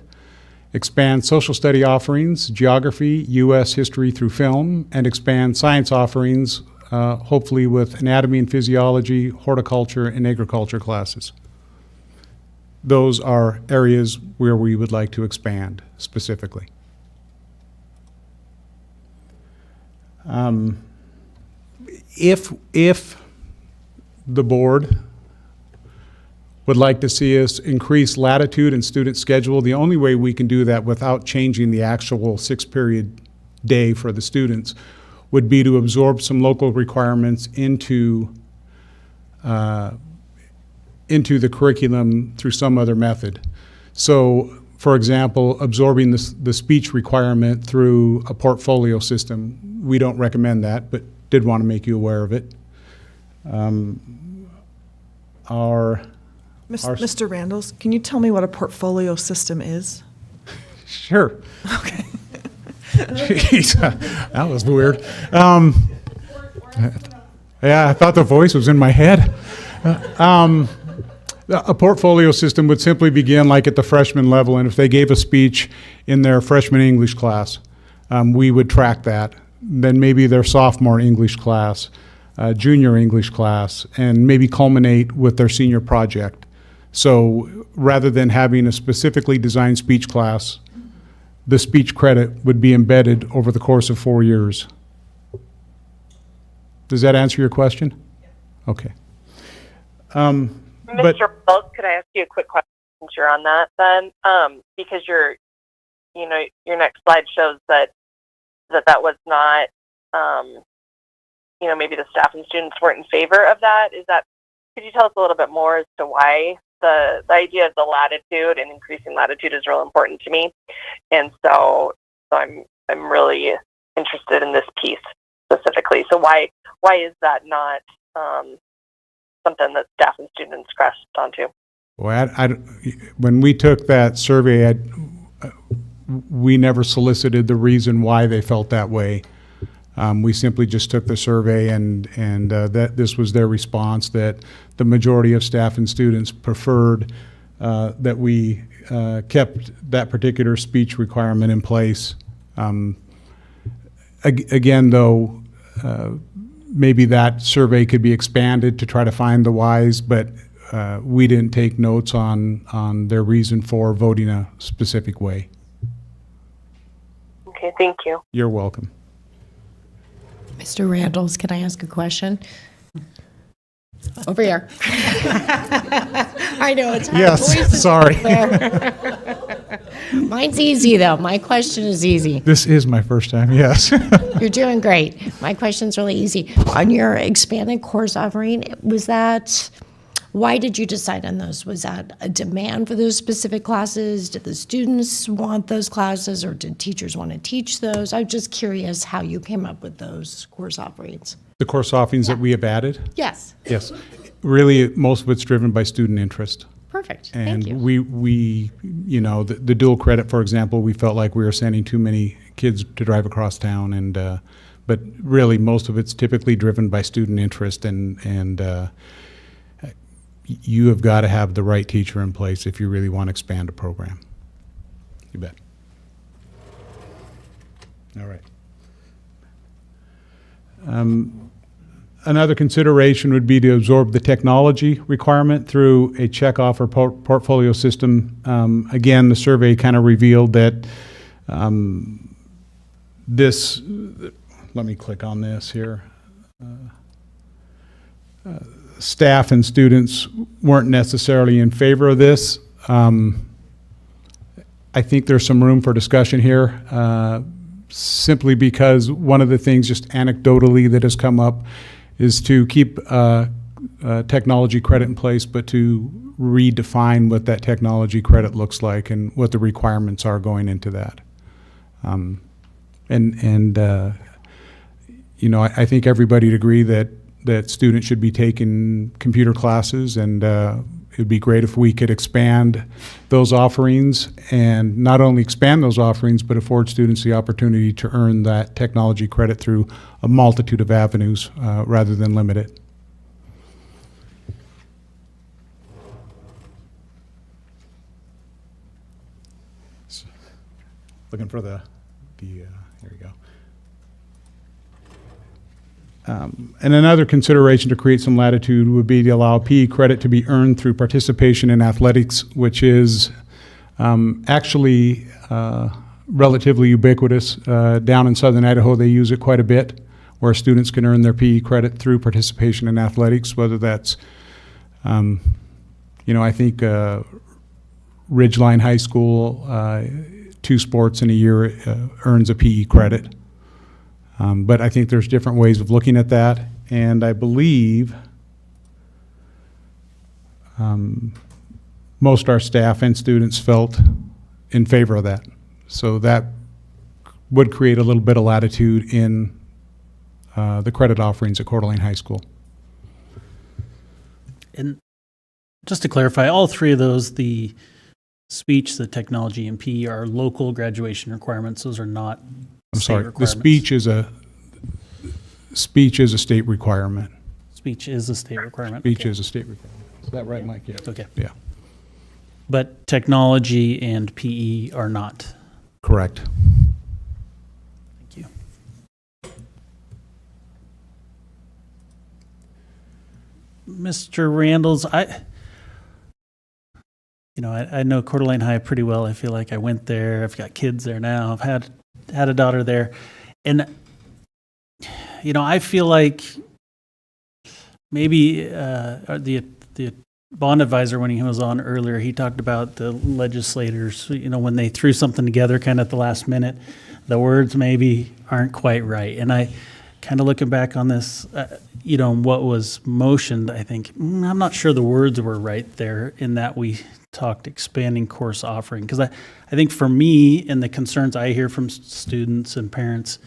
expand social study offerings, geography, U.S. history through film, and expand science offerings, hopefully with anatomy and physiology, horticulture, and agriculture classes. Those are areas where we would like to expand specifically. If the board would like to see us increase latitude in student schedule, the only way we can do that without changing the actual 6-period day for the students would be to absorb some local requirements into the curriculum through some other method. So, for example, absorbing the speech requirement through a portfolio system. We don't recommend that, but did want to make you aware of it. Mr. Randalls, can you tell me what a portfolio system is? Sure. Okay. Jeez, that was weird. Yeah, I thought the voice was in my head. A portfolio system would simply begin like at the freshman level, and if they gave a speech in their freshman English class, we would track that. Then maybe their sophomore English class, junior English class, and maybe culminate with their senior project. So rather than having a specifically designed speech class, the speech credit would be embedded over the course of 4 years. Does that answer your question? Okay. Mr. Wells, could I ask you a quick question since you're on that then? Because your next slide shows that was not, maybe the staff and students weren't in favor of that. Could you tell us a little bit more as to why the idea of the latitude and increasing latitude is real important to me? And so I'm really interested in this piece specifically. So why is that not something that staff and students grasped onto? Well, when we took that survey, we never solicited the reason why they felt that way. We simply just took the survey, and that this was their response, that the majority of staff and students preferred that we kept that particular speech requirement in place. Again, though, maybe that survey could be expanded to try to find the whys, but we didn't take notes on their reason for voting a specific way. Okay, thank you. You're welcome. Mr. Randalls, can I ask a question? Over here. I know it's hard. Yes, sorry. Mine's easy, though. My question is easy. This is my first time, yes. You're doing great. My question's really easy. On your expanded course offering, why did you decide on those? Was that a demand for those specific classes? Did the students want those classes, or did teachers want to teach those? I'm just curious how you came up with those course offerings. The course offerings that we have added? Yes. Yes. Really, most of it's driven by student interest. Perfect. And Thank you. we the dual credit, for example, we felt like we were sending too many kids to drive across town, and but really most of it's typically driven by student interest, and you have got to have the right teacher in place if you really want to expand a program. You bet. All right. Another consideration would be to absorb the technology requirement through a check-off or portfolio system. Again, the survey kind of revealed that this, let me click on this here. Staff and students weren't necessarily in favor of this. I think there's some room for discussion here, simply because one of the things just anecdotally that has come up is to keep technology credit in place, but to redefine what that technology credit looks like and what the requirements are going into that. I think everybody'd agree that students should be taking computer classes, and it'd be great if we could expand those offerings, and not only expand those offerings, but afford students the opportunity to earn that technology credit through a multitude of avenues rather than limit it. Looking for here we go. And another consideration to create some latitude would be to allow PE credit to be earned through participation in athletics, which is actually relatively ubiquitous. Down in southern Idaho, they use it quite a bit, where students can earn their PE credit through participation in athletics, whether that's, I think Ridgeline High School, 2 sports in a year earns a PE credit. But I think there's different ways of looking at that, and I believe most our staff and students felt in favor of that. So that would create a little bit of latitude in the credit offerings at Coeur d'Alene High School. And just to clarify, all three of those, the speech, the technology, and PE, are local graduation requirements. Those are not I'm state sorry. The requirements. speech is a state requirement. Speech is a state requirement. Speech Okay. is a state requirement. Is that right, Mike? Yeah. Okay. Yeah, But technology and PE are not. correct. Thank you. Mr. Randalls, I know Coeur d'Alene High pretty well. I feel like I went there. I've got kids there now. I've had a daughter there. And, I feel like maybe the bond advisor, when he was on earlier, he talked about the legislators, when they threw something together kind of at the last minute, the words maybe aren't quite right. And I kind of looking back on this, what was motioned, I think, I'm not sure the words were right there in that we talked expanding course offering. Because I think for me, and the concerns I hear from students and parents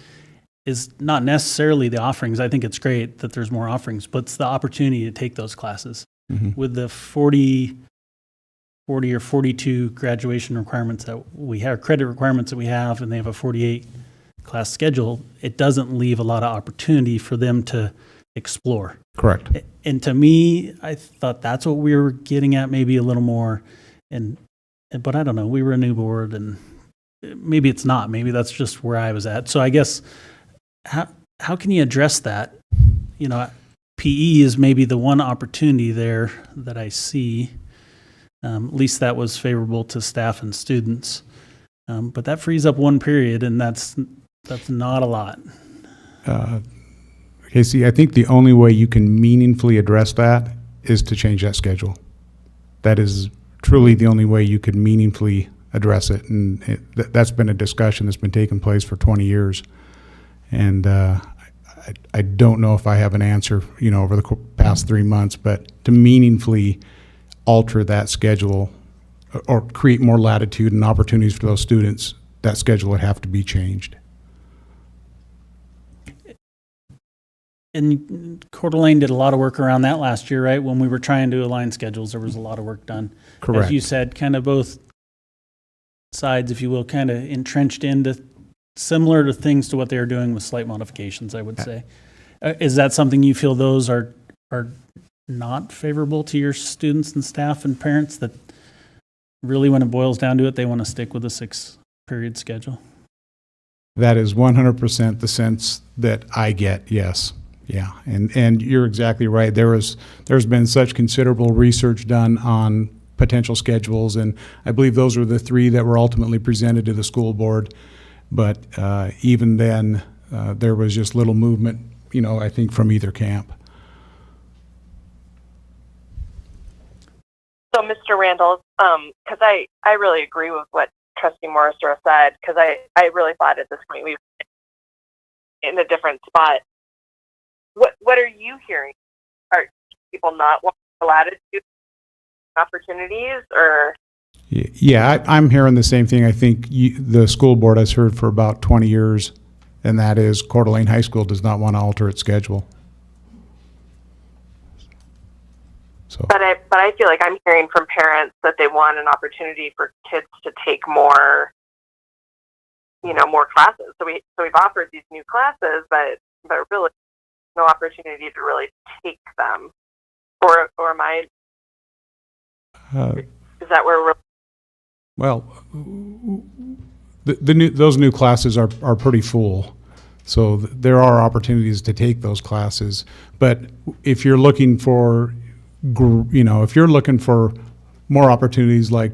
is not necessarily the offerings. I think it's great that there's more offerings, but it's the opportunity to take those classes. Mhm. With the 40 or 42 graduation requirements that we have, credit requirements that we have, and they have a 48 class schedule, it doesn't leave a lot of opportunity for them to explore. Correct. And to me, I thought that's what we were getting at, maybe a little more. But I don't know, we were a new board, and maybe it's not. Maybe that's just where I was at. So I guess, how can you address that? PE is maybe the one opportunity there that I see. At least that was favorable to staff and students. But that frees up one period, and that's not a lot. Casey, I think the only way you can meaningfully address that is to change that schedule. That is truly the only way you could meaningfully address it. And that's been a discussion that's been taking place for 20 years. And I don't know if I have an answer, over the past 3 months, but to meaningfully alter that schedule or create more latitude and opportunities for those students, that schedule would have to be changed. And Coeur d'Alene did a lot of work around that last year, right? When we were trying to align schedules, there was a lot of work done. Correct. As you said, kind of both sides, if you will, kind of entrenched into similar to things to what they were doing with slight modifications, I would say. Is that something you feel those are not favorable to your students and staff and parents, that really when it boils down to it, they want to stick with a 6-period schedule? That is 100% the sense that I get, yes. Yeah, and you're exactly right. There's been such considerable research done on potential schedules, and I believe those were the 3 that were ultimately presented to the school board. But even then, there was just little movement, I think, from either camp. So, Mr. Randall, because I really agree with what Trustee Morrisroe said, because I really thought at this point we were in a different spot. What are you hearing? Are people not wanting the latitude opportunities, or? Yeah, I'm hearing the same thing. I think the school board has heard for about 20 years, and that is Coeur d'Alene High School does not want to alter its schedule. So. But I feel like I'm hearing from parents that they want an opportunity for kids to take more, more classes. So we've offered these new classes, but really no opportunity to really take them. Or am I? Is that where we're? Well, those new classes are pretty full, so there are opportunities to take those classes. But if you're looking for, if you're looking for more opportunities like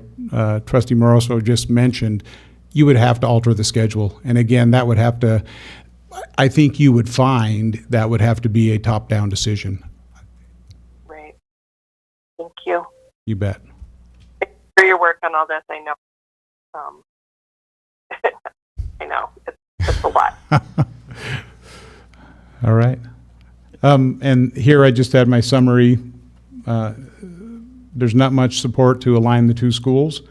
Trustee Moroso just mentioned, you would have to alter the schedule. And again, that would have to, I think you would find that would have to be a top-down decision. Right. Thank you. You bet. For your work on all this, I know. I know it's a lot. All right. And here I just had my summary. There's not much support to align the 2 schools.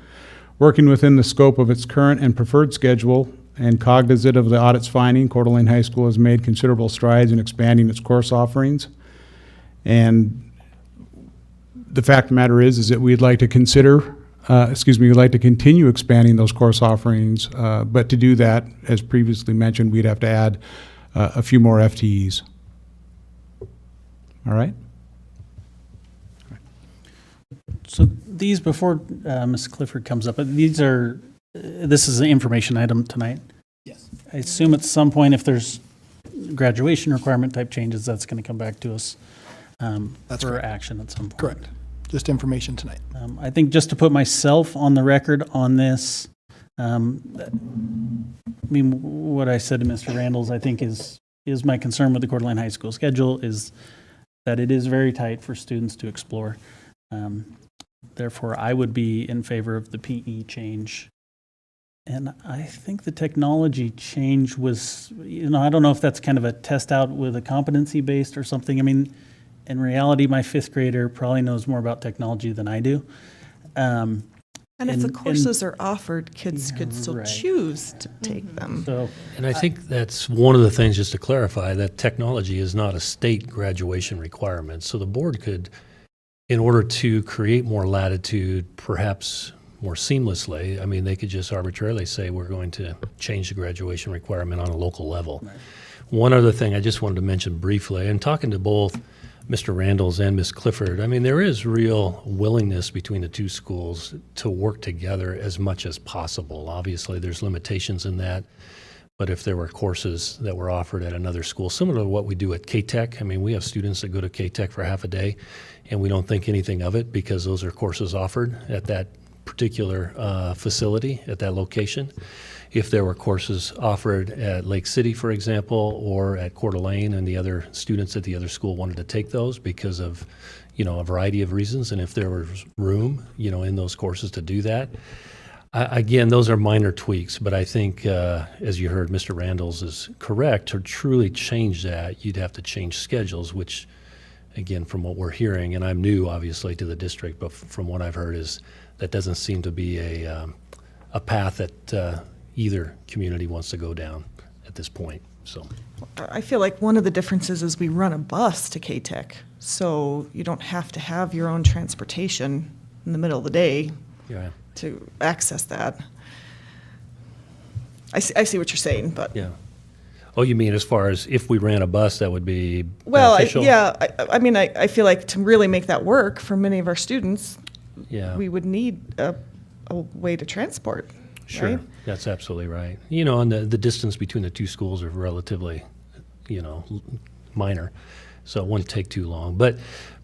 Working within the scope of its current and preferred schedule and cognizant of the audit's finding, Coeur d'Alene High School has made considerable strides in expanding its course offerings. And the fact of the matter is that we'd like to consider, we'd like to continue expanding those course offerings, but to do that, as previously mentioned, we'd have to add a few more FTEs. All right? So these, before Ms. Clifford comes up, these are, this is an information item tonight? Yes. I assume at some point, if there's graduation requirement type changes, that's going to come back to us That's for correct. action at some point. Correct. Just information tonight. I think just to put myself on the record on this, I mean, what I said to Mr. Randalls, I think is my concern with the Coeur d'Alene High School schedule is that it is very tight for students to explore. Therefore, I would be in favor of the PE change. And I think the technology change was, I don't know if that's kind of a test out with a competency based or something. I mean, in reality, my fifth grader probably knows more about technology than I do. And if the courses are offered, kids could still right. choose to take them. So, And I think that's one of the things, just to clarify, that technology is not a state graduation requirement. So the board could, in order to create more latitude, perhaps more seamlessly, I mean, they could just arbitrarily say, we're going to change the graduation requirement on a local level. Right. One other thing I just wanted to mention briefly, and talking to both Mr. Randalls and Ms. Clifford, I mean, there is real willingness between the two schools to work together as much as possible. Obviously, there's limitations in that, but if there were courses that were offered at another school, similar to what we do at K-Tech, I mean, we have students that go to K-Tech for half a day, and we don't think anything of it because those are courses offered at that particular facility, at that location. If there were courses offered at Lake City, for example, or at Coeur d'Alene, and the other students at the other school wanted to take those because of, a variety of reasons, and if there was room, in those courses to do that. Again, those are minor tweaks, but I think, as you heard, Mr. Randalls is correct. To truly change that, you'd have to change schedules, which, again, from what we're hearing, and I'm new, obviously, to the district, but from what I've heard is that doesn't seem to be a path that either community wants to go down at this point. So I feel like one of the differences is we run a bus to K-Tech, so you don't have to have your own transportation in the middle of the day to access that. I see what you're saying, but yeah. Oh, you mean as far as if we ran a bus, that would be well, beneficial? I mean, I feel like to really make that work for many of our students, we would need a way to transport. Sure, right? That's absolutely right. And the distance between the two schools are relatively, minor, so it wouldn't take too long. But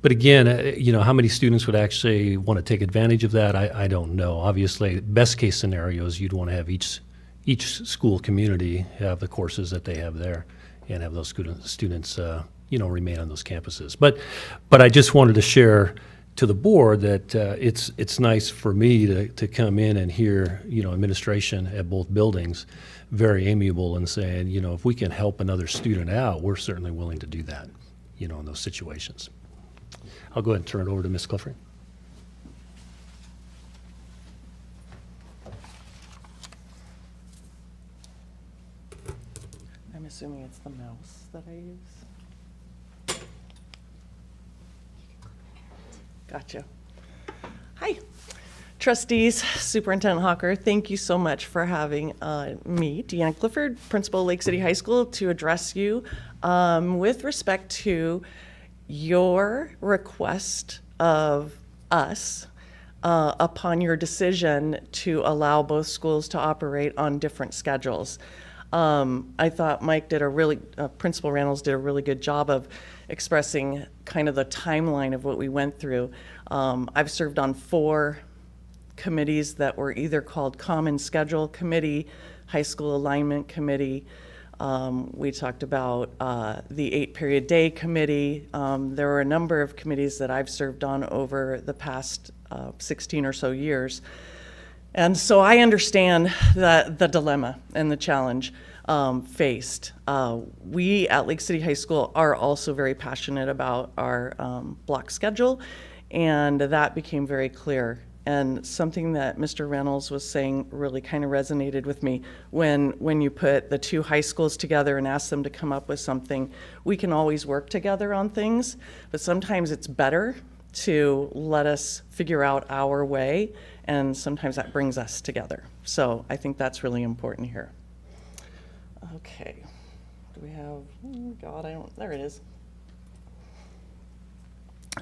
again, how many students would actually want to take advantage of that? I don't know. Obviously, best case scenario is you'd want to have each school community have the courses that they have there, and have those students, remain on those campuses. But I just wanted to share to the board that it's nice for me to come in and hear administration at both buildings very amiable and saying, if we can help another student out, we're certainly willing to do that, in those situations. I'll go ahead and turn it over to Ms. Clifford. I'm assuming it's the mouse that I use. Gotcha. Hi, trustees, Superintendent Hawker. Thank you so much for having me, Deanna Clifford, Principal of Lake City High School, to address you with respect to your request of us upon your decision to allow both schools to operate on different schedules. I thought Principal Randalls did a really good job of expressing kind of the timeline of what we went through. I've served on 4 committees that were either called Common Schedule Committee, High School Alignment Committee. We talked about the 8-period day committee. There were a number of committees that I've served on over the past 16 or so years. And so I understand the dilemma and the challenge faced. We at Lake City High School are also very passionate about our block schedule, and that became very clear. And something that Mr. Reynolds was saying really kind of resonated with me. When you put the 2 high schools together and ask them to come up with something, we can always work together on things, but sometimes it's better to let us figure out our way, and sometimes that brings us together. So I think that's really important here. Okay, do we have, there it is.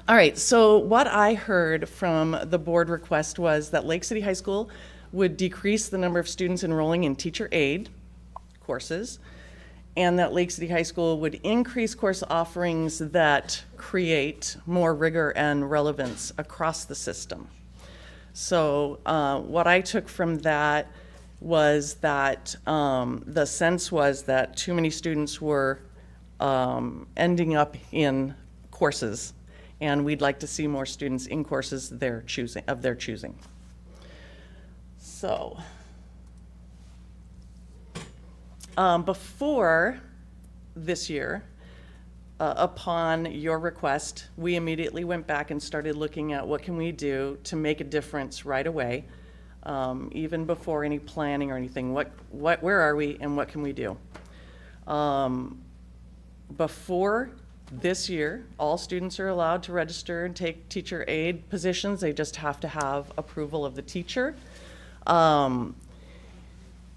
All right, so what I heard from the board request was that Lake City High School would decrease the number of students enrolling in teacher aid courses, and that Lake City High School would increase course offerings that create more rigor and relevance across the system. So what I took from that was that the sense was that too many students were ending up in courses, and we'd like to see more students in courses of their choosing. So before this year, upon your request, we immediately went back and started looking at what can we do to make a difference right away, even before any planning or anything. Where are we and what can we do? Before this year, all students are allowed to register and take teacher aid positions. They just have to have approval of the teacher.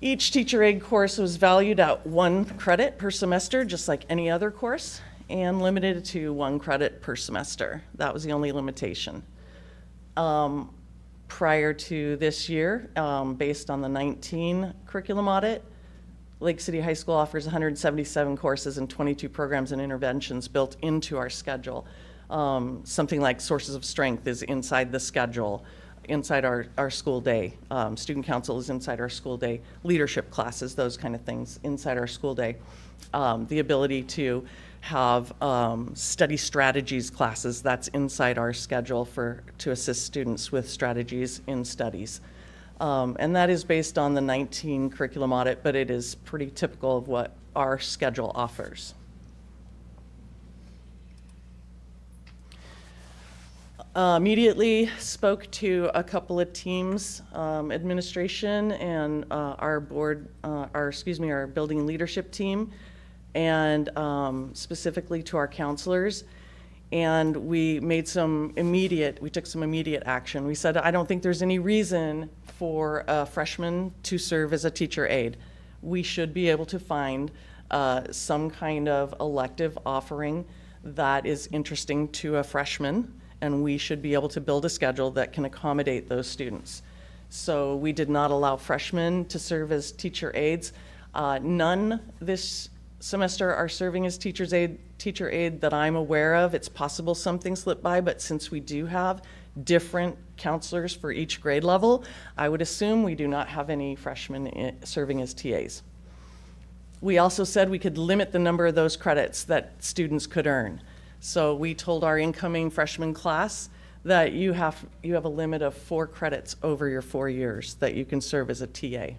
Each teacher aid course was valued at 1 credit per semester, just like any other course, and limited to 1 credit per semester. That was the only limitation. Prior to this year, based on the 19 curriculum audit, Lake City High School offers 177 courses and 22 programs and interventions built into our schedule. Something like Sources of Strength is inside the schedule, inside our school day. Student council is inside our school day. Leadership classes, those kind of things, inside our school day. The ability to have study strategies classes, that's inside our schedule to assist students with strategies in studies. And that is based on the 19 curriculum audit, but it is pretty typical of what our schedule offers. Immediately spoke to a couple of teams, administration and our building leadership team, and specifically to our counselors. And we took some immediate action. We said, I don't think there's any reason for a freshman to serve as a teacher aide. We should be able to find some kind of elective offering that is interesting to a freshman, and we should be able to build a schedule that can accommodate those students. So we did not allow freshmen to serve as teacher aides. None this semester are serving as teacher aide that I'm aware of. It's possible something slipped by, but since we do have different counselors for each grade level, I would assume we do not have any freshmen serving as TAs. We also said we could limit the number of those credits that students could earn. So we told our incoming freshman class that you have a limit of 4 credits over your 4 years that you can serve as a TA.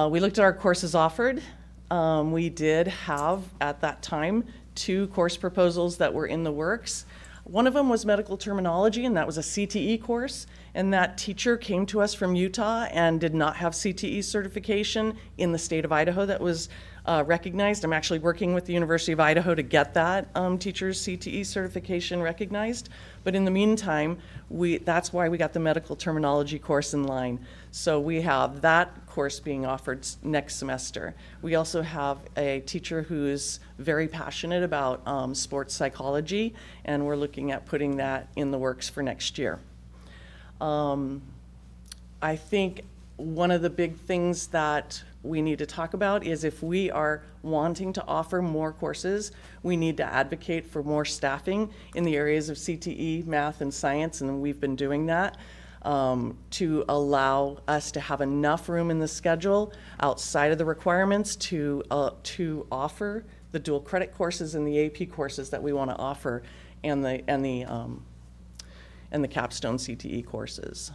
We looked at our courses offered. We did have, at that time, 2 course proposals that were in the works. One of them was medical terminology, and that was a CTE course. And that teacher came to us from Utah and did not have CTE certification in the state of Idaho that was recognized. I'm actually working with the University of Idaho to get that teacher's CTE certification recognized. But in the meantime, that's why we got the medical terminology course in line. So we have that course being offered next semester. We also have a teacher who's very passionate about sports psychology, and we're looking at putting that in the works for next year. I think one of the big things that we need to talk about is if we are wanting to offer more courses, we need to advocate for more staffing in the areas of CTE, math, and science, and we've been doing that to allow us to have enough room in the schedule outside of the requirements to offer the dual credit courses and the AP courses that we want to offer, and the capstone CTE courses.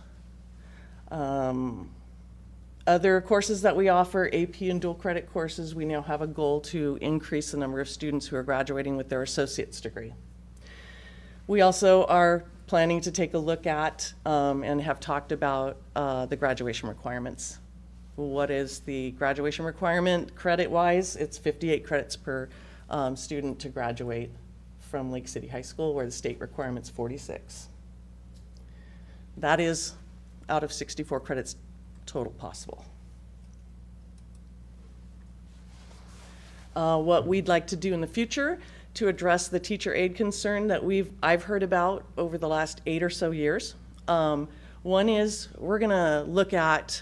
Other courses that we offer, AP and dual credit courses, we now have a goal to increase the number of students who are graduating with their associate's degree. We also are planning to take a look at and have talked about the graduation requirements. What is the graduation requirement credit-wise? It's 58 credits per student to graduate from Lake City High School, where the state requirement's 46. That is out of 64 credits total possible. What we'd like to do in the future to address the teacher aid concern that I've heard about over the last 8 or so years. One is we're going to look at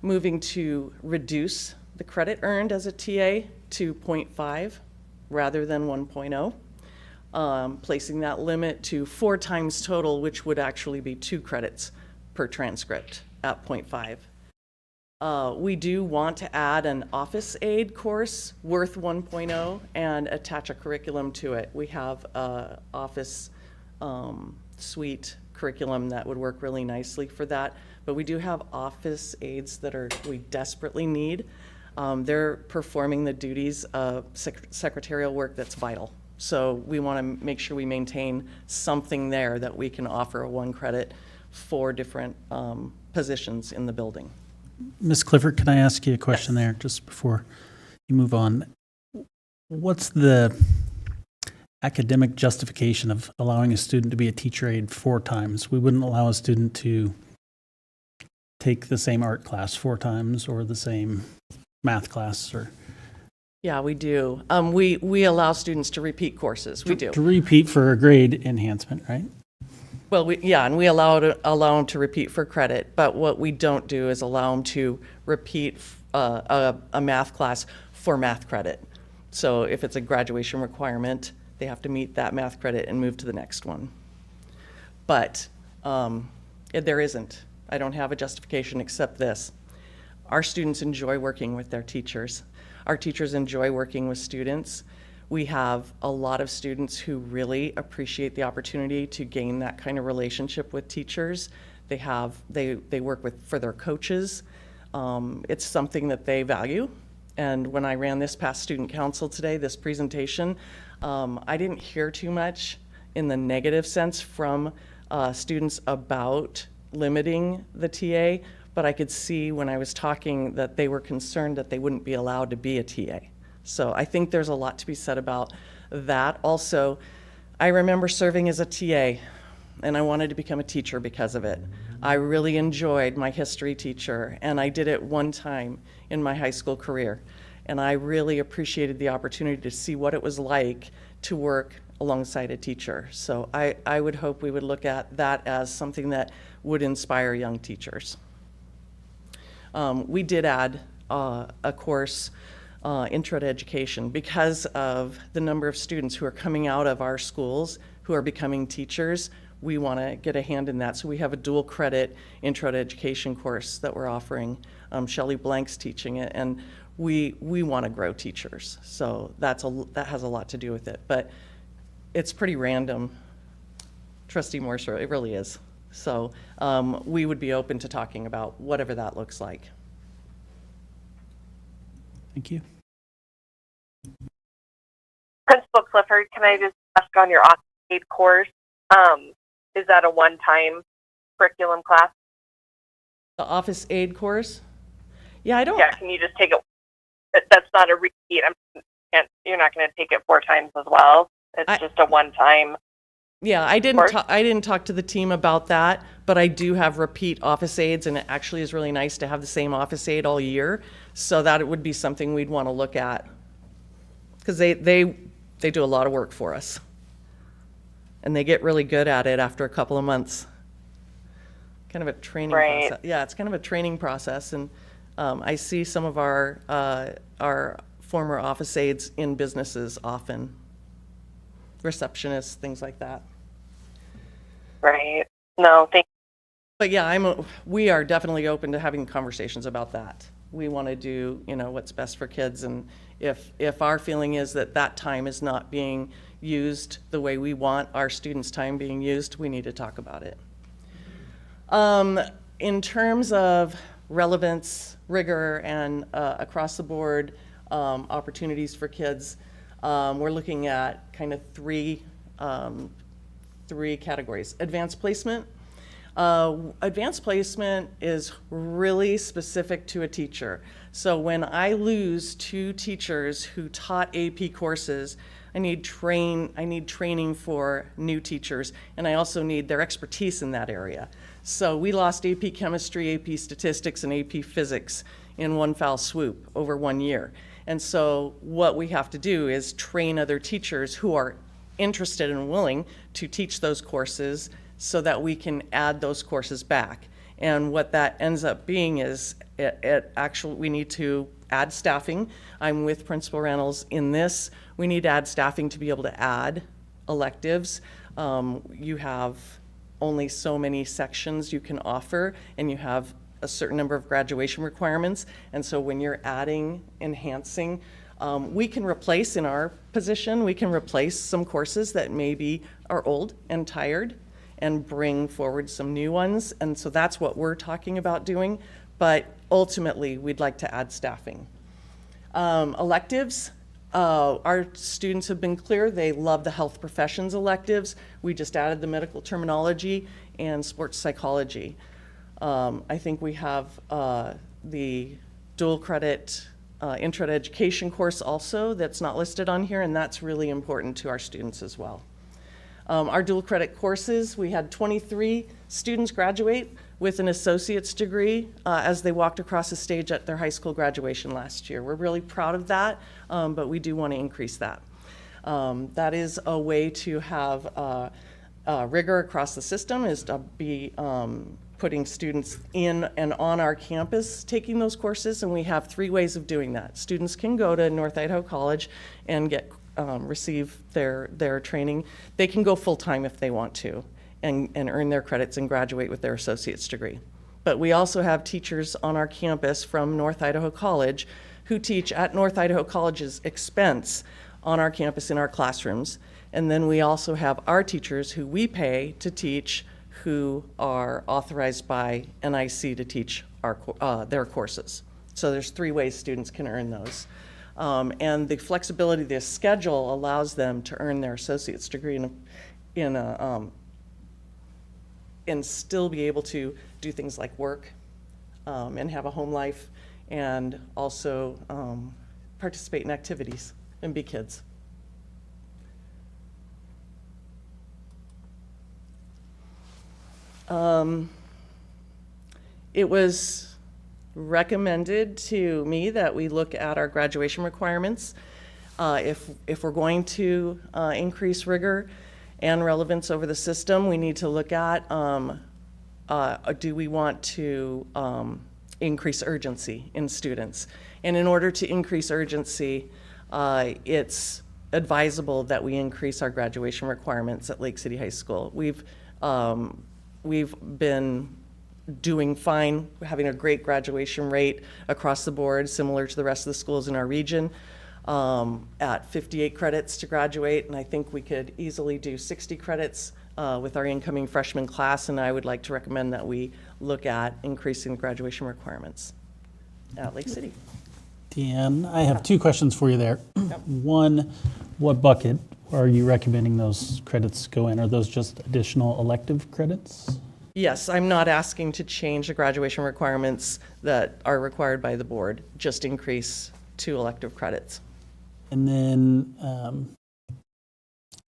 moving to reduce the credit earned as a TA to 0.5 rather than 1.0, placing that limit to 4 times total, which would actually be 2 credits per transcript at 0.5. We do want to add an office aid course worth 1.0 and attach a curriculum to it. We have a office suite curriculum that would work really nicely for that, but we do have office aides that we desperately need. They're performing the duties of secretarial work that's vital. So we want to make sure we maintain something there that we can offer a 1 credit for different positions in the building. Ms. Clifford, can I ask you a question there just before you move on? What's the academic justification of allowing a student to be a teacher aide 4 times? We wouldn't allow a student to take the same art class 4 times or the same math class or... Yeah, we do. We allow students to repeat courses. We do. To repeat for a grade enhancement, right? Well, and we allow them to repeat for credit, but what we don't do is allow them to repeat a math class for math credit. So if it's a graduation requirement, they have to meet that math credit and move to the next one. But there isn't. I don't have a justification except this. Our students enjoy working with their teachers. Our teachers enjoy working with students. We have a lot of students who really appreciate the opportunity to gain that kind of relationship with teachers. They work for their coaches. It's something that they value. And when I ran this past student council today, this presentation, I didn't hear too much in the negative sense from students about limiting the TA, but I could see when I was talking that they were concerned that they wouldn't be allowed to be a TA. So I think there's a lot to be said about that. Also, I remember serving as a TA, and I wanted to become a teacher because of it. I really enjoyed my history teacher, and I did it 1 time in my high school career. And I really appreciated the opportunity to see what it was like to work alongside a teacher. So I would hope we would look at that as something that would inspire young teachers. We did add a course, Intro to Education, because of the number of students who are coming out of our schools who are becoming teachers. We want to get a hand in that. So we have a dual credit Intro to Education course that we're offering. Shelley Blank's teaching it, and we want to grow teachers. So that has a lot to do with it. But it's pretty random, Trustee Morserow, it really is. So we would be open to talking about whatever that looks like. Thank you. Principal Clifford, can I just ask on your Office Aid course, is that a 1-time curriculum class? The Office Aid course? Yeah, I don't. Yeah, can you just take it? That's not a repeat. You're not going to take it 4 times as well. It's just a 1-time. Yeah, I didn't talk to the team about that, but I do have repeat office aides, and it actually is really nice to have the same office aide all year. So that it would be something we'd want to look at, because they do a lot of work for us, and they get really good at it after a couple of months. Kind of a training process. Yeah, it's kind of a training process, and I see some of our former office aides in businesses often. Receptionists, things like that. Right. No, thank you. But yeah, we are definitely open to having conversations about that. We want to do, what's best for kids, and if our feeling is that time is not being used the way we want our students' time being used, we need to talk about it. In terms of relevance, rigor, and across the board opportunities for kids, we're looking at kind of three categories. Advanced placement. Advanced placement is really specific to a teacher. So when I lose 2 teachers who taught AP courses, I need training for new teachers, and I also need their expertise in that area. So we lost AP Chemistry, AP Statistics, and AP Physics in one foul swoop over 1 year. And so what we have to do is train other teachers who are interested and willing to teach those courses so that we can add those courses back. And what that ends up being is we need to add staffing. I'm with Principal Reynolds in this. We need to add staffing to be able to add electives. You have only so many sections you can offer, and you have a certain number of graduation requirements. And so when you're adding, enhancing, we can replace in our position, we can replace some courses that maybe are old and tired and bring forward some new ones. And so that's what we're talking about doing. But ultimately, we'd like to add staffing. Electives, our students have been clear. They love the health professions electives. We just added the medical terminology and sports psychology. I think we have the dual credit intro to education course also that's not listed on here, and that's really important to our students as well. Our dual credit courses, we had 23 students graduate with an associate's degree as they walked across the stage at their high school graduation last year. We're really proud of that, but we do want to increase that. That is a way to have rigor across the system, is to be putting students in and on our campus taking those courses, and we have 3 ways of doing that. Students can go to North Idaho College and get receive their training. They can go full-time if they want to and earn their credits and graduate with their associate's degree. But we also have teachers on our campus from North Idaho College who teach at North Idaho College's expense on our campus in our classrooms. And then we also have our teachers who we pay to teach who are authorized by NIC to teach their courses. So there's 3 ways students can earn those. And the flexibility of this schedule allows them to earn their associate's degree and still be able to do things like work and have a home life, and also participate in activities and be kids. It was recommended to me that we look at our graduation requirements. If we're going to increase rigor and relevance over the system, we need to look at do we want to increase urgency in students? And in order to increase urgency, it's advisable that we increase our graduation requirements at Lake City High School. We've been doing fine, having a great graduation rate across the board, similar to the rest of the schools in our region, at 58 credits to graduate, and I think we could easily do 60 credits with our incoming freshman class, and I would like to recommend that we look at increasing the graduation requirements at Lake City. Deanne, I have 2 questions for you there. Yep. One, what bucket are you recommending those credits go in? Are those just additional elective credits? Yes, I'm not asking to change the graduation requirements that are required by the board, just increase 2 elective credits. And then,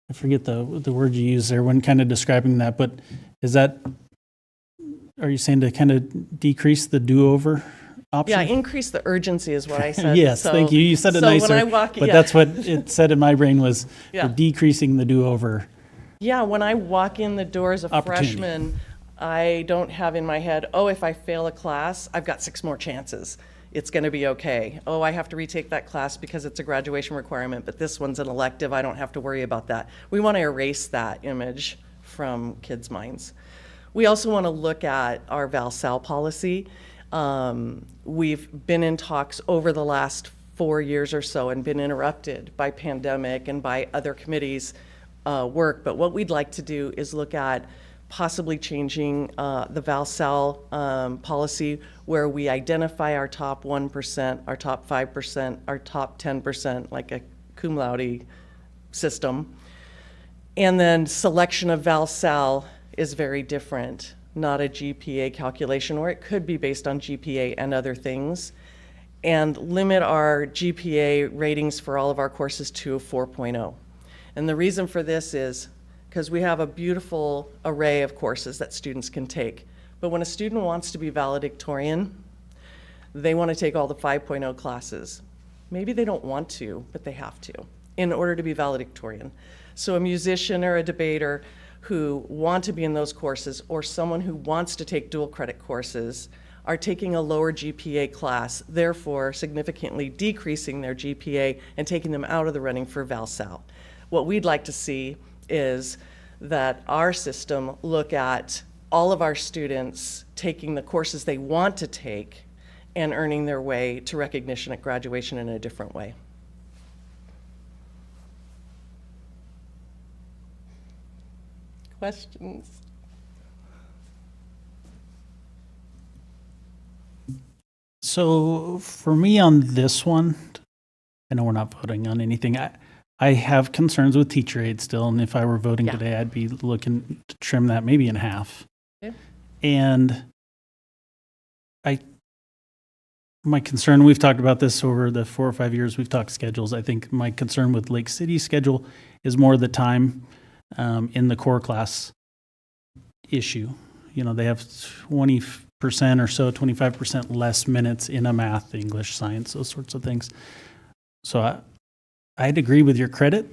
I forget the word you used there when kind of describing that, but are you saying to kind of decrease the do-over option? Yeah, increase the urgency is what I said. Yes, so, thank you. You said it nicer, but that's what it said in my brain was for decreasing the do-over. Yeah, when I walk in the door as a freshman, I don't have in my head, oh, if I fail a class, I've got 6 more chances. It's going to be okay. Oh, I have to retake that class because it's a graduation requirement, but this one's an elective. I don't have to worry about that. We want to erase that image from kids' minds. We also want to look at our Val-Sal policy. We've been in talks over the last 4 years or so and been interrupted by pandemic and by other committees' work, but what we'd like to do is look at possibly changing the Val-Sal policy where we identify our top 1%, our top 5%, our top 10%, like a cum laude system. And then selection of Val-Sal is very different, not a GPA calculation, or it could be based on GPA and other things, and limit our GPA ratings for all of our courses to a 4.0. And the reason for this is because we have a beautiful array of courses that students can take. But when a student wants to be valedictorian, they want to take all the 5.0 classes. Maybe they don't want to, but they have to in order to be valedictorian. So a musician or a debater who want to be in those courses, or someone who wants to take dual credit courses, are taking a lower GPA class, therefore significantly decreasing their GPA and taking them out of the running for Val-Sal. What we'd like to see is that our system look at all of our students taking the courses they want to take and earning their way to recognition at graduation in a different way. Questions? So for me on this one, I know we're not voting on anything. I have concerns with teacher aid still, and if I were voting today, I'd be looking to trim that maybe in half. Okay. And my concern, we've talked about this over the 4 or 5 years we've talked schedules. I think my concern with Lake City's schedule is more the time in the core class issue. You know, they have 20% or so, 25% less minutes in a math, English, science, those sorts of things. So I'd agree with your credit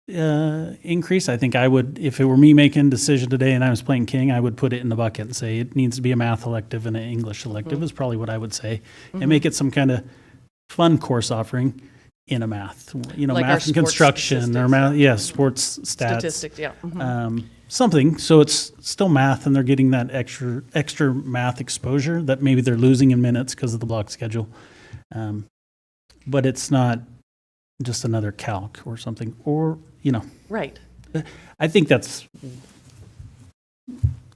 increase. I think I would, if it were me making a decision today and I was playing king, I would put it in the bucket and say it needs to be a math elective and an English elective is probably what I would say. And make it some kind of fun course offering in a math, you know, Like our math and sports construction or math, sports stats. Statistics, yeah. Something, so it's still math and they're getting that extra math exposure that maybe they're losing in minutes because of the block schedule. But it's not just another calc or something, or, you know. Right. I think that's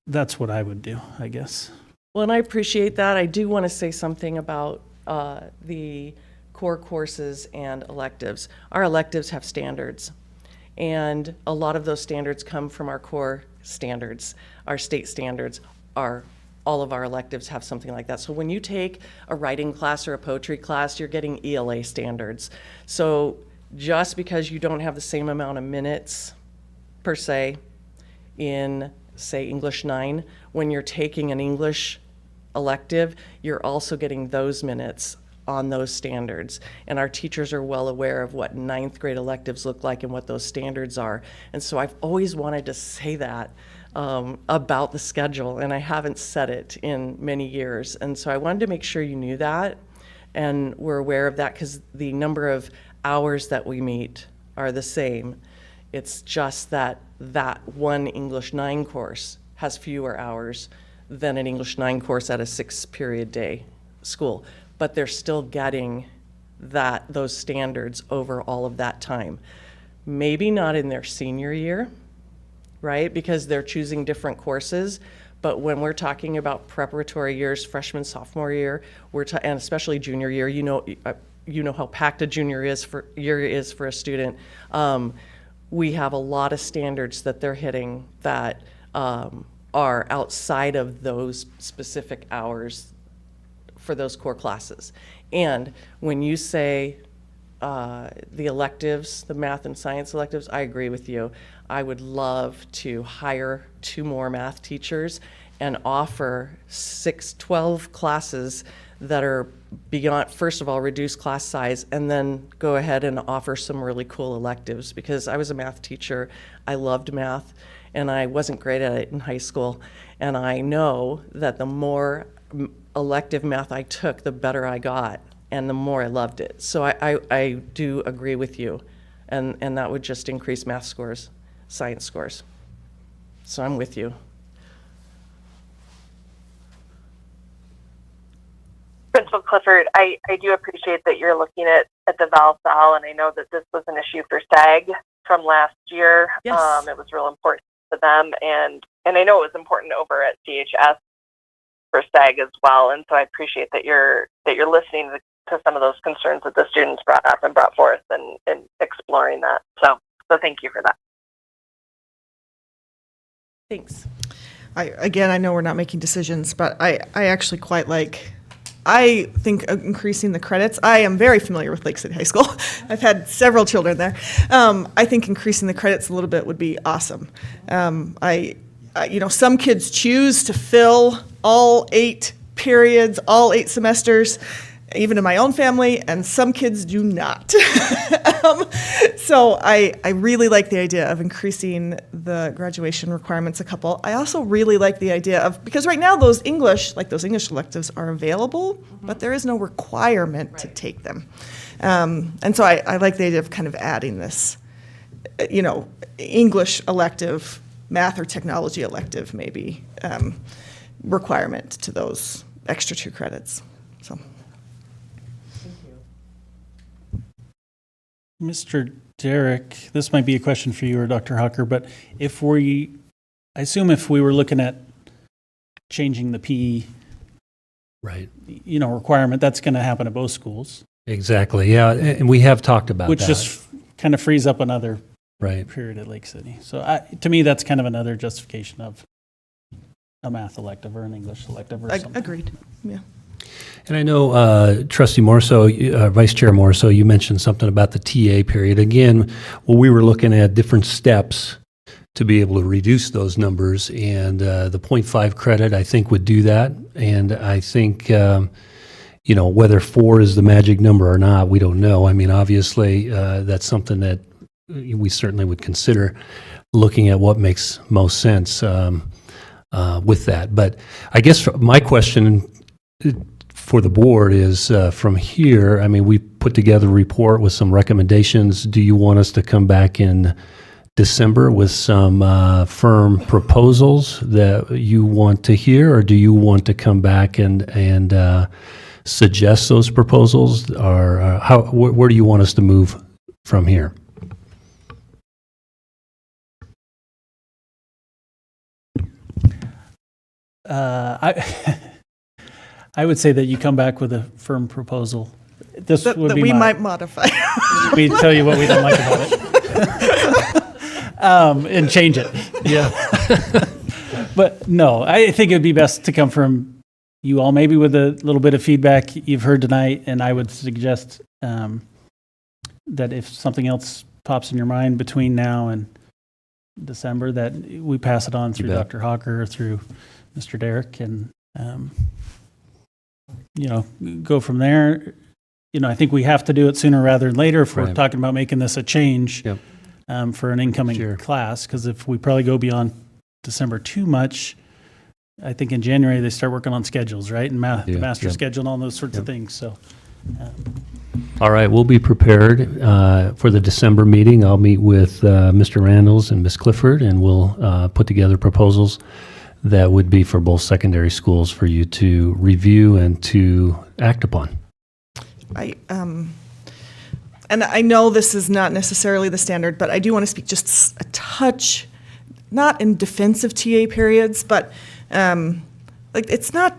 what I would do, I guess. Well, and I appreciate that. I do want to say something about the core courses and electives. Our electives have standards, and a lot of those standards come from our core standards. Our state standards are, all of our electives have something like that. So when you take a writing class or a poetry class, you're getting ELA standards. So just because you don't have the same amount of minutes per se in, say, English 9, when you're taking an English elective, you're also getting those minutes on those standards. And our teachers are well aware of what 9th grade electives look like and what those standards are. And so I've always wanted to say that about the schedule, and I haven't said it in many years. And so I wanted to make sure you knew that and were aware of that, because the number of hours that we meet are the same. It's just that that one English 9 course has fewer hours than an English 9 course at a 6-period day school, but they're still getting those standards over all of that time. Maybe not in their senior year, right? Because they're choosing different courses. But when we're talking about preparatory years, freshman, sophomore year, and especially junior year, you know how packed a junior year is for a student. We have a lot of standards that they're hitting that are outside of those specific hours for those core classes. And when you say the electives, the math and science electives, I agree with you. I would love to hire 2 more math teachers and offer 12 classes that are beyond, first of all, reduce class size, and then go ahead and offer some really cool electives, because I was a math teacher. I loved math, and I wasn't great at it in high school. And I know that the more elective math I took, the better I got, and the more I loved it. So I do agree with you, and that would just increase math scores, science scores. So I'm with you. Principal Clifford, I do appreciate that you're looking at the Val-Sal, and I know that this was an issue for SAG from last year. Yes. It was real important to them, and I know it was important over at CHS for SAG as well. And so I appreciate that you're listening to some of those concerns that the students brought up and brought forth, and exploring that. So thank you for that. Thanks. I know we're not making decisions, but I actually quite like, I think increasing the credits. I am very familiar with Lake City High School. I've had several children there. I think increasing the credits a little bit would be awesome. Some kids choose to fill all 8 periods, all 8 semesters. even in my own family, and some kids do not. So I really like the idea of increasing the graduation requirements a couple. I also really like the idea of, because right now those English electives are available, but there is no requirement to take them. And so I like the idea of kind of adding this, English elective, math or technology elective maybe, requirement to those extra 2 credits. So. Mr. Derrick, this might be a question for you or Dr. Hucker, but I assume if we were looking at changing the PE requirement, that's going to happen at both schools. Exactly, yeah, and we have talked about which that. just kind of frees up another period at Lake City. So to me, that's kind of another justification of a math elective or an English elective or something. Agreed, yeah. And I know Trustee Morso, Vice Chair Morso, you mentioned something about the TA period. Again, we were looking at different steps to be able to reduce those numbers, and the 0.5 credit, I think, would do that. And I think, whether 4 is the magic number or not, we don't know. I mean, obviously, that's something that we certainly would consider looking at what makes most sense with that. But I guess my question for the board is from here, I mean, we put together a report with some recommendations. Do you want us to come back in December with some firm proposals that you want to hear, or do you want to come back and suggest those proposals, or where do you want us to move from here? I would say that you come back with a firm proposal. This that would be we might modify. We tell you what we don't like about it, and change it. Yeah. But no, I think it would be best to come from you all, maybe with a little bit of feedback you've heard tonight, and I would suggest that if something else pops in your mind between now and December, that we pass it on through Dr. Hawker or through Mr. Derrick, and go from there. I think we have to do it sooner rather than later if we're talking about making this a change for an incoming class, because if we probably go beyond December too much, I think in January they start working on schedules, right? And the master schedule and all those sorts of things. So. All right, we'll be prepared for the December meeting. I'll meet with Mr. Randalls and Ms. Clifford, and we'll put together proposals that would be for both secondary schools for you to review and to act upon. And I know this is not necessarily the standard, but I do want to speak just a touch, not in defense of TA periods, but it's not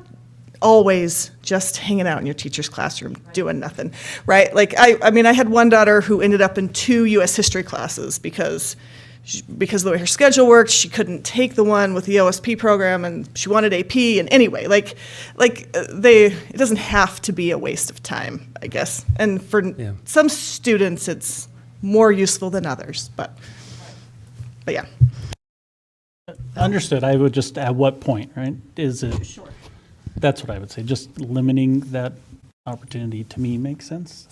always just hanging out in your teacher's classroom doing nothing, right? I had one daughter who ended up in 2 U.S. history classes because of the way her schedule worked. She couldn't take the one with the OSP program, and she wanted AP. And anyway, it doesn't have to be a waste of time, I guess. And for some students, it's more useful than others. But yeah. Understood. I would just, at what point, right? Is it? Sure. That's what I would say. Just limiting that opportunity to me makes sense.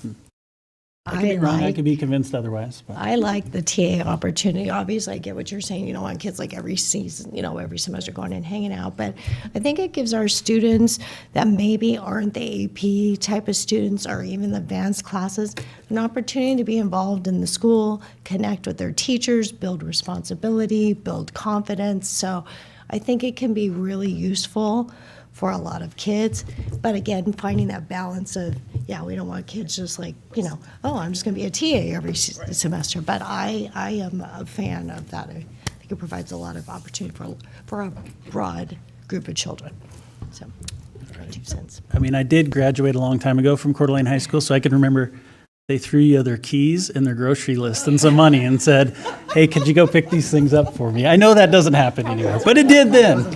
I could be wrong. I could be convinced otherwise. But. I like the TA opportunity. Obviously, I get what you're saying. You don't want kids every season, every semester going and hanging out. But I think it gives our students that maybe aren't the AP type of students or even the advanced classes an opportunity to be involved in the school, connect with their teachers, build responsibility, build confidence. So I think it can be really useful for a lot of kids. But again, finding that balance of, we don't want kids just I'm just going to be a TA every semester. But I am a fan of that. I think it provides a lot of opportunity for a broad group of children. So, my 2 cents. I mean, I did graduate a long time ago from Coeur d'Alene High School, so I can remember they threw you their keys and their grocery list and some money and said, hey, could you go pick these things up for me? I know that doesn't happen anymore, but it did then.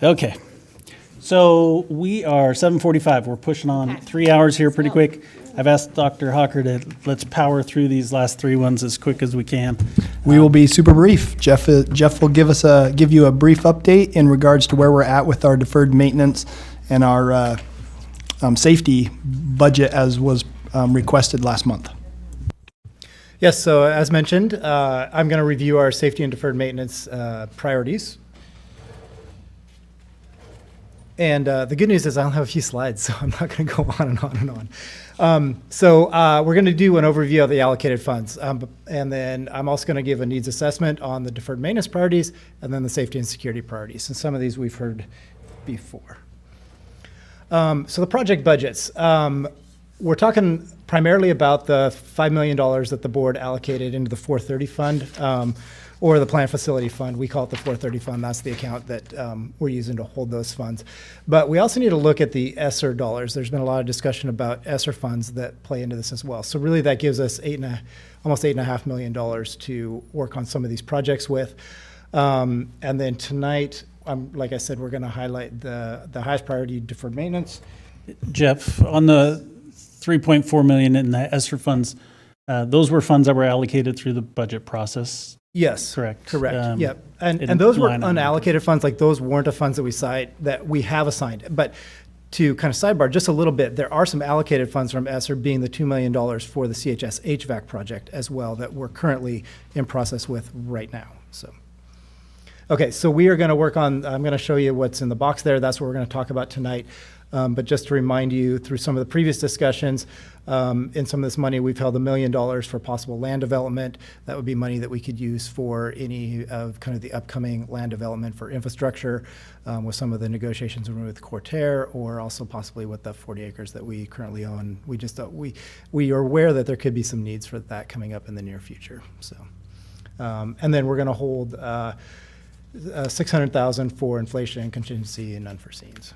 Okay, So we are 7:45. We're pushing on 3 hours here pretty quick. I've asked Dr. Hawker to let's power through these last 3 ones as quick as we can. We will be super brief. Jeff will give you a brief update in regards to where we're at with our deferred maintenance and our safety budget as was requested last month. Yes, so as mentioned, I'm going to review our safety and deferred maintenance priorities. And the good news is I only have a few slides, so I'm not going to go on and on and on. We're going to do an overview of the allocated funds. And then I'm also going to give a needs assessment on the deferred maintenance priorities and then the safety and security priorities. And some of these we've heard before. So the project budgets. We're talking primarily about the $5 million that the board allocated into the 430 fund. Or the plant facility fund. We call it the 430 fund. That's the account that we're using to hold those funds. But we also need to look at the ESSER dollars. There's been a lot of discussion about ESSER funds that play into this as well. So really that gives us almost $8.5 million to work on some of these projects with. And then tonight, like I said, we're going to highlight the highest priority deferred maintenance. Jeff, on the $3.4 million in the ESSER funds, those were funds that were allocated through the budget process. Yes. Correct. Yep. And those were unallocated funds, like those weren't the funds that we have assigned. But to kind of sidebar just a little bit, there are some allocated funds from ESSER, being the $2 million for the CHS HVAC project as well that we're currently in process with right now. So, okay, so we are going to work on, I'm going to show you what's in the box there. That's what we're going to talk about tonight. But just to remind you, through some of the previous discussions, in some of this money, we've held $1 million for possible land development. That would be money that we could use for any of kind of the upcoming land development for infrastructure, with some of the negotiations with Cortair, or also possibly with the 40 acres that we currently own. We just we are aware that there could be some needs for that coming up in the near future. So, and then we're going to hold $600,000 for inflation and contingency and unforeseens.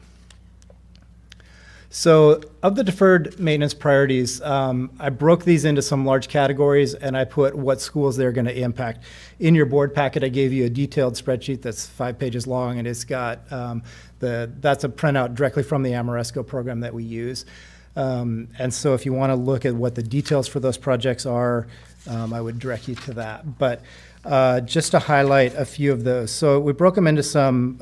So of the deferred maintenance priorities, I broke these into some large categories and I put what schools they're going to impact. In your board packet, I gave you a detailed spreadsheet that's 5 pages long, and it's got that's a printout directly from the Amoresco program that we use. And so if you want to look at what the details for those projects are, I would direct you to that. But just to highlight a few of those. So we broke them into some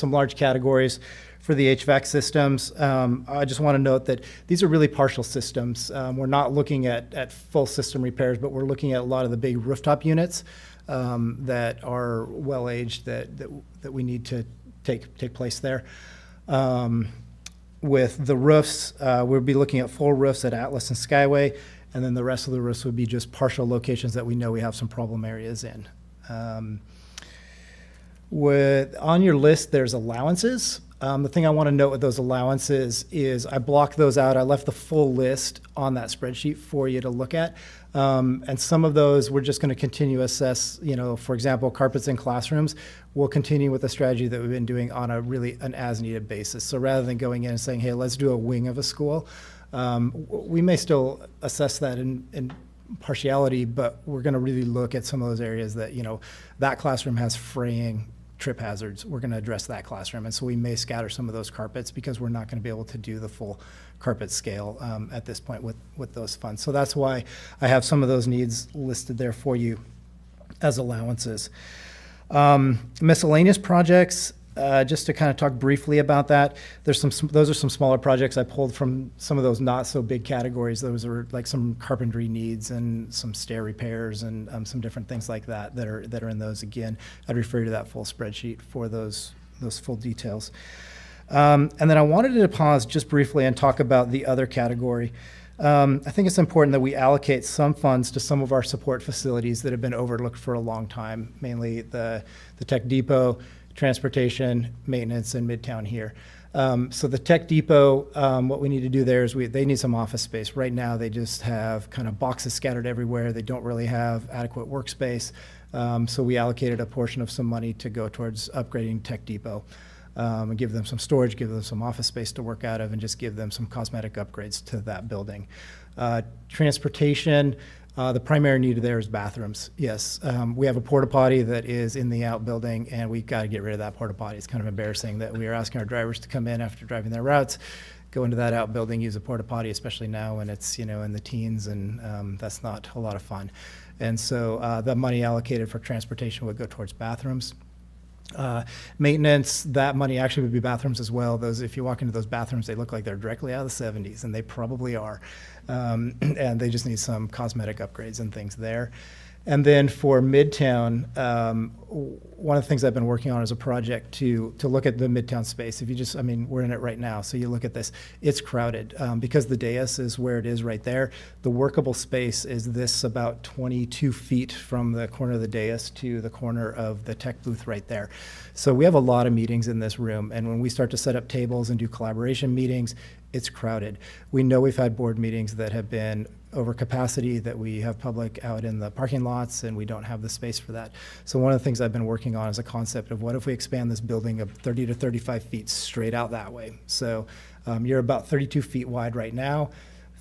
large categories. For the HVAC systems, I just want to note that these are really partial systems. We're not looking at full system repairs, but we're looking at a lot of the big rooftop units that are well aged that we need to take place there. With the roofs, we'll be looking at full roofs at Atlas and Skyway, and then the rest of the roofs would be just partial locations that we know we have some problem areas in. On your list, there's allowances. The thing I want to note with those allowances is I blocked those out. I left the full list on that spreadsheet for you to look at. And some of those we're just going to continue to assess, for example, carpets in classrooms. We'll continue with the strategy that we've been doing on an as-needed basis. So rather than going in and saying, hey, let's do a wing of a school, we may still assess that in partiality, but we're going to really look at some of those areas that, that classroom has fraying trip hazards. We're going to address that classroom. And so we may scatter some of those carpets because we're not going to be able to do the full carpet scale at this point with those funds. So that's why I have some of those needs listed there for you as allowances. Miscellaneous projects, just to kind of talk briefly about that. Those are some smaller projects I pulled from some of those not so big categories. Those are like some carpentry needs and some stair repairs and some different things like that are in those. Again, I'd refer you to that full spreadsheet for those full details. And then I wanted to pause just briefly and talk about the other category. I think it's important that we allocate some funds to some of our support facilities that have been overlooked for a long time, mainly the Tech Depot, transportation, maintenance, and Midtown here. So the Tech Depot, what we need to do there is they need some office space. Right now, they just have kind of boxes scattered everywhere. They don't really have adequate workspace. So we allocated a portion of some money to go towards upgrading Tech Depot and give them some storage, give them some office space to work out of, and just give them some cosmetic upgrades to that building. Transportation, The primary need there is bathrooms. Yes, we have a porta potty that is in the outbuilding, and we've got to get rid of that porta potty. It's kind of embarrassing that we are asking our drivers to come in after driving their routes, go into that outbuilding, use a porta potty, especially now when it's, you know, in the teens, and that's not a lot of fun. And so the money allocated for transportation would go towards bathrooms. Maintenance, that money actually would be bathrooms as well. Those, if you walk into those bathrooms, they look like they're directly out of the 70s, and they probably are. And they just need some cosmetic upgrades and things there. And then for Midtown, one of the things I've been working on is a project to look at the Midtown space. If you just, I mean, we're in it right now, so you look at this, it's crowded. Because the dais is where it is right there, the workable space is this about 22 feet from the corner of the dais to the corner of the tech booth right there. So we have a lot of meetings in this room, and when we start to set up tables and do collaboration meetings, it's crowded. We know we've had board meetings that have been over capacity, that we have public out in the parking lots, and we don't have the space for that. So one of the things I've been working on is a concept of what if we expand this building of 30 to 35 feet straight out that way. So you're about 32 feet wide right now.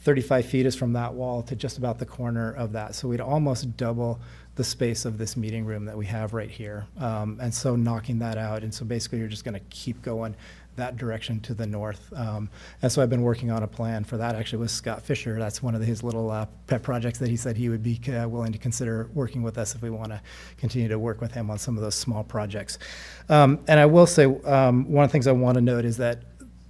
35 feet is from that wall to just about the corner of that. So we'd almost double the space of this meeting room that we have right here. And so knocking that out, and so basically you're just gonna keep going that direction to the north. And so I've been working on a plan for that actually with Scott Fisher. That's one of his little pet projects that he said he would be willing to consider working with us if we want to continue to work with him on some of those small projects. And I will say, one of the things I want to note is that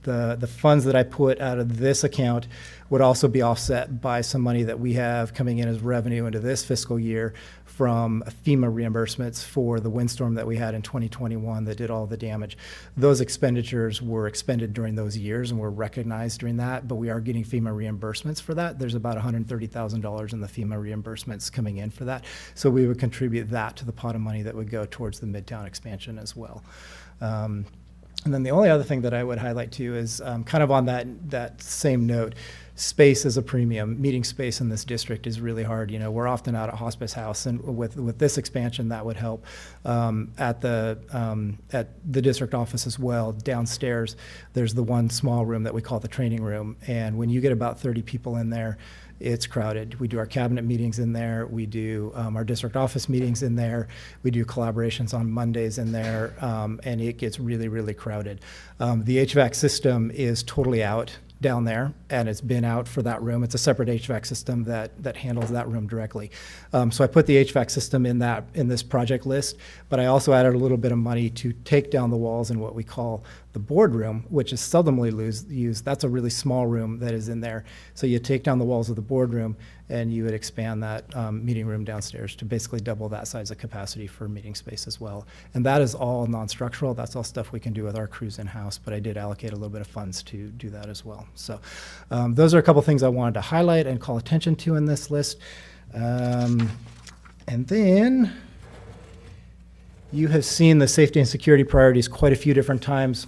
the funds that I put out of this account would also be offset by some money that we have coming in as revenue into this fiscal year from FEMA reimbursements for the windstorm that we had in 2021 that did all the damage. Those expenditures were expended during those years and were recognized during that, but we are getting FEMA reimbursements for that. There's about $130,000 in the FEMA reimbursements coming in for that. So we would contribute that to the pot of money that would go towards the Midtown expansion as well. And then the only other thing that I would highlight to you is kind of on that same note, space is a premium. Meeting space in this district is really hard. You know, we're often out at Hospice House, and with this expansion, that would help. At the district office as well, downstairs, there's the one small room that we call the training room, and when you get about 30 people in there, it's crowded. We do our cabinet meetings in there. We do our district office meetings in there. We do collaborations on Mondays in there, and it gets really, really crowded. The HVAC system is totally out down there, and it's been out for that room. It's a separate HVAC system that handles that room directly. So I put the HVAC system in this project list, but I also added a little bit of money to take down the walls in what we call the boardroom, which is seldomly used. That's a really small room that is in there. So you take down the walls of the boardroom, and you would expand that meeting room downstairs to basically double that size of capacity for meeting space as well. And that is all non-structural. That's all stuff we can do with our crews in-house, but I did allocate a little bit of funds to do that as well. So those are a couple things I wanted to highlight and call attention to in this list. And then you have seen the safety and security priorities quite a few different times.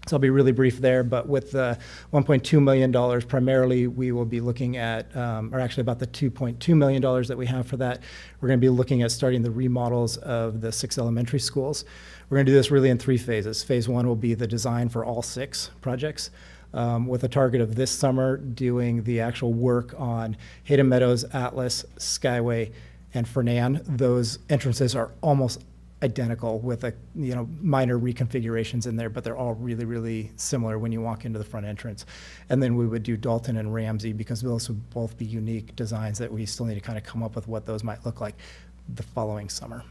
So I'll be really brief there, but with the $1.2 million, primarily we will be looking at, or actually about the $2.2 million that we have for that, we're going to be looking at starting the remodels of the 6 elementary schools. We're going to do this really in 3 phases. Phase 1 will be the design for all 6 projects, with a target of this summer doing the actual work on Hayden Meadows, Atlas, Skyway, and Fernan. Those entrances are almost identical with minor reconfigurations in there, but they're all really, really similar when you walk into the front entrance. And then we would do Dalton and Ramsey, because those would both be unique designs that we still need to kind of come up with what those might look like the following summer.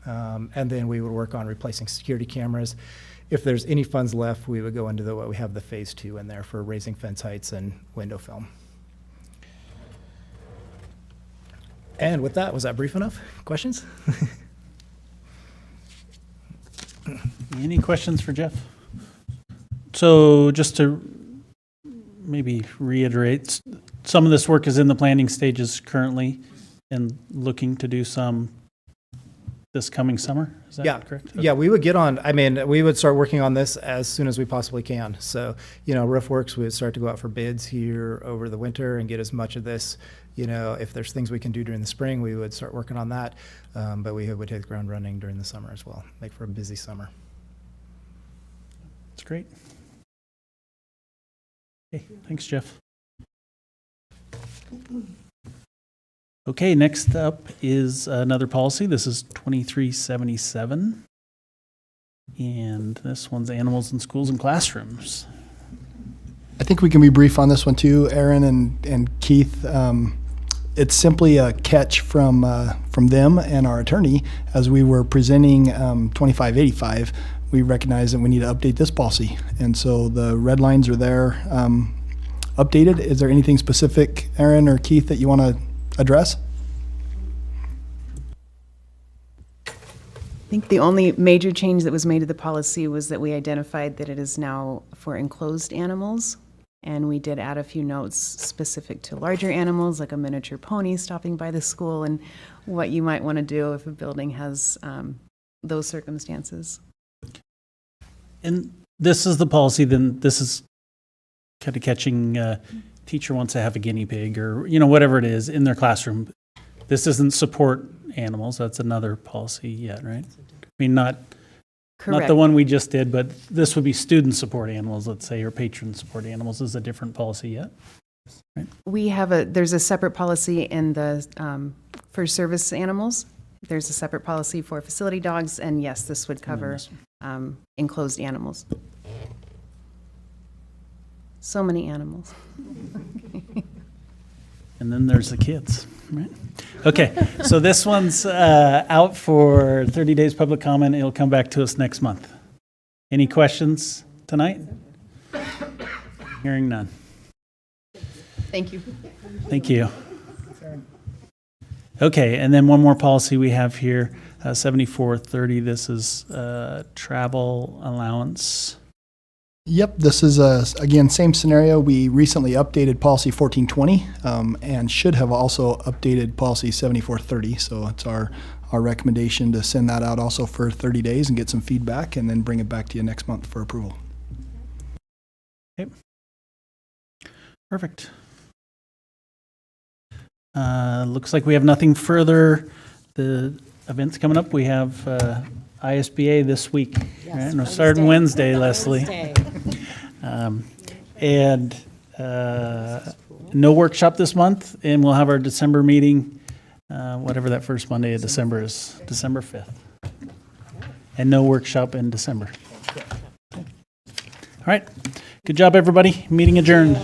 And then we would work on replacing security cameras. If there's any funds left, we would go into what we have the phase 2 in there for raising fence heights and window film. And with that, was that brief enough? Questions? Any questions for Jeff? So just to maybe reiterate, some of this work is in the planning stages currently and looking to do some this coming summer. Is that correct? Yeah, we would get on, we would start working on this as soon as we possibly can. So, Roof Works, we would start to go out for bids here over the winter and get as much of this. If there's things we can do during the spring, we would start working on that. But we would hit the ground running during the summer as well, make for a busy summer. That's great. Okay, thanks, Jeff. Okay, next up is another policy. This is 2377. And this one's animals in schools and classrooms. I think we can be brief on this one too, Aaron and Keith. It's simply a catch from them and our attorney as we were presenting 2585. We recognize that we need to update this policy, and so the red lines are there updated. Is there anything specific, Aaron or Keith, that you want to address? I think the only major change that was made to the policy was that we identified that it is now for enclosed animals. And we did add a few notes specific to larger animals, like a miniature pony stopping by the school, and what you might want to do if a building has those circumstances. And this is the policy, then this is kind of catching teacher wants to have a guinea pig or, whatever it is in their classroom. This doesn't support animals. That's another policy yet, right? I mean, not the one we just did, but this would be student support animals, let's say, or patron support animals is a different policy yet. Right? There's a separate policy in the, for service animals. There's a separate policy for facility dogs, and yes, this would cover enclosed animals. So many animals. And then there's the kids, right? Okay, so this one's out for 30 days public comment. It'll come back to us next month. Any questions tonight? Hearing none. Thank you. Thank you. Okay, and then one more policy we have here, 7430. This is travel allowance. Yep, this is, again, same scenario. We recently updated policy 1420 and should have also updated policy 7430. So it's our recommendation to send that out also for 30 days and get some feedback and then bring it back to you next month for approval. Okay. Perfect. Looks like we have nothing further. The events coming up, we have ISBA this week. Yes, right? We're starting Wednesday, Leslie. And no workshop this month, and we'll have our December meeting, whatever that first Monday of December is, December 5th. And no workshop in December. All right. Good job, everybody. Meeting adjourned.